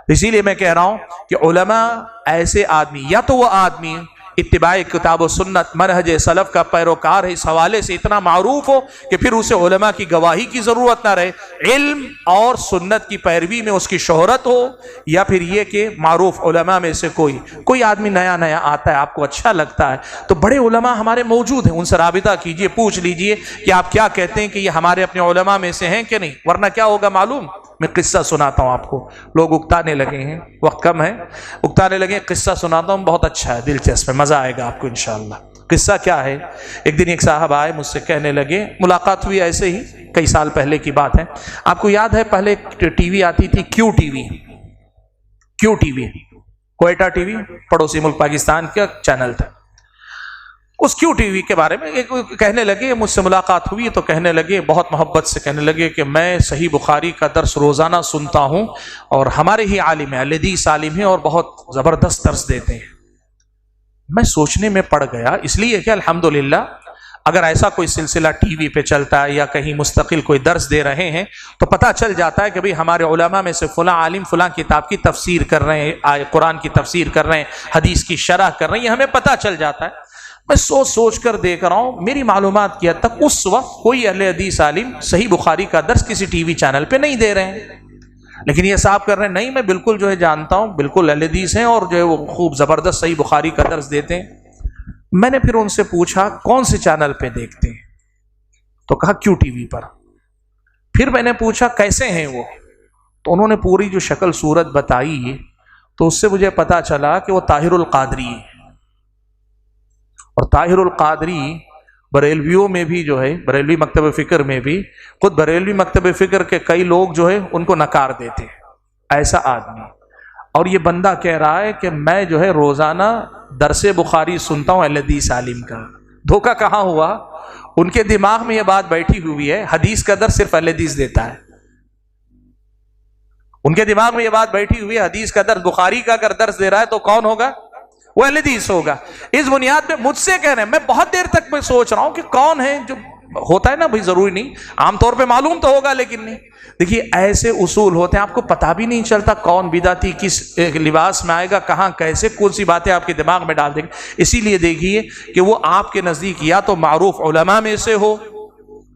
اسی لیے میں کہہ رہا ہوں کہ علماء ایسے آدمی، یا تو وہ آدمی اتباع کتاب و سنت منہج سلف کا پیروکار ہے، اس حوالے سے اتنا معروف ہو کہ پھر اسے علماء کی گواہی کی ضرورت نہ رہے، علم اور سنت کی پیروی میں اس کی شہرت ہو، یا پھر یہ کہ معروف علماء میں سے کوئی آدمی نیا آتا ہے، آپ کو اچھا لگتا ہے، تو بڑے علماء ہمارے موجود ہیں، ان سے رابطہ کیجئے، پوچھ لیجئے کہ آپ کیا کہتے ہیں کہ یہ ہمارے اپنے علماء میں سے ہیں کہ نہیں، ورنہ کیا ہوگا معلوم؟ میں قصہ سناتا ہوں آپ کو، لوگ اکتانے لگے ہیں، وقت کم ہے، اکتانے لگے ہیں، قصہ سناتا ہوں، بہت اچھا ہے، دلچسپ ہے، مزہ آئے گا آپ کو انشاءاللہ۔ قصہ کیا ہے، ایک دن ایک صاحب آئے مجھ سے کہنے لگے، ملاقات ہوئی ایسے ہی کئی سال پہلے کی بات ہے، آپ کو یاد ہے پہلے ٹی وی آتی تھی Q T V, Quetta T V, پڑوسی ملک پاکستان کا چینل تھا، اس کیو ٹی وی کے بارے میں کہنے لگے، مجھ سے ملاقات ہوئی تو کہنے لگے، بہت محبت سے کہنے لگے کہ میں صحیح بخاری کا درس روزانہ سنتا ہوں، اور ہمارے ہی عالم ہیں، حدیث عالم ہیں، اور بہت زبردست درس دیتے ہیں۔ میں سوچنے میں پڑ گیا، اس لیے کہ الحمدللہ اگر ایسا کوئی سلسلہ ٹی وی پہ چلتا ہے یا کہیں مستقل کوئی درس دے رہے ہیں تو پتہ چل جاتا ہے کہ بھئی ہمارے علماء میں سے فلاں عالم فلاں کتاب کی تفسیر کر رہے ہیں، قرآن کی تفسیر کر رہے ہیں، حدیث کی شرح کر رہے ہیں، یہ ہمیں پتہ چل جاتا ہے۔ میں سوچ کر دیکھ رہا ہوں، میری معلومات کی حد تک اس وقت کوئی اہل حدیث عالم صحیح بخاری کا درس کسی ٹی وی چینل پہ نہیں دے رہے ہیں، لیکن یہ صاحب کر رہے ہیں نہیں میں بالکل جو ہے جانتا ہوں، بالکل اہل حدیث ہیں اور جو ہے وہ خوب زبردست صحیح بخاری کا درس دیتے ہیں۔ میں نے پھر ان سے پوچھا کون سے چینل پہ دیکھتے ہیں؟ تو کہا کیو ٹی وی پر۔ پھر میں نے پوچھا کیسے ہیں وہ؟ تو انہوں نے پوری جو شکل صورت بتائی تو اس سے مجھے پتا چلا کہ وہ طاہر القادری ہے، اور طاہر القادری بریلویوں میں بھی جو ہے، بریلوی مکتب فکر میں بھی، خود بریلوی مکتب فکر کے کئی لوگ جو ہے ان کو نکار دیتے ہیں، ایسا آدمی۔ اور یہ بندہ کہہ رہا ہے کہ میں جو ہے روزانہ درس بخاری سنتا ہوں اہل حدیث عالم کا۔ دھوکہ کہاں ہوا؟ ان کے دماغ میں یہ بات بیٹھی ہوئی ہے حدیث کا درس صرف اہل حدیث دیتا ہے، ان کے دماغ میں یہ بات بیٹھی ہوئی ہے حدیث کا درس، بخاری کا اگر درس دے رہا ہے تو کون ہوگا؟ وہ اہل حدیث ہوگا۔ اس بنیاد پہ مجھ سے کہہ رہے ہیں، میں بہت دیر تک میں سوچ رہا ہوں کہ کون ہے جو ہوتا ہے نا بھائی، ضروری نہیں عام طور پہ معلوم تو ہوگا لیکن نہیں۔ دیکھیے ایسے اصول ہوتے ہیں آپ کو پتہ بھی نہیں چلتا کون بدعتی کس لباس میں آئے گا، کہاں کیسے کون سی باتیں آپ کے دماغ میں ڈال دیں گے۔ اسی لیے دیکھیے کہ وہ آپ کے نزدیک یا تو معروف علماء میں سے ہو،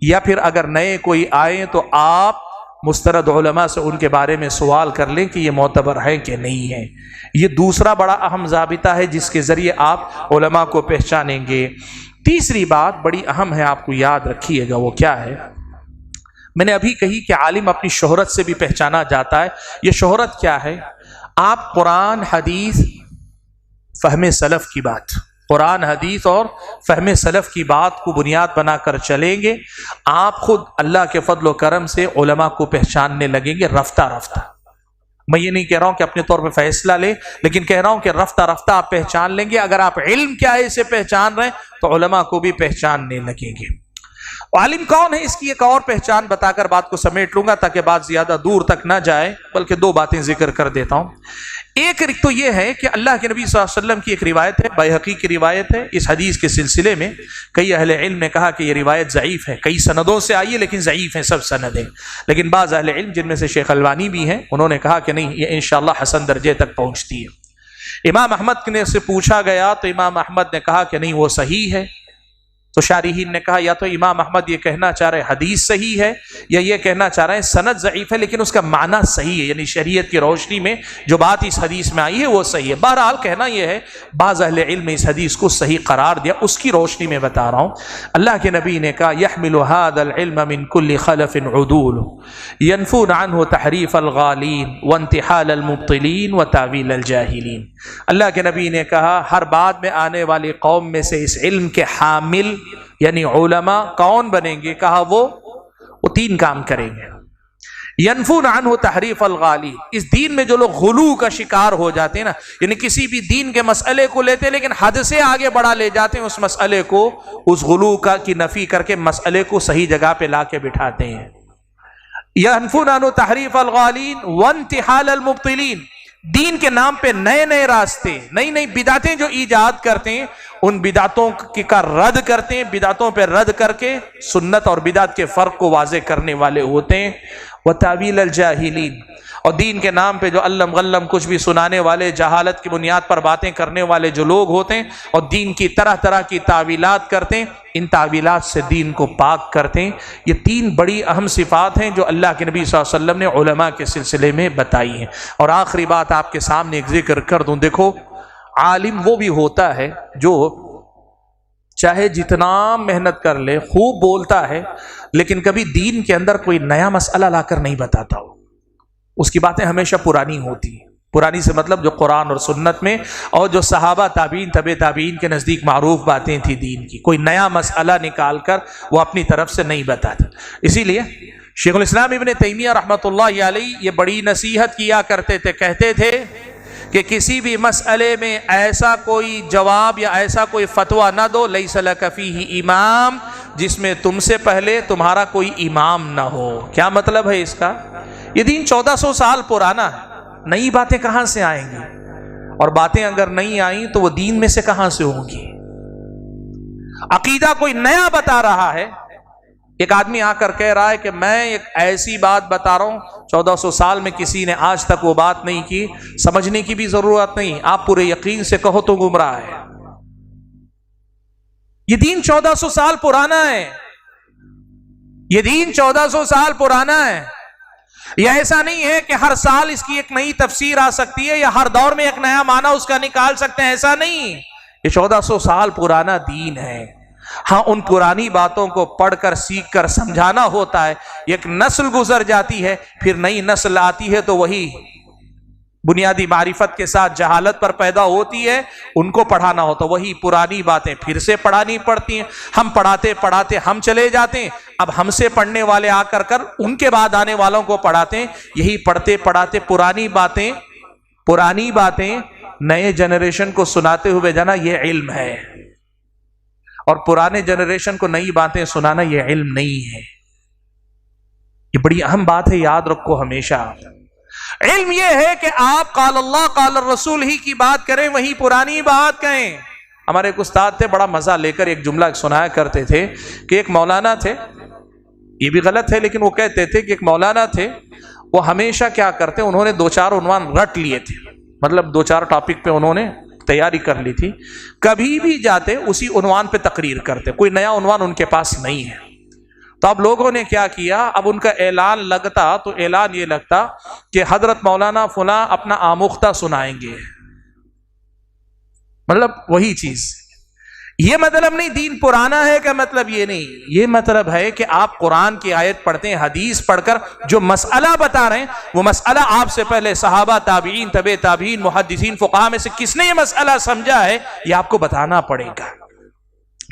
یا پھر اگر نئے کوئی آئے تو آپ مسترد علماء سے ان کے بارے میں سوال کر لیں کہ یہ معتبر ہے کہ نہیں ہے۔ یہ دوسرا بڑا اہم ضابطہ ہے جس کے ذریعے آپ علماء کو پہچانیں گے۔ تیسری بات بڑی اہم ہے، آپ کو یاد رکھیے گا، وہ کیا ہے؟ میں نے ابھی کہی کہ عالم اپنی شہرت سے بھی پہچانا جاتا ہے۔ یہ شہرت کیا ہے؟ آپ قرآن حدیث فہم سلف کی بات، قرآن حدیث اور فہم سلف کی بات کو بنیاد بنا کر چلیں گے، آپ خود اللہ کے فضل و کرم سے علماء کو پہچاننے لگیں گے رفتہ رفتہ۔ میں یہ نہیں کہہ رہا ہوں کہ اپنے طور پہ فیصلہ لیں، لیکن کہہ رہا ہوں کہ رفتہ رفتہ آپ پہچان لیں گے۔ اگر آپ علم کیا ہے اسے پہچان رہے ہیں تو علماء کو بھی پہچاننے لگیں گے۔ عالم کون ہے اس کی ایک اور پہچان بتا کر بات کو سمیٹ لوں گا تاکہ بات زیادہ دور تک نہ جائے، بلکہ دو باتیں ذکر کر دیتا ہوں۔ ایک تو یہ ہے کہ اللہ کے نبی صلی اللہ علیہ وسلم کی ایک روایت ہے، بیہقی کی روایت ہے۔ اس حدیث کے سلسلے میں کئی اہل علم نے کہا کہ یہ روایت ضعیف ہے، کئی سندوں سے آئی ہے لیکن ضعیف ہیں سب سندیں، لیکن بعض اہل علم جن میں سے شیخ البانی بھی ہیں انہوں نے کہا کہ نہیں، یہ انشاءاللہ حسن درجے تک پہنچتی ہے۔ امام احمد نے سے پوچھا گیا تو امام احمد نے کہا کہ نہیں وہ صحیح ہے۔ تو شارحین نے کہا یا تو امام احمد یہ کہنا چاہ رہے حدیث صحیح ہے، یا یہ کہنا چاہ رہے ہیں سند ضعیف ہے لیکن اس کا معنی صحیح ہے، یعنی شریعت کی روشنی میں جو بات اس حدیث میں آئی ہے وہ صحیح ہے۔ بہرحال کہنا یہ ہے بعض اہل علم نے اس حدیث کو صحیح قرار دیا، اس کی روشنی میں بتا رہا ہوں۔ اللہ کے نبی نے کہا يحمل هذا العلم من كل خلف عدول ينفون عنه تحریف الغالین وانتحال المبطلین وتاویل الجاہلین۔ اللہ کے نبی نے کہا ہر بعد میں آنے والی قوم میں سے اس علم کے حامل یعنی علماء کون بنیں گے؟ کہا وہ تین کام کریں گے۔ ینفون عنہ تحریف الغالین، اس دین میں جو لوگ غلو کا شکار ہو جاتے ہیں نا، یعنی کسی بھی دین کے مسئلے کو لیتے لیکن حد سے آگے بڑھا لے جاتے ہیں، اس مسئلے کو اس غلو کی نفی کر کے مسئلے کو صحیح جگہ پہ لا کے بٹھاتے ہیں۔ ینفون عنہ تحریف الغالین وانتحال المبطلین، دین کے نام پہ نئے نئے راستے، نئی نئی بدعتیں جو ایجاد کرتے ہیں ان بدعتوں کا رد کرتے ہیں، بدعتوں پہ رد کر کے سنت اور بدعت کے فرق کو واضح کرنے والے ہوتے ہیں۔ وتاویل الجاہلین، اور دین کے نام پہ جو علم غلم کچھ بھی سنانے والے، جہالت کی بنیاد پر باتیں کرنے والے جو لوگ ہوتے ہیں اور دین کی طرح طرح کی تعویلات کرتے ہیں، ان تعویلات سے دین کو پاک کرتے ہیں۔ یہ تین بڑی اہم صفات ہیں جو اللہ کے نبی صلی اللہ علیہ وسلم نے علماء کے سلسلے میں بتائی ہیں۔ اور آخری بات آپ کے سامنے ایک ذکر کر دوں، دیکھو عالم وہ بھی ہوتا ہے جو چاہے جتنا محنت کر لے، خوب بولتا ہے لیکن کبھی دین کے اندر کوئی نیا مسئلہ لا کر نہیں بتاتا ہو، اس کی باتیں ہمیشہ پرانی ہوتی ہیں۔ پرانی سے مطلب جو قرآن اور سنت میں اور جو صحابہ تابعین طبع تابعین کے نزدیک معروف باتیں تھی دین کی، کوئی نیا مسئلہ نکال کر وہ اپنی طرف سے نہیں بتاتا۔ اسی لیے شیخ الاسلام ابن تیمیہ رحمۃ اللہ علیہ یہ بڑی نصیحت کیا کرتے تھے، کہتے تھے کہ کسی بھی مسئلے میں ایسا کوئی جواب یا ایسا کوئی فتویٰ نہ دو لیس لک فیہ امام، جس میں تم سے پہلے تمہارا کوئی امام نہ ہو۔ کیا مطلب ہے اس کا؟ یہ دین 1400 سال پرانا ہے، نئی باتیں کہاں سے آئیں گی؟ اور باتیں اگر نہیں آئیں تو وہ دین میں سے کہاں سے ہوں گی؟ عقیدہ کوئی نیا بتا رہا ہے، ایک آدمی آ کر کہہ رہا ہے کہ میں ایک ایسی بات بتا رہا ہوں 1400 سال میں کسی نے آج تک وہ بات نہیں کی، سمجھنے کی بھی ضرورت نہیں، آپ پورے یقین سے کہو تو گمراہ ہے۔ یہ دین 1400 سال پرانا ہے، یہ دین 1400 سال پرانا ہے۔ یہ ایسا نہیں ہے کہ ہر سال اس کی ایک نئی تفسیر آ سکتی ہے یا ہر دور میں ایک نیا معنی اس کا نکال سکتے ہیں، ایسا نہیں۔ یہ 1400 سال پرانا دین ہے۔ ہاں ان پرانی باتوں کو پڑھ کر سیکھ کر سمجھانا ہوتا ہے، ایک نسل گزر جاتی ہے پھر نئی نسل آتی ہے تو وہی بنیادی معرفت کے ساتھ جہالت پر پیدا ہوتی ہے، ان کو پڑھانا ہوتا ہے، وہی پرانی باتیں پھر سے پڑھانی پڑتی ہیں۔ ہم پڑھاتے پڑھاتے ہم چلے جاتے ہیں، اب ہم سے پڑھنے والے آ کر ان کے بعد آنے والوں کو پڑھاتے ہیں، یہی پڑھتے پڑھاتے پرانی باتیں نئے جنریشن کو سناتے ہوئے جانا، یہ علم ہے، اور پرانے جنریشن کو نئی باتیں سنانا یہ علم نہیں ہے۔ یہ بڑی اہم بات ہے، یاد رکھو ہمیشہ۔ علم یہ ہے کہ آپ قال اللہ قال الرسول ہی کی بات کریں، وہی پرانی بات کہیں۔ ہمارے ایک استاد تھے، بڑا مزہ لے کر ایک جملہ سنایا کرتے تھے کہ ایک مولانا تھے، یہ بھی غلط ہے لیکن وہ کہتے تھے کہ ایک مولانا تھے، وہ ہمیشہ کیا کرتے، انہوں نے 2-4 عنوان رٹ لیے تھے، مطلب 2-4 ٹاپک پہ انہوں نے تیاری کر لی تھی، کبھی بھی جاتے اسی عنوان پہ تقریر کرتے، کوئی نیا عنوان ان کے پاس نہیں ہے۔ تو اب لوگوں نے کیا کیا، اب ان کا اعلان لگتا تو اعلان یہ لگتا کہ حضرت مولانا فلاں اپنا آموختہ سنائیں گے، مطلب وہی چیز۔ یہ مطلب نہیں دین پرانا ہے کا مطلب یہ نہیں، یہ مطلب ہے کہ آپ قرآن کی آیت پڑھتے ہیں، حدیث پڑھ کر جو مسئلہ بتا رہے ہیں وہ مسئلہ آپ سے پہلے صحابہ، تابعین، تبع تابعین، محدثین، فقہاء میں سے کس نے یہ مسئلہ سمجھا ہے، یہ آپ کو بتانا پڑے گا۔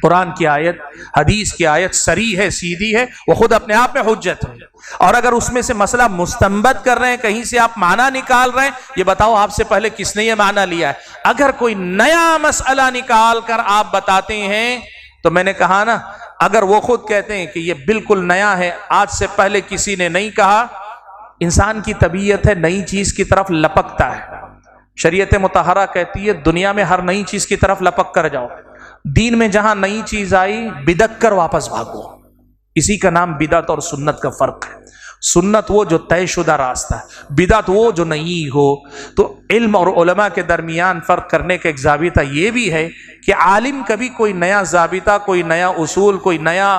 قرآن کی آیت، حدیث کی آیت صریح ہے، سیدھی ہے، وہ خود اپنے آپ میں حجت ہے، اور اگر اس میں سے مسئلہ مستنبط کر رہے ہیں، کہیں سے آپ معنی نکال رہے ہیں، یہ بتاؤ آپ سے پہلے کس نے یہ معنی لیا ہے۔ اگر کوئی نیا مسئلہ نکال کر آپ بتاتے ہیں تو میں نے کہا نا، اگر وہ خود کہتے ہیں کہ یہ بالکل نیا ہے، آج سے پہلے کسی نے نہیں کہا، انسان کی طبیعت ہے نئی چیز کی طرف لپکتا ہے۔ شریعت مطہرہ کہتی ہے دنیا میں ہر نئی چیز کی طرف لپک کر جاؤ، دین میں جہاں نئی چیز آئی بدعت کر واپس بھاگو۔ اسی کا نام بدعت اور سنت کا فرق ہے۔ سنت وہ جو طے شدہ راستہ ہے، بدعت وہ جو نئی ہو۔ تو علم اور علماء کے درمیان فرق کرنے کا ایک ضابطہ یہ بھی ہے کہ عالم کبھی کوئی نیا ضابطہ، کوئی نیا اصول، کوئی نیا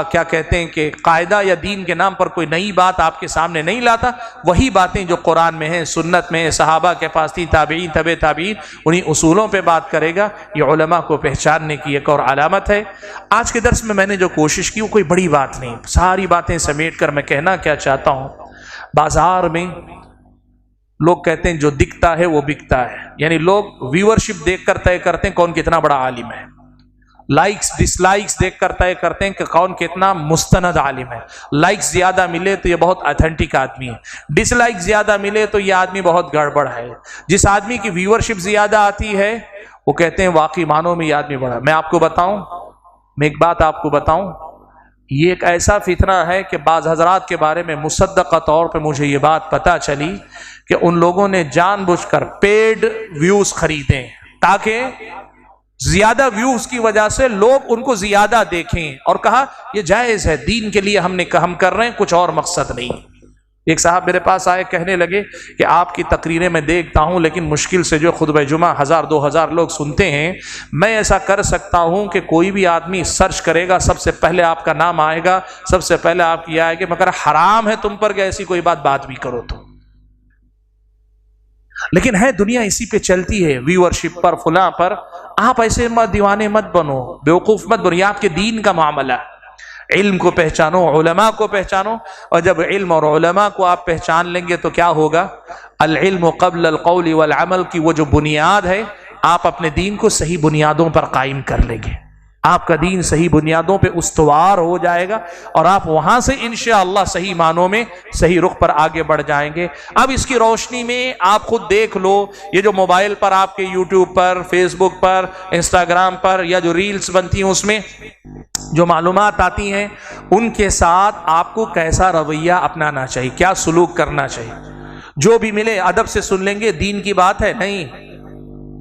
کیا کہتے ہیں کہ قاعدہ یا دین کے نام پر کوئی نئی بات آپ کے سامنے نہیں لاتا، وہی باتیں جو قرآن میں ہیں، سنت میں، صحابہ کے پاس تھی، تابعین، تبع تابعین، انہی اصولوں پہ بات کرے گا۔ یہ علماء کو پہچاننے کی ایک اور علامت ہے۔ آج کے درس میں نے جو کوشش کی وہ کوئی بڑی بات نہیں، ساری باتیں سمیٹ کر میں کہنا کیا چاہتا ہوں، بازار میں لوگ کہتے ہیں جو دکھتا ہے وہ بکتا ہے، یعنی لوگ ویورشپ دیکھ کر طے کرتے ہیں کون کتنا بڑا عالم ہے، لائکس ڈس لائکس دیکھ کر طے کرتے ہیں کہ کون کتنا مستند عالم ہے۔ لائکس زیادہ ملے تو یہ بہت اتھینٹک آدمی ہے، ڈس لائک زیادہ ملے تو یہ آدمی بہت گڑبڑ ہے۔ جس آدمی کی ویورشپ زیادہ آتی ہے وہ کہتے ہیں واقعی معنوں میں یہ آدمی بڑا۔ میں آپ کو بتاؤں، میں ایک بات آپ کو بتاؤں، یہ ایک ایسا فتنہ ہے کہ بعض حضرات کے بارے میں مصدقہ طور پہ مجھے یہ بات پتہ چلی کہ ان لوگوں نے جان بوجھ کر پیڈ ویوز خریدیں تاکہ زیادہ ویوز کی وجہ سے لوگ ان کو زیادہ دیکھیں، اور کہا یہ جائز ہے، دین کے لیے ہم کر رہے ہیں، کچھ اور مقصد نہیں۔ ایک صاحب میرے پاس آئے، کہنے لگے کہ آپ کی تقریریں میں دیکھتا ہوں لیکن مشکل سے جو خطبہ جمعہ 1000-2000 لوگ سنتے ہیں، میں ایسا کر سکتا ہوں کہ کوئی بھی آدمی سرچ کرے گا سب سے پہلے آپ کا نام آئے گا، سب سے پہلے آپ کی آئے گی، مگر حرام ہے تم پر کہ ایسی کوئی بات بھی کرو تو۔ لیکن ہے دنیا اسی پہ چلتی ہے، ویورشپ پر، فلاں پر۔ آپ ایسے دیوانے مت بنو، بیوقوف مت بنو، یہ آپ کے دین کا معاملہ ہے۔ علم کو پہچانو، علماء کو پہچانو، اور جب علم اور علماء کو آپ پہچان لیں گے تو کیا ہوگا؟ العلم قبل القول والعمل کی وہ جو بنیاد ہے، آپ اپنے دین کو صحیح بنیادوں پر قائم کر لیں گے، آپ کا دین صحیح بنیادوں پہ استوار ہو جائے گا، اور آپ وہاں سے انشاءاللہ صحیح معنوں میں صحیح رخ پر آگے بڑھ جائیں گے۔ اب اس کی روشنی میں آپ خود دیکھ لو، یہ جو موبائل پر آپ کے یوٹیوب پر، فیس بک پر، انسٹاگرام پر، یا جو ریلز بنتی ہیں اس میں جو معلومات آتی ہیں، ان کے ساتھ آپ کو کیسا رویہ اپنانا چاہیے، کیا سلوک کرنا چاہیے۔ جو بھی ملے ادب سے سن لیں گے، دین کی بات ہے نہیں،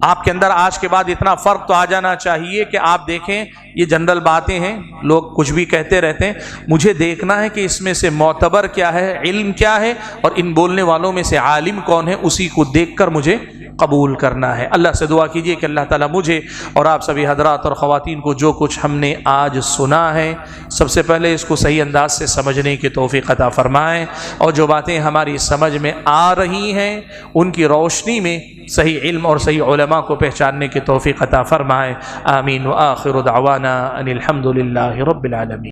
آپ کے اندر آج کے بعد اتنا فرق تو آ جانا چاہیے کہ آپ دیکھیں یہ جنرل باتیں ہیں، لوگ کچھ بھی کہتے رہتے ہیں، مجھے دیکھنا ہے کہ اس میں سے معتبر کیا ہے، علم کیا ہے، اور ان بولنے والوں میں سے عالم کون ہے، اسی کو دیکھ کر مجھے قبول کرنا ہے۔ اللہ سے دعا کیجئے کہ اللہ تعالیٰ مجھے اور آپ سبھی حضرات اور خواتین کو جو کچھ ہم نے آج سنا ہے، سب سے پہلے اس کو صحیح انداز سے سمجھنے کی توفیق عطا فرمائیں، اور جو باتیں ہماری سمجھ میں آ رہی ہیں ان کی روشنی میں صحیح علم اور صحیح علماء کو پہچاننے کی توفیق عطا فرمائیں۔ آمین۔ وآخر دعوانا ان الحمد للہ رب العالمین۔